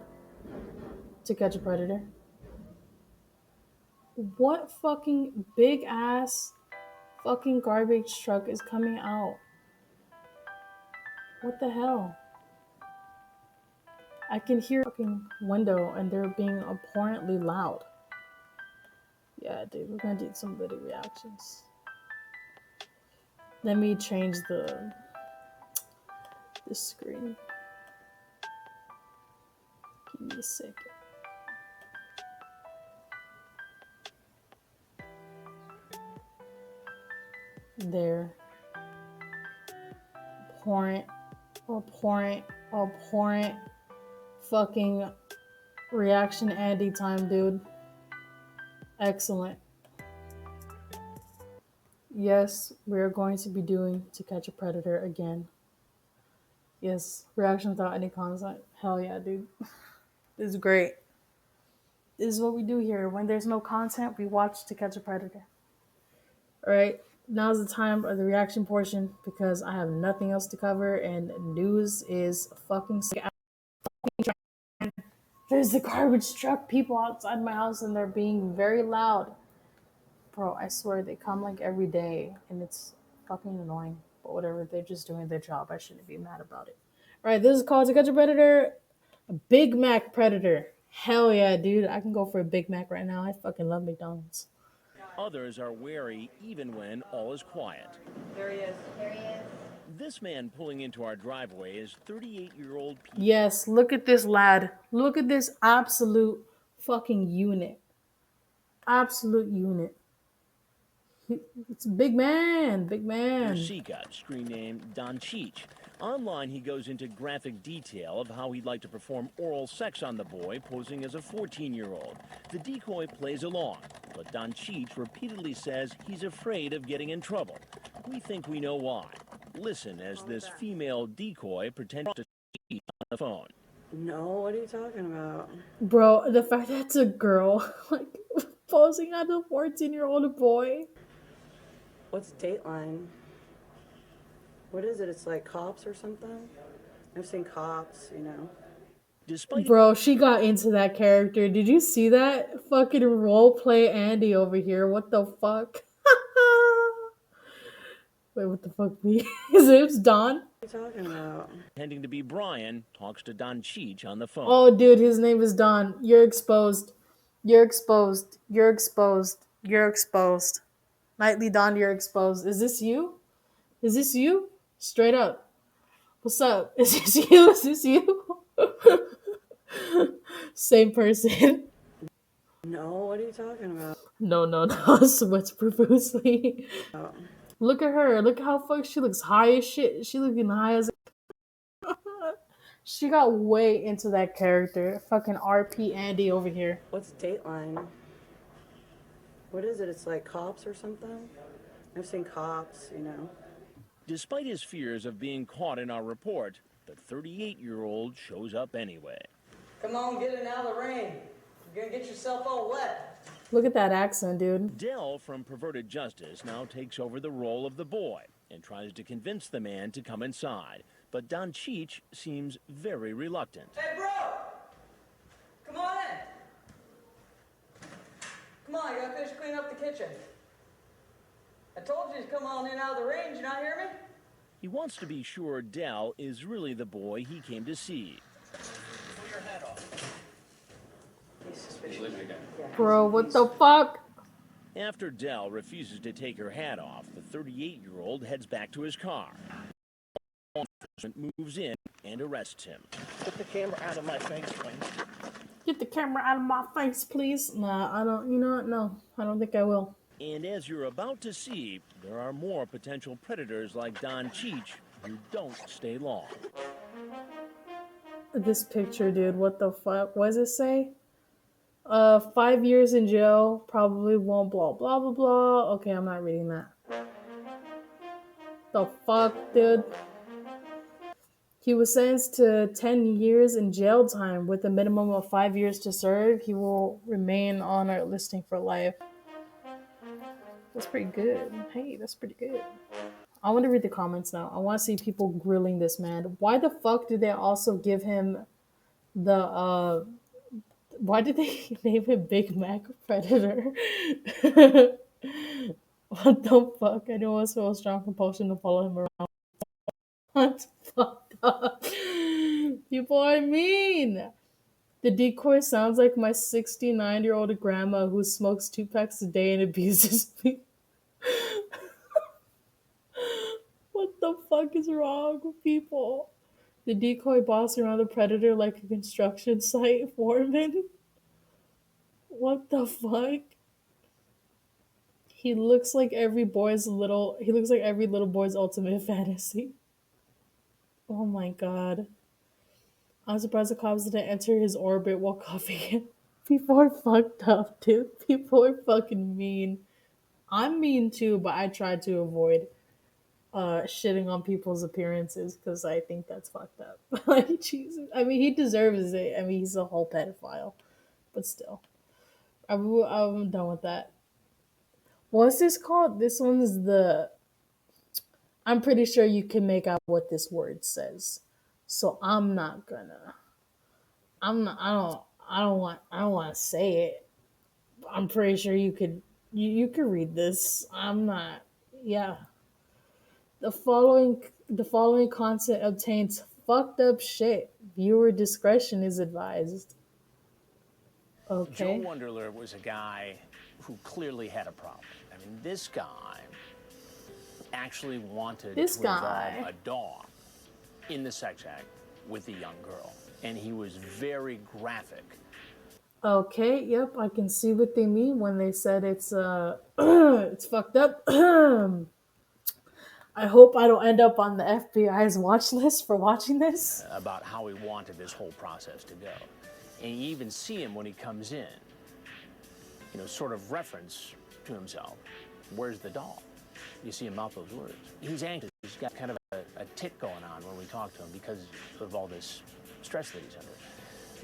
To Catch a Predator. What fucking big ass fucking garbage truck is coming out? What the hell? I can hear a fucking window and they're being abhorrently loud. Yeah, dude, we're gonna do some video reactions. Let me change the screen. Give me a second. There. Abhorrent, abhorrent, abhorrent fucking reaction Andy time, dude. Excellent. Yes, we're going to be doing To Catch a Predator again. Yes, reaction without any content. Hell yeah, dude. This is great. This is what we do here. When there's no content, we watch To Catch a Predator. Alright, now's the time of the reaction portion because I have nothing else to cover and news is fucking sick. There's the garbage truck people outside my house and they're being very loud. Bro, I swear they come like every day and it's fucking annoying. But whatever, they're just doing their job. I shouldn't be mad about it. Alright, this is called To Catch a Predator. A Big Mac Predator. Hell yeah, dude. I can go for a Big Mac right now. I fucking love McDonald's. Others are wary even when all is quiet. There he is. There he is. This man pulling into our driveway is 38-year-old Pete. Yes, look at this lad. Look at this absolute fucking unit. Absolute unit. It's a big man. Big man. Seagut, screen name Don Cheech. Online, he goes into graphic detail of how he'd like to perform oral sex on the boy, posing as a 14-year-old. The decoy plays along, but Don Cheech repeatedly says he's afraid of getting in trouble. We think we know why. Listen as this female decoy pretends to cheat on the phone. No, what are you talking about? Bro, the fact that it's a girl, like, posing as a 14-year-old boy. What's Dateline? What is it? It's like Cops or something? I've seen Cops, you know. Despite Bro, she got into that character. Did you see that? Fucking roleplay Andy over here. What the fuck? Wait, what the fuck? His name's Don? What are you talking about? pretending to be Brian, talks to Don Cheech on the phone. Oh, dude, his name is Don. You're exposed. You're exposed. You're exposed. You're exposed. Nightly Don, you're exposed. Is this you? Is this you? Straight up. What's up? Is this you? Is this you? Same person. No, what are you talking about? No. Sweats profusely. Look at her. Look how fuck she looks high as shit. She looking high as. She got way into that character. Fucking RP Andy over here. What's Dateline? What is it? It's like Cops or something? I've seen Cops, you know. Despite his fears of being caught in our report, the 38-year-old shows up anyway. Come on, get in out of the rain. You're gonna get yourself all wet. Look at that accent, dude. Dell from Perverted Justice now takes over the role of the boy and tries to convince the man to come inside. But Don Cheech seems very reluctant. Hey, bro! Come on in. Come on, I gotta finish cleaning up the kitchen. I told you to come on in out of the rain. Did you not hear me? He wants to be sure Dell is really the boy he came to see. Pull your hat off. He's suspicious. Bro, what the fuck? After Dell refuses to take her hat off, the 38-year-old heads back to his car. Law enforcement moves in and arrests him. Get the camera out of my face, please. Get the camera out of my face, please. Nah, I don't. You know what? No, I don't think I will. And as you're about to see, there are more potential predators like Don Cheech who don't stay long. This picture, dude. What the fuck? What does it say? 5 years in jail. Probably won't blah blah blah blah. Okay, I'm not reading that. The fuck, dude? He was sentenced to 10 years in jail time with a minimum of 5 years to serve. He will remain on our listing for life. That's pretty good. Hey, that's pretty good. I want to read the comments now. I want to see people grilling this man. Why the fuck did they also give him the why did they name him Big Mac Predator? What the fuck? I don't feel a strong compulsion to follow him around. What fucked up? People are mean. The decoy sounds like my 69-year-old grandma who smokes 2 packs a day and abuses me. What the fuck is wrong with people? The decoy boss around the predator like a construction site foreman. What the fuck? He looks like every little boy's ultimate fantasy. Oh my god. I'm surprised the cops didn't enter his orbit while cuffing him. People are fucked up, dude. People are fucking mean. I'm mean too, but I try to avoid shitting on people's appearances because I think that's fucked up. Like Jesus. I mean he deserves it. I mean he's a whole pedophile. But still. I'm done with that. What's this called? This one's the. I'm pretty sure you can make out what this word says. So I'm not gonna. I'm not. I don't want. I don't want to say it. I'm pretty sure you could. You could read this. I'm not. Yeah. The following content obtains fucked up shit. Viewer discretion is advised. Joe Okay. Wonderler was a guy who clearly had a problem. I mean, this guy actually wanted This to guy. involve a dog in the sex act with a young girl. And he was very graphic. Okay, yep, I can see what they mean when they said it's it's fucked up. I hope I don't end up on the FBI's watch list for watching this. About how he wanted this whole process to go. And you even see him when he comes in, you know, sort of reference to himself. Where's the doll? You see him mouth those words. He's anxious. He's got kind of a tick going on when we talk to him because of all this stress that he's under.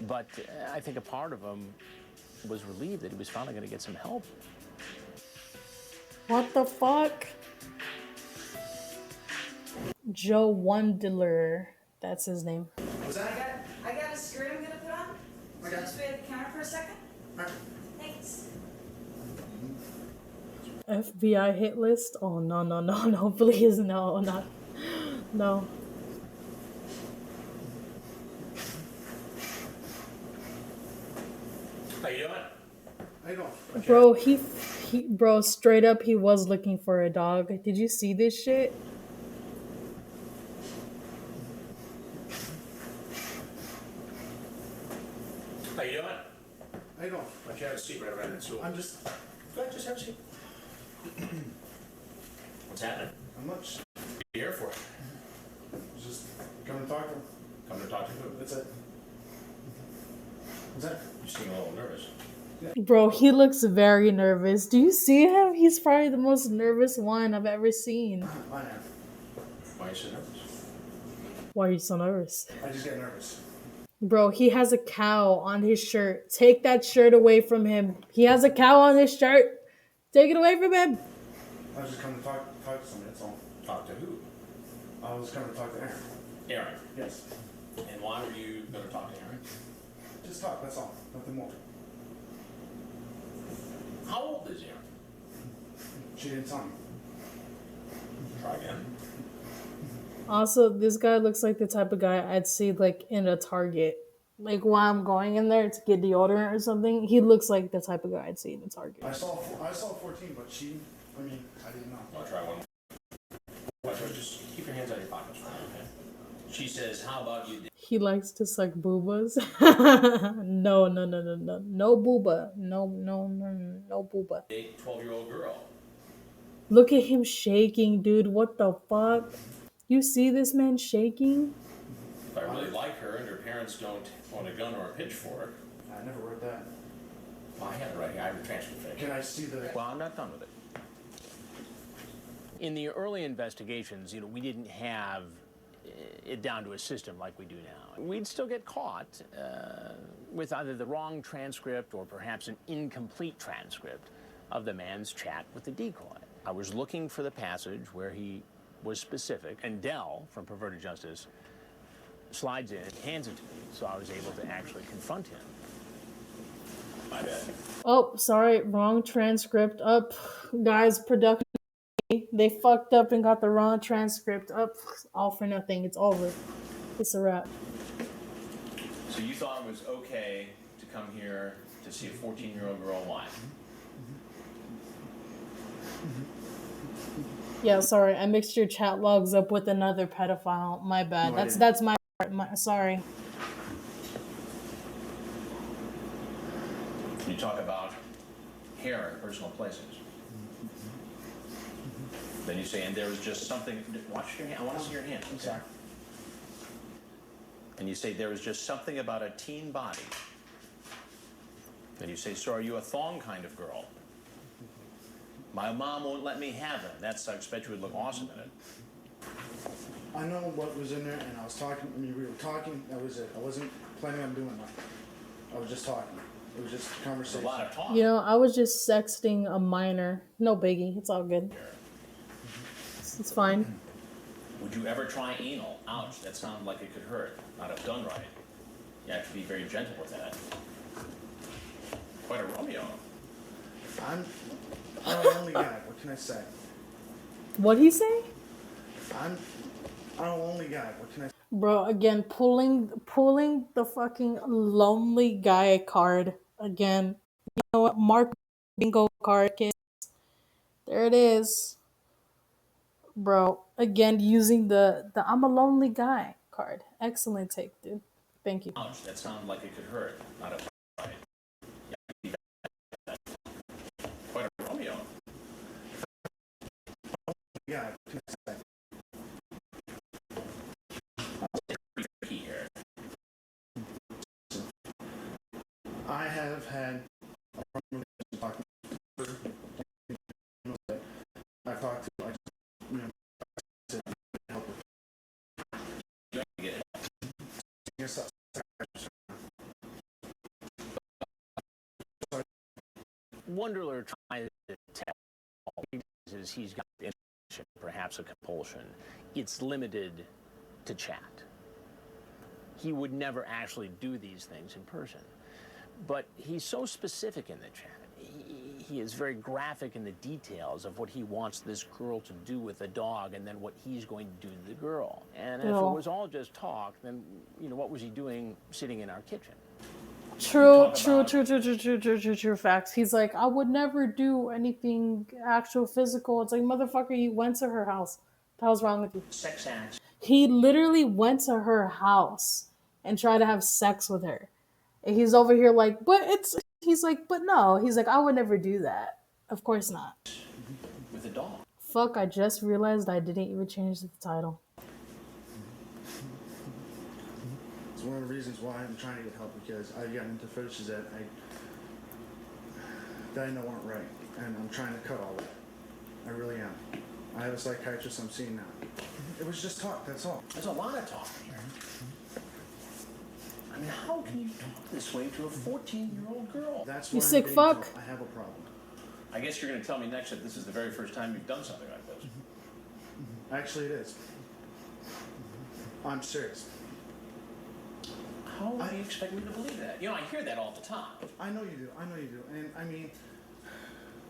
But I think a part of him was relieved that he was finally going to get some help. What the fuck? Joe Wondler. That's his name. Was that? I got a skirt I'm gonna put on. I So got just wait at the counter for a second. Alright. Thanks. FBI hit list? Oh, no, please, no, not. No. How you doing? How you doing? Bro, bro, straight up, he was looking for a dog. Did you see this shit? How you doing? How you doing? Why don't you have a seat right around that stool? I'm just. Go ahead, just have a seat. What's happening? I'm not just here for it. Just come and talk to him. Come to talk to who? That's it. What's that? You seem a little nervous. Bro, he looks very nervous. Do you see him? He's probably the most nervous one I've ever seen. I am. Why are you so nervous? Why are you so nervous? I just get nervous. Bro, he has a cow on his shirt. Take that shirt away from him. He has a cow on his shirt. Take it away from him. I was just coming to talk to somebody, that's all. Talk to who? I was coming to talk to Aaron. Aaron? Yes. And why were you going to talk to Aaron? Just talk, that's all. Nothing more. How old is Aaron? She didn't tell me. Try again. Also, this guy looks like the type of guy I'd see like in a Target. Like while I'm going in there to get deodorant or something, he looks like the type of guy I'd see in a Target. I saw 14, but I didn't know. I'll try one. Just keep your hands out of your pockets for now, okay? She says, how about you? He likes to suck boobas. No. No booba. No booba. Date 12-year-old girl. Look at him shaking, dude. What the fuck? You see this man shaking? If I really like her and her parents don't want a gun or a pitchfork. I never wrote that. Well, I have it right here. I have the transcript. Can I see the... Well, I'm not done with it. In the early investigations, you know, we didn't have it down to a system like we do now. We'd still get caught with either the wrong transcript or perhaps an incomplete transcript of the man's chat with the decoy. I was looking for the passage where he was specific, and Dell from Perverted Justice slides in and hands it to me, so I was able to actually confront him. My bad. Oh, sorry, wrong transcript. Up, guys, production. They fucked up and got the wrong transcript. Up, all for nothing. It's over. It's a wrap. So you thought it was okay to come here to see a 14-year-old girl? Why? Yeah, sorry, I mixed your chat logs up with another pedophile. My bad. That's my part. Sorry. You talk about hair in personal places. Then you say, and there was just something. Watch your hand. I want to see your hand. I'm sorry. And you say there was just something about a teen body. Then you say, so are you a thong kind of girl? My mom won't let me have them. That sucks. Bet you would look awesome in it. I know what was in there, and I was talking. I mean, we were talking. That was it. I wasn't planning on doing that. I was just talking. It was just a There's conversation. a lot of talk. You know, I was just sexting a minor. No biggie. It's all good. It's fine. Would you ever try anal? Ouch, that sounded like it could hurt. Not if done right. You have to be very gentle with that. Quite a Romeo. I'm a lonely guy. What can I say? What'd he say? I'm a lonely guy. What can I say? Bro, again, pulling the fucking lonely guy card again. You know what? Mark bingo card, kids. There it is. Bro, again, using the I'm a lonely guy card. Excellent take, dude. Thank you. Ouch, that sounded like it could hurt. Not if done right. You have to be quite a Romeo. Yeah. What can I say? Tricky here. I have had a problem with talking. I've talked to, like, you know, to help with. You have to get it. Yes, Wonderler tries to tell is he's got information, perhaps a compulsion. It's limited to chat. He would never actually do these things in person. But he's so specific in the chat. He is very graphic in the details of what he wants this girl to do with the dog and then what he's going to do to the girl. And if it was all just talk, then, you know, what was he doing sitting in our kitchen? True facts. He's like, I would never do anything actual physical. It's like, motherfucker, you went to her house. What the hell's wrong with you? Sex acts. He literally went to her house and tried to have sex with her. And he's over here like, he's like, but no. He's like, I would never do that. Of course not. With a dog. Fuck, I just realized I didn't even change the title. it's one of the reasons why I'm trying to get help, because I've gotten into fetishes that I know aren't right, and I'm trying to cut all that. I really am. I have a psychiatrist I'm seeing now. It was just talk, that's all. There's a lot of talk here. I mean, how can you talk this way to a 14-year-old girl? That's You why sick I'm being fuck. told I have a problem. I guess you're going to tell me next that this is the very first time you've done something like this. Actually, it is. I'm serious. How do you expect me to believe that? You know, I hear that all the time. I know you do. I know you do. And I mean,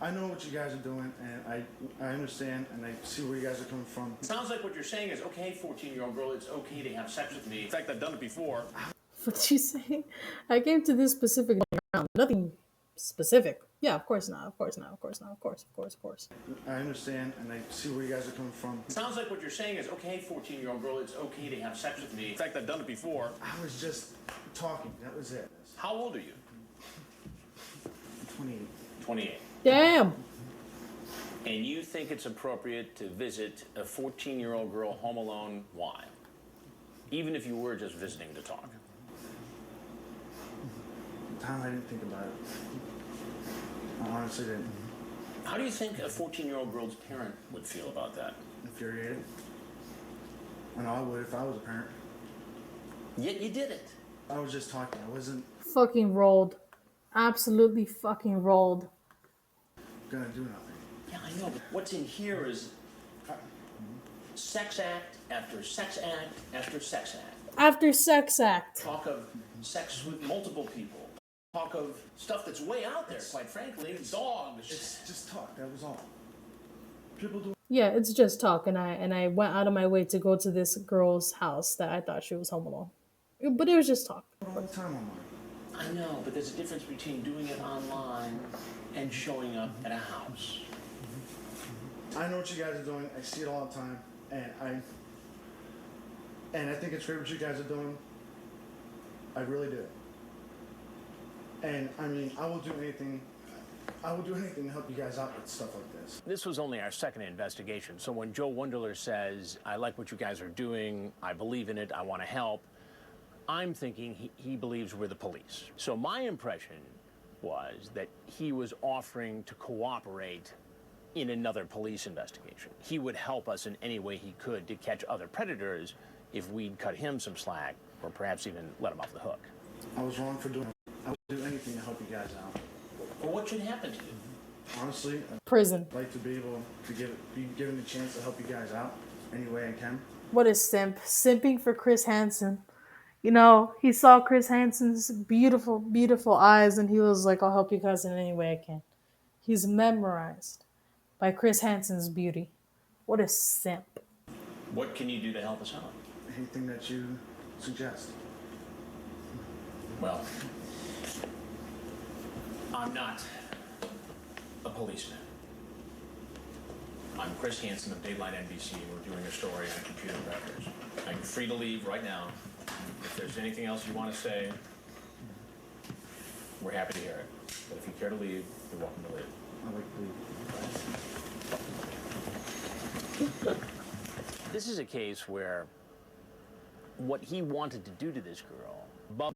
I know what you guys are doing, and I understand, and I see where you guys are coming from. It sounds like what you're saying is, okay, 14-year-old girl, it's okay to have sex with me. In fact, I've done it before. What you say? I came to this specific round. Nothing specific. Yeah, of course not. Of course not. Of course not. Of course. I understand, and I see where you guys are coming from. It sounds like what you're saying is, okay, 14-year-old girl, it's okay to have sex with me. In fact, I've done it before. I was just talking. That was it. How old are you? 28. 28. Damn. And you think it's appropriate to visit a 14-year-old girl home alone? Why? Even if you were just visiting to talk. Tom, I didn't think about it. I honestly didn't. How do you think a 14-year-old girl's parent would feel about that? Infuriated. I know I would if I was a parent. Yet you did it. I was just talking. I wasn't Fucking rolled. Absolutely fucking rolled. gonna do nothing. Yeah, I know, but what's in here is sex act after sex act after sex act. After sex act. Talk of sex with multiple people. Talk of stuff that's way out there, quite frankly. Dogs. It's just talk. That was all. People do. Yeah, it's just talk, and I went out of my way to go to this girl's house that I thought she was home alone. But it was just talk. All the time online. I know, but there's a difference between doing it online and showing up at a house. I know what you guys are doing. I see it all the time, and I think it's great what you guys are doing. I really do. And I mean, I will do anything to help you guys out with stuff like this. This was only our second investigation, so when Joe Wunderler says, I like what you guys are doing, I believe in it, I want to help, I'm thinking he believes we're the police. So my impression was that he was offering to cooperate in another police investigation. He would help us in any way he could to catch other predators if we'd cut him some slack, or perhaps even let him off the hook. I was wrong for doing it. I would do anything to help you guys out. Well, what should happen to you? Honestly, Prison. I'd like to be able to be given the chance to help you guys out any way I can. What is simp? Simping for Chris Hansen. You know, he saw Chris Hansen's beautiful, beautiful eyes and he was like, I'll help you guys in any way I can. He's memorized by Chris Hansen's beauty. What a simp. What can you do to help us out? Anything that you suggest. Well, I'm not a policeman. I'm Chris Hansen of Dateline NBC. We're doing a story on computer predators. I'm free to leave right now. If there's anything else you want to say, we're happy to hear it. But if you care to leave, you're welcome to leave. I'd like to leave. This is a case where what he wanted to do to this girl, above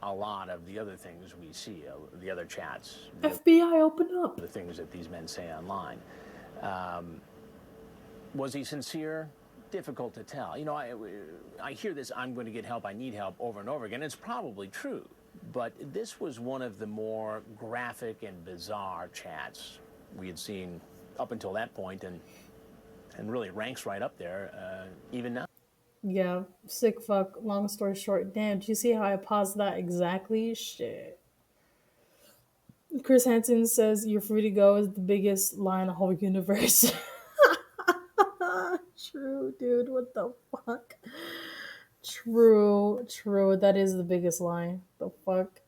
a lot of the other things we see, the other chats, FBI, open up. the things that these men say online. Was he sincere? Difficult to tell. You know, I hear this, I'm going to get help, I need help, over and over again. It's probably true. But this was one of the more graphic and bizarre chats we had seen up until that point, and really ranks right up there, even now. Yeah, sick fuck. Long story short, damn, do you see how I paused that exactly? Shit. Chris Hansen says you're free to go is the biggest lie in the whole universe. True, dude. What the fuck? True. That is the biggest lie. The fuck?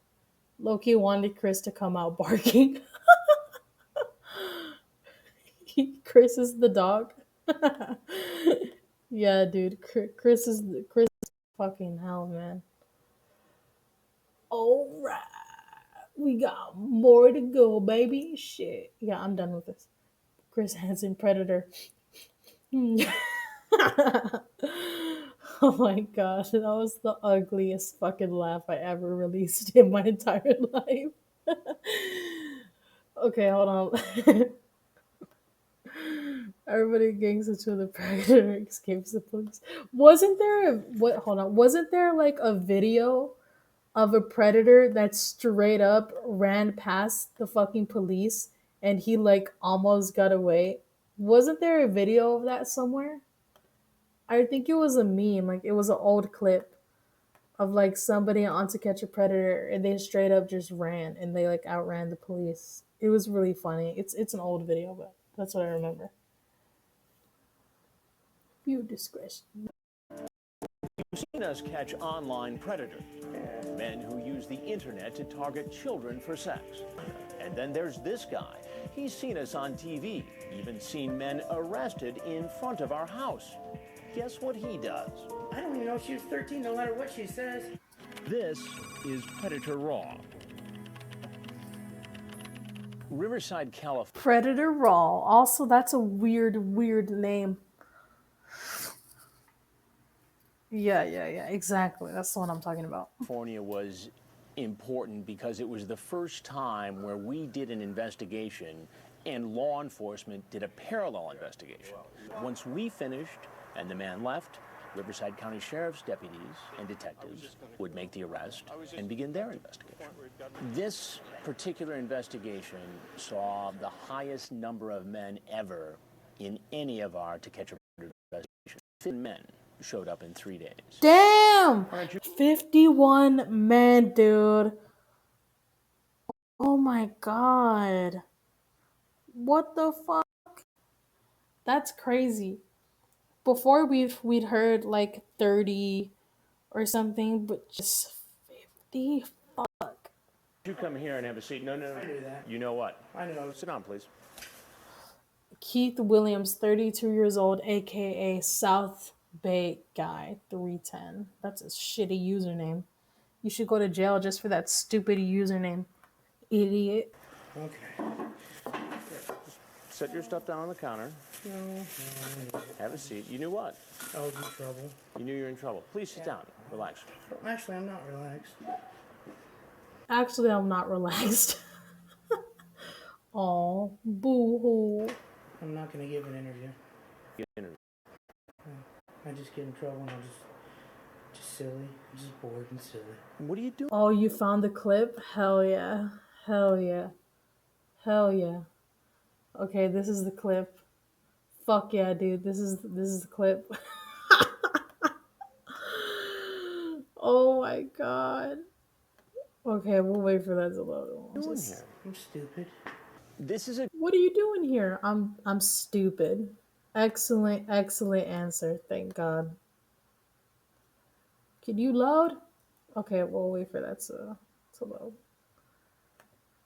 Loki wanted Chris to come out barking. Chris is the dog. Yeah, dude. Chris is fucking hell, man. All right, we got more to go, baby. Shit. Yeah, I'm done with this. Chris Hansen, Predator. Oh my gosh, that was the ugliest fucking laugh I ever released in my entire life. Okay, hold on. Everybody gangs into the predator, escapes the police. Wasn't there hold on. Wasn't there like a video of a predator that straight up ran past the fucking police and he like almost got away? Wasn't there a video of that somewhere? I think it was a meme, like it was an old clip of like somebody on To Catch a Predator and they straight up just ran and they like outran the police. It was really funny. It's an old video, but that's what I remember. View discretion. You've seen us catch online predators, men who use the internet to target children for sex. And then there's this guy. He's seen us on TV, even seen men arrested in front of our house. Guess what he does? I don't even know if she was 13, no matter what she says. This is Predator Raw. Riverside, California. Predator Raw. Also, that's a weird name. Yeah, exactly. That's the one I'm talking about. California was important because it was the first time where we did an investigation and law enforcement did a parallel investigation. Once we finished and the man left, Riverside County Sheriff's deputies and detectives would make the arrest and begin their investigation. This particular investigation saw the highest number of men ever in any of our To Catch a Predator investigations. 50 men showed up in 3 days. Damn! 51 men, dude. Oh my god. What the fuck? That's crazy. Before we'd heard like 30 or something, but just 50. Fuck. You come here and have a seat. No. I knew that. You know what? I know. Sit down, please. Keith Williams, 32 years old, aka South Bay Guy, 310. That's a shitty username. You should go to jail just for that stupid username, idiot. Okay. Set your stuff down on the counter. No. Have a seat. You knew what? I was in trouble. You knew you were in trouble. Please sit down. Relax. Actually, I'm not relaxed. Actually, I'm not relaxed. Oh, boo hoo. I'm not going to give an interview. Get in. I just get in trouble and I'm just silly. I'm just bored and silly. What are you doing? Oh, you found the clip? Hell yeah. Hell yeah. Hell yeah. Okay, this is the clip. Fuck yeah, dude. This is the clip. Oh my god. Okay, we'll wait for that to load. What are you doing here? I'm stupid. This is a What are you doing here? I'm stupid. Excellent answer. Thank God. Can you load? Okay, we'll wait for that to load.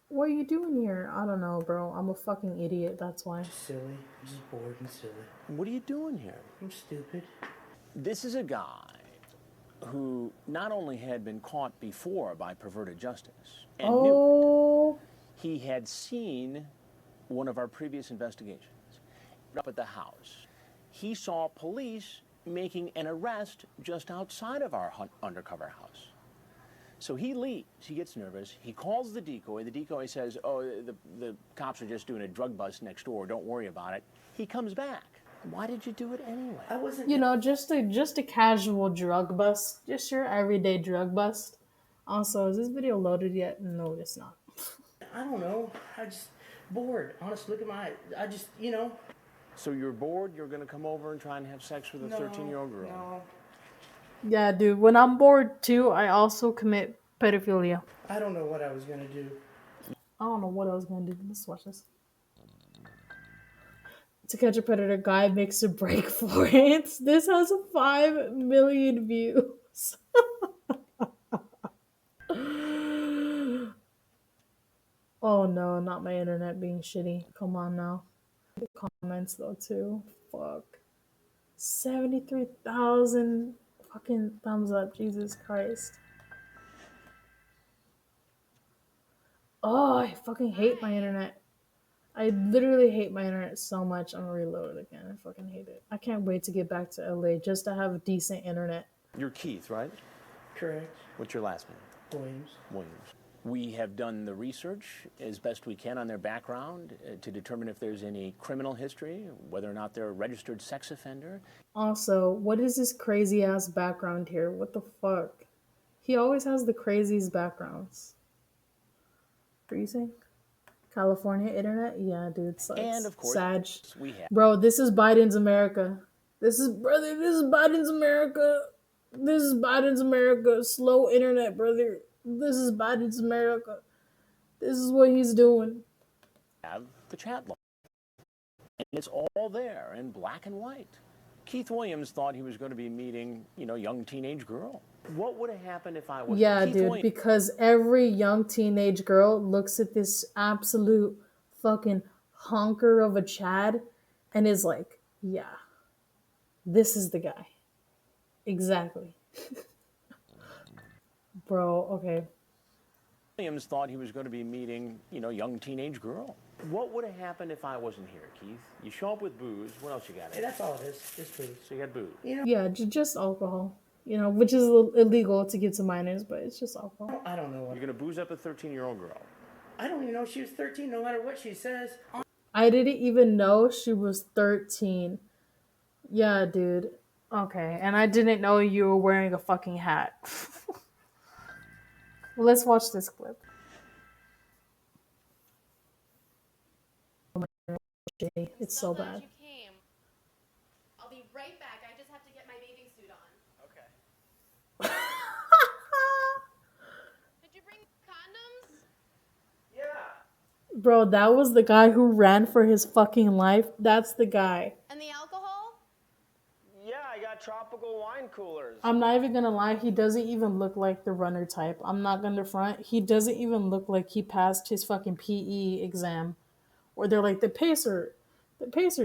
What are you doing here? I don't know, bro. I'm a fucking idiot. That's why. Just silly. I'm just bored and silly. What are you doing here? I'm stupid. This is a guy who not only had been caught before by perverted justice and knew Oh. he had seen one of our previous investigations up at the house. He saw police making an arrest just outside of our undercover house. So he leaves, he gets nervous, he calls the decoy. The decoy says, oh, the cops are just doing a drug bust next door, don't worry about it. He comes back. Why did you do it anyway? I wasn't. You know, just a casual drug bust. Just your everyday drug bust. Also, is this video loaded yet? No, it's not. I don't know. I just bored. Honestly, look at my. I just, So you're bored, you're gonna come over and try and have sex with a 13-year-old girl? No. Yeah, dude. When I'm bored too, I also commit pedophilia. I don't know what I was gonna do. I don't know what I was gonna do. Let's watch this. To Catch a Predator guy makes a break for it. This has 5 million views. Oh no, not my internet being shitty. Come on now. The comments though too. Fuck. 73,000 fucking thumbs up. Jesus Christ. Oh, I fucking hate my internet. I literally hate my internet so much. I'm gonna reload it again. I fucking hate it. I can't wait to get back to LA just to have decent internet. You're Keith, right? Correct. What's your last name? Williams. We have done the research as best we can on their background to determine if there's any criminal history, whether or not they're a registered sex offender. Also, what is this crazy ass background here? What the fuck? He always has the craziest backgrounds. Freezing? California internet? Yeah, dude, sucks. And of course, Sag. we have. Bro, this is Biden's America. This is Biden's America. This is Biden's America. Slow internet, brother. This is Biden's America. This is what he's doing. Have the chat log. And it's all there in black and white. Keith Williams thought he was going to be meeting, young teenage girl. What would have happened if I was Yeah, Keith dude, Williams? because every young teenage girl looks at this absolute fucking honker of a Chad and is like, yeah, this is the guy. Exactly. Bro, okay. Williams thought he was going to be meeting, young teenage girl. What would have happened if I wasn't here, Keith? You show up with booze. What else you got? Hey, that's all it is. Just booze. So you got booze. Yeah, just alcohol. Which is illegal to give to minors, but it's just alcohol. I don't know what. You're going to booze up a 13-year-old girl. I don't even know she was 13. No matter what she says. I didn't even know she was 13. Yeah, dude. Okay, and I didn't know you were wearing a fucking hat. Well, let's watch this clip. It's so bad. You came. I'll be right back. I just have to get my bathing suit on. Okay. Did you bring condoms? Yeah. Bro, that was the guy who ran for his fucking life. That's the guy. And the alcohol? Yeah, I got got tropical wine coolers. I'm not even gonna lie, he doesn't even look like the runner type. I'm not gonna front. He doesn't even look like he passed his fucking PE exam. Or they're like the pacer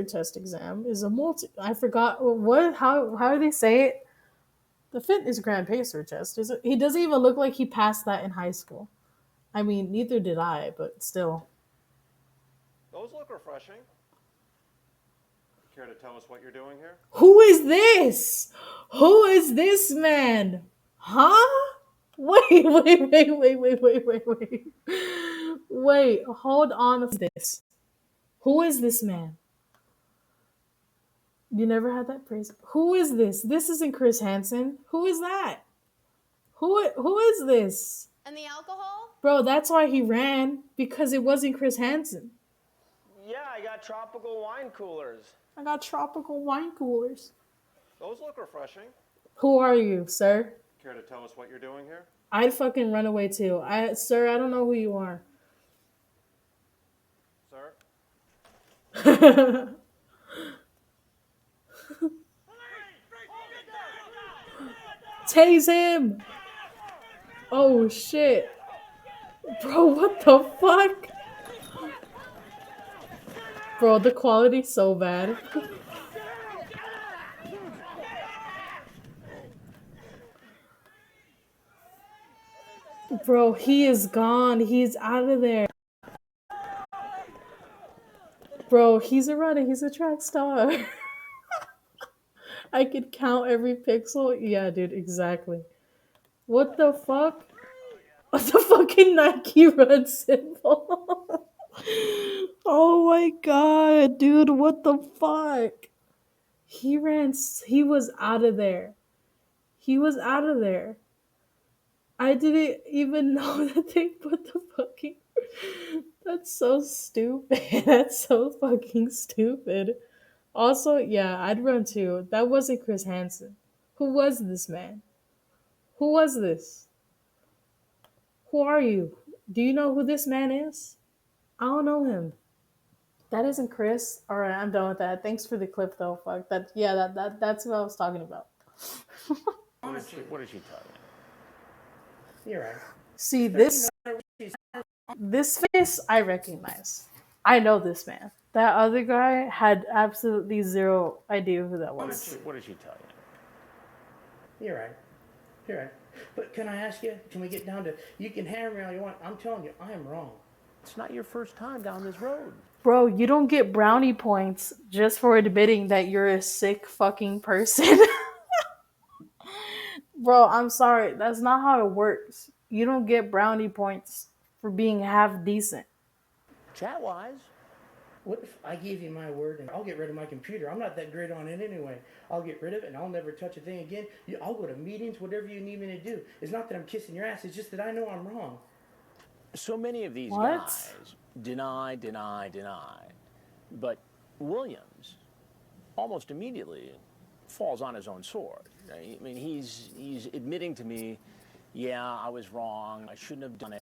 test exam is a multi I forgot what how do they say it? The fitness grand pacer test. He doesn't even look like he passed that in high school. I mean, neither did I, but still. Those look refreshing. Care to tell us what you're doing here? Who is this? Who is this man? Huh? Wait. Wait, hold on to this. Who is this man? You never had that praise. Who is this? This isn't Chris Hansen. Who is that? Who is this? And the alcohol? Bro, that's why he ran, because it wasn't Chris Hansen. Yeah, I got tropical wine coolers. I got tropical wine coolers. Those look refreshing. Who are you, sir? Care to tell us what you're doing here? I'd fucking run away too. Sir, I don't know who you are. Sir? Tase him! Oh shit. Bro, what the fuck? Bro, the quality's so bad. Bro, he is gone. He's out of there. Bro, he's a runner. He's a track star. I could count every pixel. Yeah, dude, exactly. What the fuck? What's the fucking Nike run symbol? Oh my god, dude, what the fuck? He was out of there. He was out of there. I didn't even know that they put the fucking... That's so stupid. That's so fucking stupid. Also, yeah, I'd run too. That wasn't Chris Hansen. Who was this man? Who was this? Who are you? Do you know who this man is? I don't know him. That isn't Chris. All right, I'm done with that. Thanks for the clip, though. Fuck that. Yeah, that's what I was talking about. What did she tell you? You're right. See this face I recognize. I know this man. That other guy had absolutely zero idea who that was. What did she tell you? You're right. You're right. But can I ask you, can we get down to, you can hammer me all you want. I'm telling you, I am wrong. It's not your first time down this road. Bro, you don't get brownie points just for admitting that you're a sick fucking person. Bro, I'm sorry. That's not how it works. You don't get brownie points for being half decent. Chat-wise. What if I gave you my word and I'll get rid of my computer? I'm not that great on it anyway. I'll get rid of it and I'll never touch a thing again. I'll go to meetings, whatever you need me to do. It's not that I'm kissing your ass. It's just that I know I'm wrong. So many of these What? guys deny. But Williams almost immediately falls on his own sword. I mean, he's admitting to me, yeah, I was wrong. I shouldn't have done it.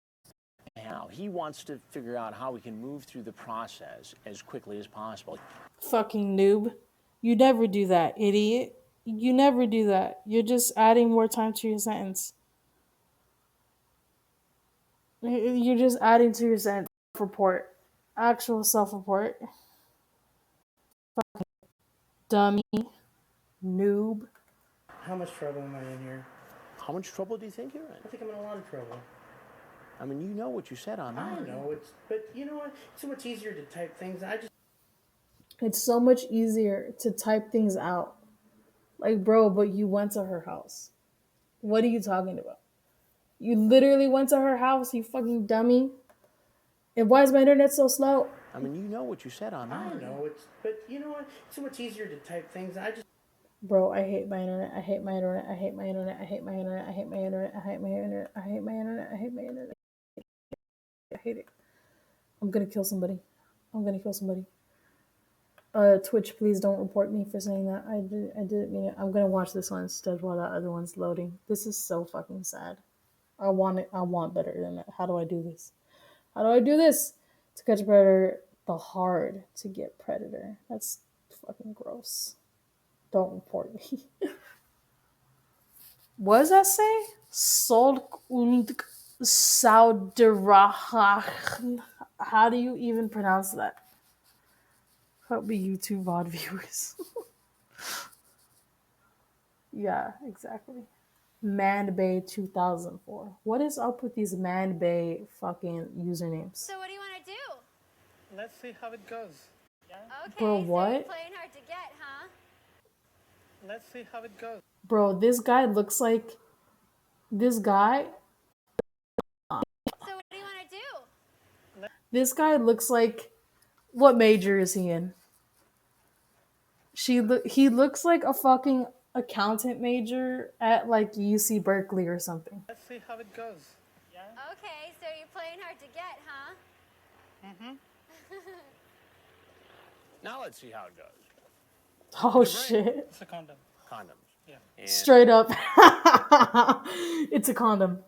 How he wants to figure out how we can move through the process as quickly as possible. Fucking noob. You never do that, idiot. You never do that. You're just adding more time to your sentence. You're just adding to your sentence. Self-report. Actual self-report. Fucking dummy. Noob. How much trouble am I in here? How much trouble do you think you're in? I think I'm in a lot of trouble. I mean, you know what you said online. I know, but you know what? It's so much easier to type things. It's so much easier to type things out. Like, bro, but you went to her house. What are you talking about? You literally went to her house, you fucking dummy. And why is my internet so slow? I mean, you know what you said online. I know, but you know what? It's so much easier to type things. Bro, I hate my internet. I hate my internet. I hate my internet. I hate my internet. I hate my internet. I hate my internet. I hate my internet. I hate my internet. I hate it. I'm gonna kill somebody. Twitch, please don't report me for saying that. I didn't mean it. I'm gonna watch this one instead while that other one's loading. This is so fucking sad. I want better than that. How do I do this? To catch a predator, the hard to get predator. That's fucking gross. Don't report me. What does that say? Solk und Sauderach. How do you even pronounce that? Help me, YouTube VOD viewers. Yeah, exactly. Manbay 2004. What is up with these Manbay fucking usernames? So what do you want to do? Let's see how it goes. Okay, Bro, so what? you're playing hard to get, huh? Let's see how it goes. Bro, this guy looks like this guy. So what do you want to do? This guy looks like, what major is he in? He looks like a fucking accountant major at like UC Berkeley or something. Let's see how it goes. Okay, so you're playing hard to get, huh? Now let's see how it goes. Oh shit. It's a condom. Condoms. Yeah. And Straight up. It's a condom.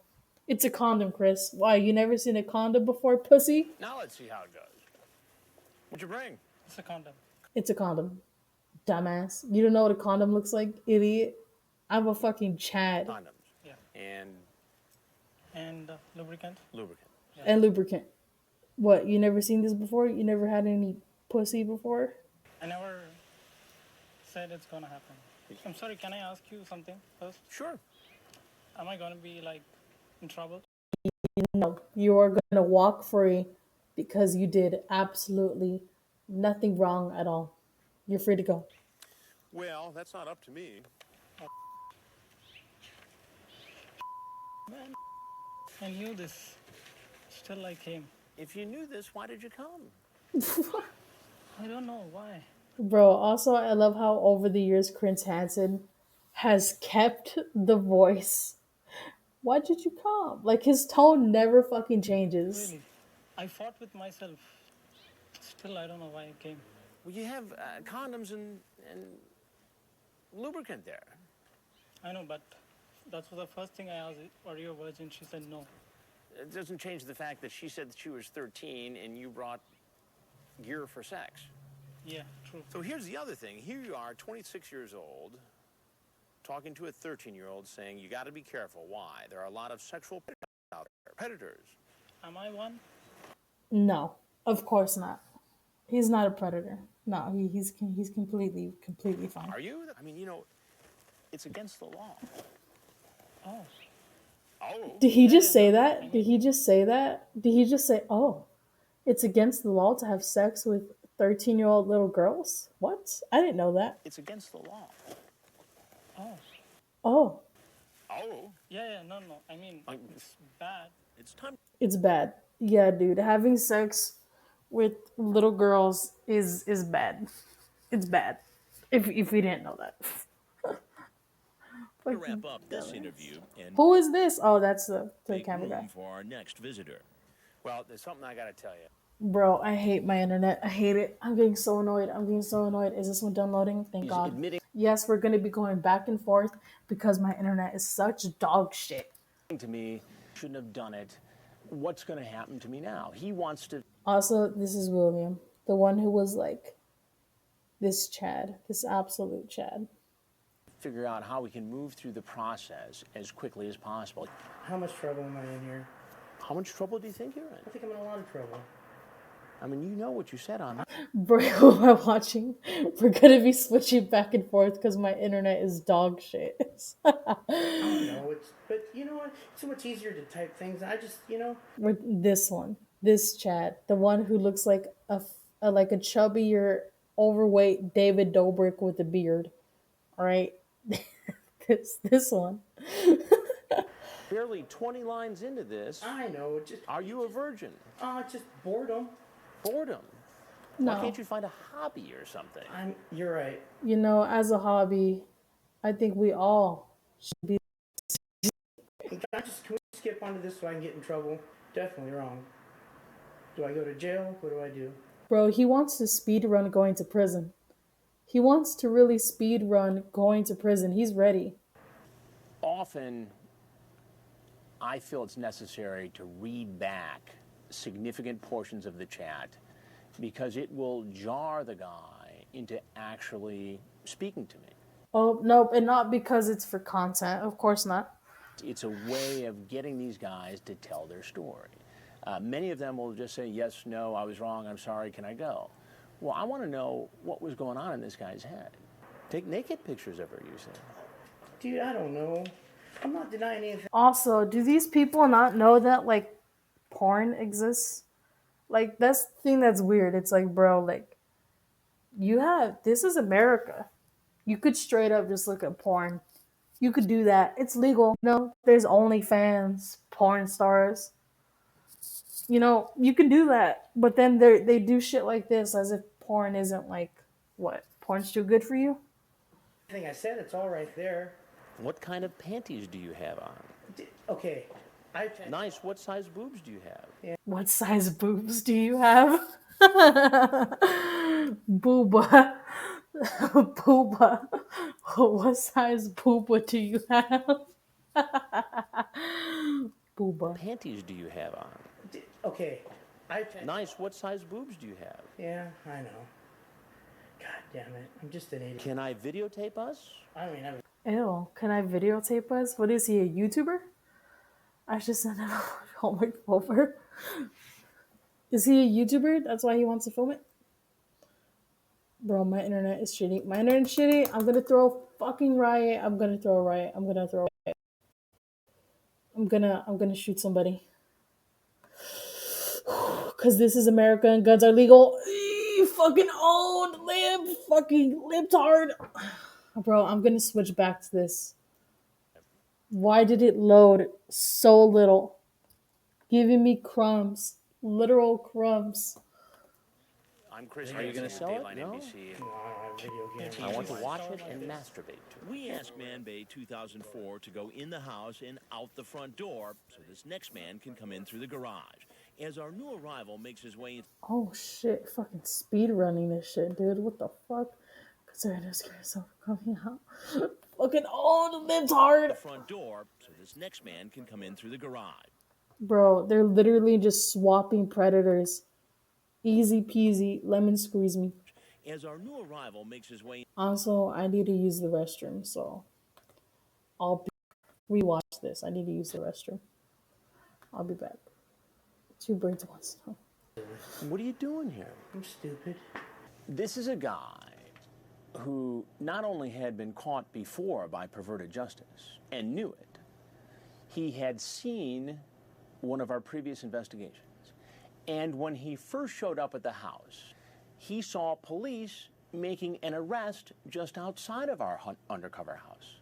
It's a condom, Chris. Why, you never seen a condom before, pussy? now let's see how it goes. What'd you bring? It's a condom. It's a condom. Dumbass. You don't know what a condom looks like, idiot? I'm a fucking Chad. Condoms. Yeah. And Lubricant. lubricant. And lubricant. What, you never seen this before? You never had any pussy before? I never said it's gonna happen. I'm sorry, can I ask you something first? Sure. Am I gonna be like in trouble? No, you are gonna walk free because you did absolutely nothing wrong at all. You're free to go. Well, that's not up to me. Man, I knew this. Still I came. If you knew this, why did you come? I don't know why. Bro, also, I love how over the years Chris Hansen has kept the voice. Why did you come? Like, his tone never fucking changes. Really. I fought with myself. Still I don't know why I came. Well, you have condoms and lubricant there. I know, but that was the first thing I asked. Are you a virgin? She said no. It doesn't change the fact that she said that she was 13 and you brought gear for sex. Yeah, true. So here's the other thing. Here you are, 26 years old, talking to a 13-year-old saying you got to be careful. Why? There are a lot of sexual predators out there. Predators. Am I one? No, of course not. He's not a predator. No, he's completely fine. Are you? I mean, you know, it's against the law. Oh. Oh. Did he just say that? Did he just say that? Did he just say, oh, it's against the law to have sex with 13-year-old little girls? What? I didn't know that. It's against the law. Oh. Oh, Oh. Yeah, no. I mean, it's bad. It's time. it's bad. Yeah, dude, having sex with little girls is bad. It's bad. If we didn't know that. To wrap up this interview and Who is this? Oh, that's the make camera room guy. for our next visitor. Well, there's something I got to tell you. Bro, I hate my internet. I hate it. I'm getting so annoyed. Is this one done loading? Thank He's God. admitting Yes, we're going to be going back and forth because my internet is such dog shit. to me, shouldn't have done it. What's going to happen to me now? He wants to Also, this is William, the one who was like this Chad, this absolute Chad. figure out how we can move through the process as quickly as possible. How much trouble am I in here? How much trouble do you think you're I in? think I'm in a lot of trouble. I mean, you know what you said on. Bro, who am I watching? We're going to be switching back and forth because my internet is dog shit. I don't know. But you know what? It's so much easier to type things. I just, With this one, this Chad, the one who looks like a chubbier, overweight David Dobrik with a beard. All right, this one. Barely 20 lines into this. I know. Are you a virgin? Just boredom. Boredom. No, Why can't you find a hobby or something? You're right. you know, as a hobby, I think we all should be. Can we skip onto this so I can get in trouble? Definitely wrong. Do I go to jail? What do I do? Bro, he wants to speed run going to prison. He wants to really speed run going to prison. He's ready. Often, I feel it's necessary to read back significant portions of the chat because it will jar the guy into actually speaking to me. Oh, nope, and not because it's for content. Of course not. It's a way of getting these guys to tell their story. Many of them will just say, yes, no, I was wrong, I'm sorry, can I go? Well, I want to know what was going on in this guy's head. Take naked pictures of her, you say. Dude, I don't know. I'm not denying anything. Also, do these people not know that, like, porn exists? Like, that's the thing that's weird. It's like, bro, like, this is America. You could straight up just look at porn. You could do that. It's legal. There's OnlyFans, porn stars. You can do that. But then they do shit like this as if porn isn't like, what? Porn's too good for you? Everything I said, it's all right there. What kind of panties do you have on? Okay. Nice. What size boobs do you have? Yeah. What size boobs do you have? Booba. Booba. What size booba do you have? Booba. Panties do you have on? Okay. Nice. What size boobs do you have? Yeah, I know. God damn it. I'm just an idiot. Can I videotape us? I mean, Ew. Can I videotape us? What is he, a YouTuber? I should send him a homework over. Is he a YouTuber? That's why he wants to film it? Bro, my internet is shitty. My internet's shitty. I'm gonna throw a fucking riot. I'm gonna throw a riot. I'm gonna shoot somebody. Cause this is America and guns are legal. You fucking old fucking libtard. Bro, I'm gonna switch back to this. Why did it load so little? Giving me crumbs. Literal crumbs. I'm Chris. Are you going to sell it? No. NBC. No, I don't have video games. I want to watch it and masturbate to it. We asked Man Bay 2004 to go in the house and out the front door so this next man can come in through the garage. As our new arrival makes his way into Oh shit, fucking speed running this shit, dude. What the fuck? Considering this myself coming out. Fucking the lib's hard. the front door so this next man can come in through the garage. Bro, they're literally just swapping predators. Easy peasy, lemon squeeze me. As our new arrival makes his way Also, I need to use the restroom, so I'll rewatch this. I need to use the restroom. I'll be back. 2 birds, 1 stone. What are you doing here? I'm stupid. This is a guy who not only had been caught before by perverted justice and knew it, he had seen one of our previous investigations. And when he first showed up at the house, he saw police making an arrest just outside of our undercover house.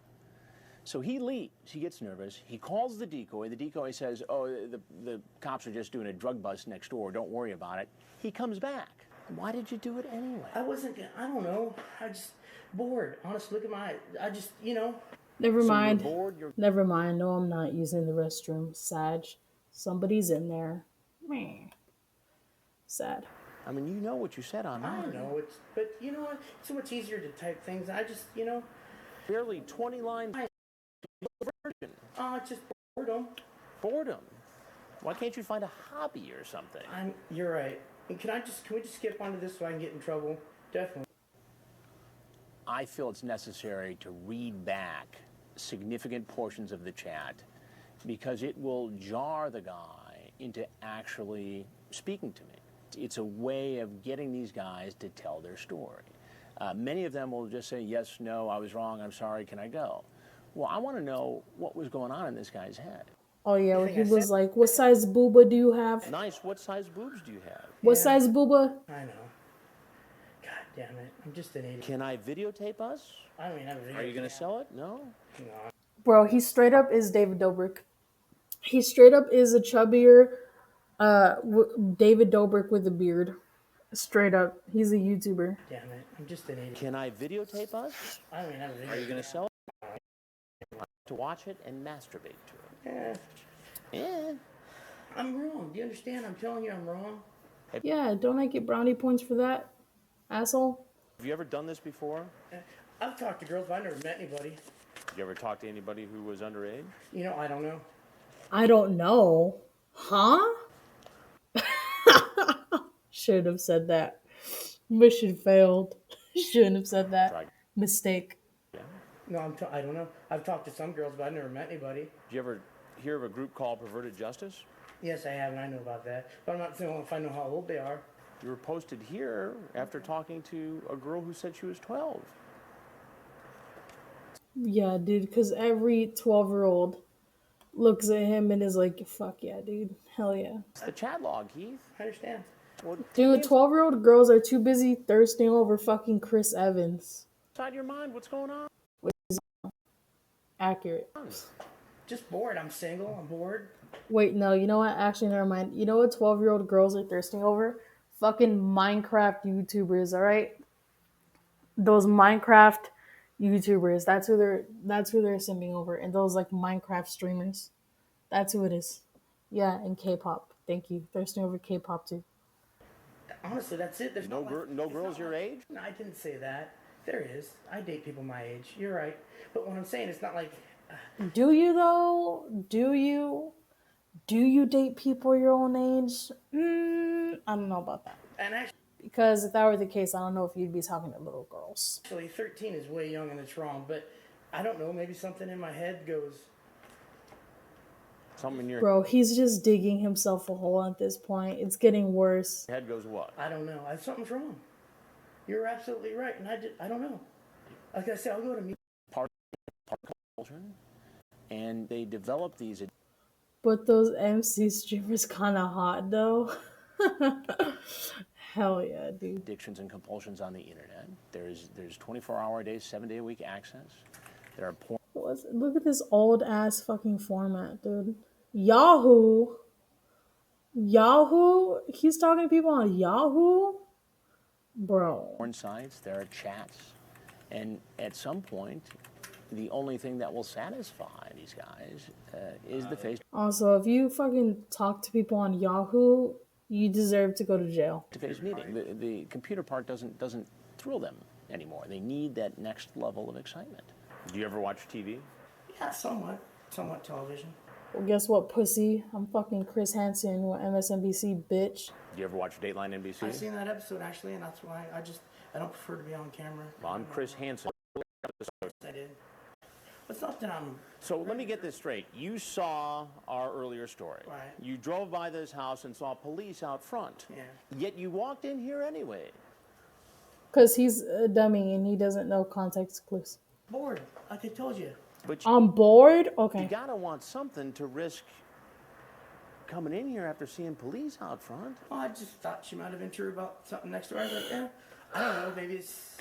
So he leaves, he gets nervous, he calls the decoy says, oh, the cops are just doing a drug bust next door, don't worry about it. He comes back. Why did you do it anyway? I don't know. I just bored. Honestly, look at my, Never mind. So you're bored, Never mind. No, I'm not using the restroom. Sag. Somebody's in there. Meh. Sad. I mean, you know what you said on I that. know, but you know what? It's so much easier to type things. I just, Barely 20 lines. it's just boredom. Boredom. Why can't you find a hobby or something? You're right. And can we just skip onto this so I can get in trouble? Definitely. I feel it's necessary to read back significant portions of the chat because it will jar the guy into actually speaking to me. It's a way of getting these guys to tell their story. Many of them will just say, yes, no, I was wrong, I'm sorry, can I go? Well, I want to know what was going on in this guy's head. Oh yeah, when he was like, what size booba do you have? Nice, what size boobs do you have? What size booba? I know. God damn it. I'm just an idiot. Can I videotape us? I don't even have a video. Are you going to sell it? No? No. Bro, he straight up is David Dobrik. He straight up is a chubbier David Dobrik with a beard. Straight up. He's a YouTuber. Damn it. I'm just an idiot. Can I videotape us? I don't even have a video. Are you going to sell it? To watch it and masturbate to it. Yeah. I'm wrong. Do you understand? I'm telling you I'm wrong. Yeah, don't I get brownie points for that? Asshole? Have you ever done this before? I've talked to girls, but I've never met anybody. Did you ever talk to anybody who was underage? I don't know. I don't know. Huh? Should have said that. Mission failed. Shouldn't have said that. Mistake. Yeah. No, I don't know. I've talked to some girls, but I've never met anybody. Did you ever hear of a group called Perverted Justice? Yes, I have, and I know about that. But I'm not saying if I know how old they are. You were posted here after talking to a girl who said she was 12. Yeah, dude, because every 12-year-old looks at him and is like, fuck yeah, dude. Hell yeah. It's the chat log, Heath. I understand. Well, Dude, 12-year-old girls are too busy thirsting over fucking Chris Evans. inside your mind, what's going on? Accurate. Just bored. I'm single. I'm bored. Wait, no, you know what? Actually, never mind. You know what 12-year-old girls are thirsting over? Fucking Minecraft YouTubers, alright? Those Minecraft YouTubers. That's who they're simming over. And those like Minecraft streamers. That's who it is. Yeah, and K-pop. Thank you. Thirsting over K-pop too. Honestly, that's it. There's No girls your age? No, I didn't say that. There is. I date people my age. You're right. But what I'm saying, it's not like... Do you though? Do you date people your own age? I don't know about that. And actually, Because if that were the case, I don't know if you'd be talking to little girls. 13 is way young and it's wrong. But I don't know. Maybe something in my head goes... Something in your Bro, he's just digging himself a hole at this point. It's getting worse. head goes what? I don't know. Something's wrong. You're absolutely right. And I don't know. Like I said, I'll go to meet... Part culture. And they develop these... But those MC streamers kind of hot though. Hell yeah, dude. addictions and compulsions on the internet. There's 24-hour-a-day, 7-day-a-week access. There are porn. Look at this old ass fucking format, dude. Yahoo. He's talking to people on Yahoo, bro. Porn sites. There are chats, and at some point, the only thing that will satisfy these guys is the face. Also, if you fucking talk to people on Yahoo, you deserve to go to jail. Face meeting. The computer part doesn't thrill them anymore. They need that next level of excitement. Do you ever watch TV? Yeah, somewhat television. Well, guess what, pussy? I'm fucking Chris Hansen with MSNBC, bitch. Do you ever watch Dateline NBC? I've seen that episode actually, and that's why I don't prefer to be on camera. Well, I'm Chris Hansen. I did. It's not that I'm... So let me get this straight. You saw our earlier story. Right. You drove by this house and saw police out front. Yeah. Yet you walked in here anyway. Because he's a dummy and he doesn't know context clues. Bored, like I told you. But I'm bored? Okay. you gotta want something to risk coming in here after seeing police out front. Well, I just thought she might have been true about something next door. I was like, yeah, I don't know, maybe it's...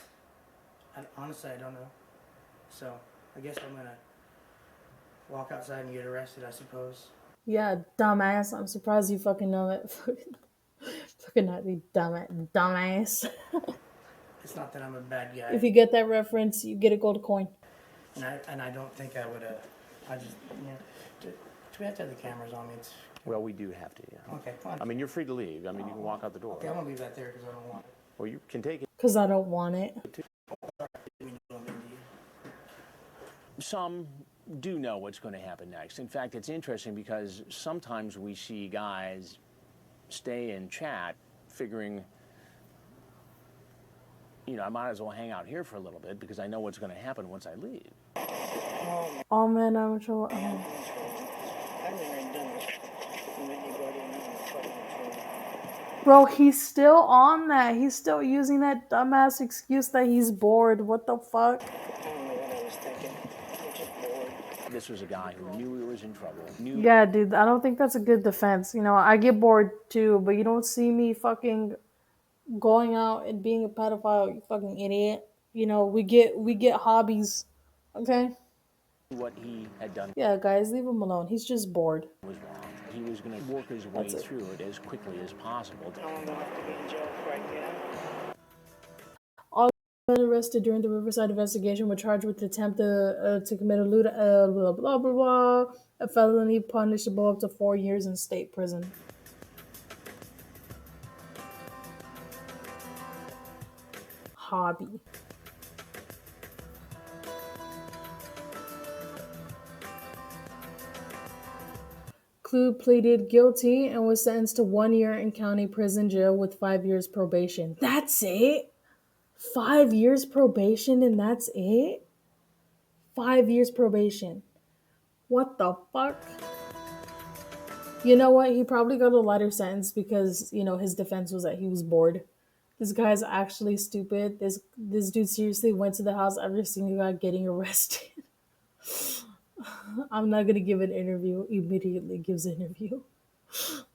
honestly, I don't know. So, I guess I'm gonna walk outside and get arrested, I suppose. Yeah, dumbass. I'm surprised you fucking know it. Fucking not the dumbass. It's not that I'm a bad guy. If you get that reference, you get a gold coin. And I don't think I would, I just, do we have to have the cameras on me? Well, we do have to, yeah. Okay, fine. I mean, you're free to leave. I mean, you can walk out the door. Okay, I'm gonna leave that there because I don't want it. Well, you can take it. Because I don't want it. Some do know what's going to happen next. In fact, it's interesting because sometimes we see guys stay and chat figuring, I might as well hang out here for a little bit because I know what's going to happen once I leave. Oh man, I'm in trouble. Bro, he's still on that. He's still using that dumbass excuse that he's bored. What the fuck? I don't know what I was thinking. I'm just bored. This was a guy who knew he was in trouble. Yeah, dude, I don't think that's a good defense. I get bored too, but you don't see me fucking going out and being a pedophile, you fucking idiot. We get hobbies, okay? What he had done Yeah, guys, leave him alone. He's just bored. was wrong. He was going to work his way through it as quickly as possible. I'm gonna have to be in jail before I get out. All arrested during the Riverside investigation were charged with attempt to commit a blah, blah, blah, blah, a felony punishable up to 4 years in state prison. Hobby. Clue pleaded guilty and was sentenced to 1 year in county prison jail with 5 years probation. That's it? 5 years probation and that's it? 5 years probation. What the fuck? You know what? He probably got a lighter sentence because, his defense was that he was bored. This guy's actually stupid. This dude seriously went to the house every single guy getting arrested. I'm not gonna give an interview. Immediately gives an interview.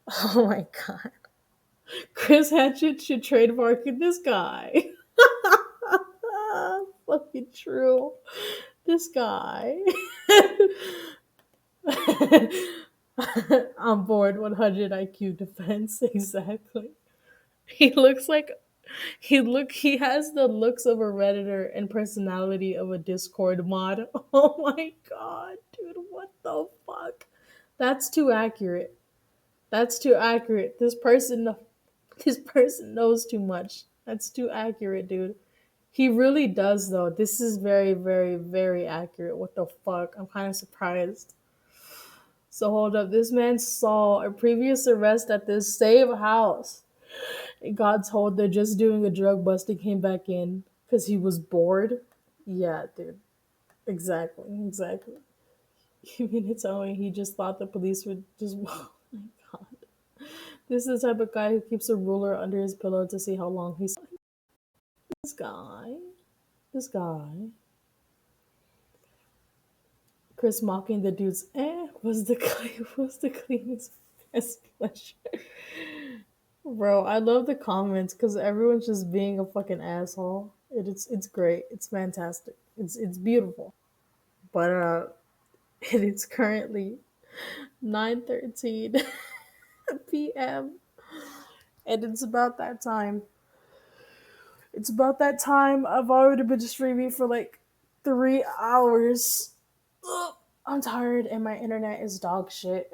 Oh my god. Chris Hatchett should trademark this guy. Fucking true. This guy. I'm bored. 100 IQ defense. Exactly. He looks like he has the looks of a redditor and personality of a Discord mod. Oh my god, dude, what the fuck? That's too accurate. That's too accurate. This person knows too much. That's too accurate, dude. He really does though. This is very, very, very accurate. What the fuck? I'm kind of surprised. So hold up. This man saw a previous arrest at this same house. It got told they're just doing a drug bust. He came back in because he was bored. Yeah, dude. Exactly. Exactly. You mean to tell me he just thought the police would just. Oh my god. This is the type of guy who keeps a ruler under his pillow to see how long he's. This guy. This guy. Chris mocking the dude's was the cleanest best pleasure. Bro, I love the comments because everyone's just being a fucking asshole. It's great. It's fantastic. It's beautiful. But it is currently 9:13 p.m. and it's about that time. It's about that time. I've already been streaming for like 3 hours. Ugh, I'm tired and my internet is dog shit.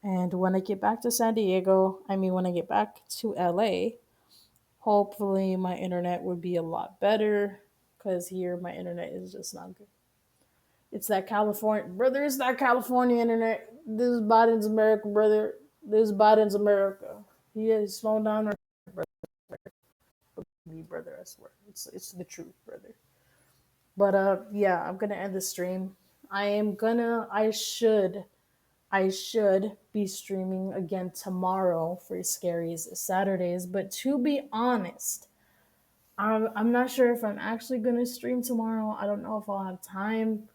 And when I get back to San Diego, when I get back to LA, hopefully my internet would be a lot better because here my internet is just not good. It's that California, brother. It's that California internet. This is Biden's America, brother. This is Biden's America. He is slowing down our brother. Me, brother. I swear, it's the truth, brother. But yeah, I'm gonna end the stream. I should be streaming again tomorrow for Scaries Saturdays. But to be honest, I'm not sure if I'm actually gonna stream tomorrow. I don't know if I'll have time.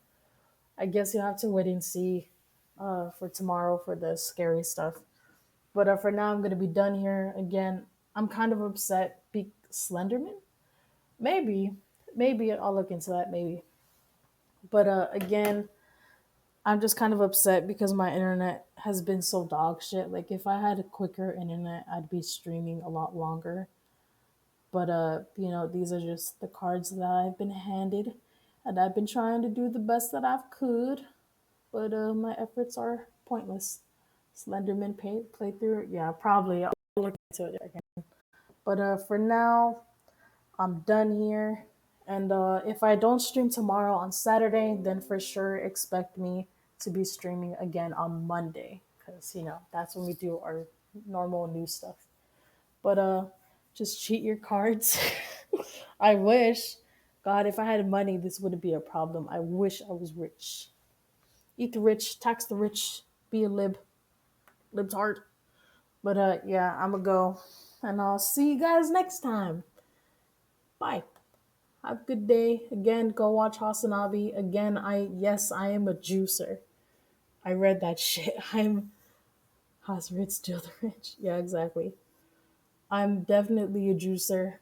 I guess you'll have to wait and see for tomorrow for the scary stuff. But for now, I'm gonna be done here. Again, I'm kind of upset. Slenderman? Maybe I'll look into that. Maybe. But again, I'm just kind of upset because my internet has been so dog shit. Like if I had a quicker internet, I'd be streaming a lot longer. But these are just the cards that I've been handed, and I've been trying to do the best that I could. But my efforts are pointless. Slenderman playthrough, yeah, probably I'll look into it again. But for now, I'm done here. And if I don't stream tomorrow on Saturday, then for sure expect me to be streaming again on Monday. Because, that's when we do our normal new stuff. But just cheat your cards. I wish. God, if I had money, this wouldn't be a problem. I wish I was rich. Eat the rich, tax the rich, be a lib. Lib's hard. But yeah, I'm going to go. And I'll see you guys next time. Bye. Have a good day. Again, go watch Hasanabi. Again, I am a juicer. I read that shit. I'm Has rich still the rich. Yeah, exactly. I'm definitely a juicer.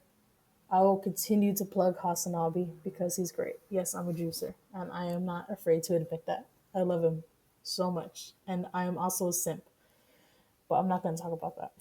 I will continue to plug Hasanabi because he's great. Yes, I'm a juicer, and I am not afraid to admit that. I love him so much, and I am also a simp. But I'm not going to talk about that.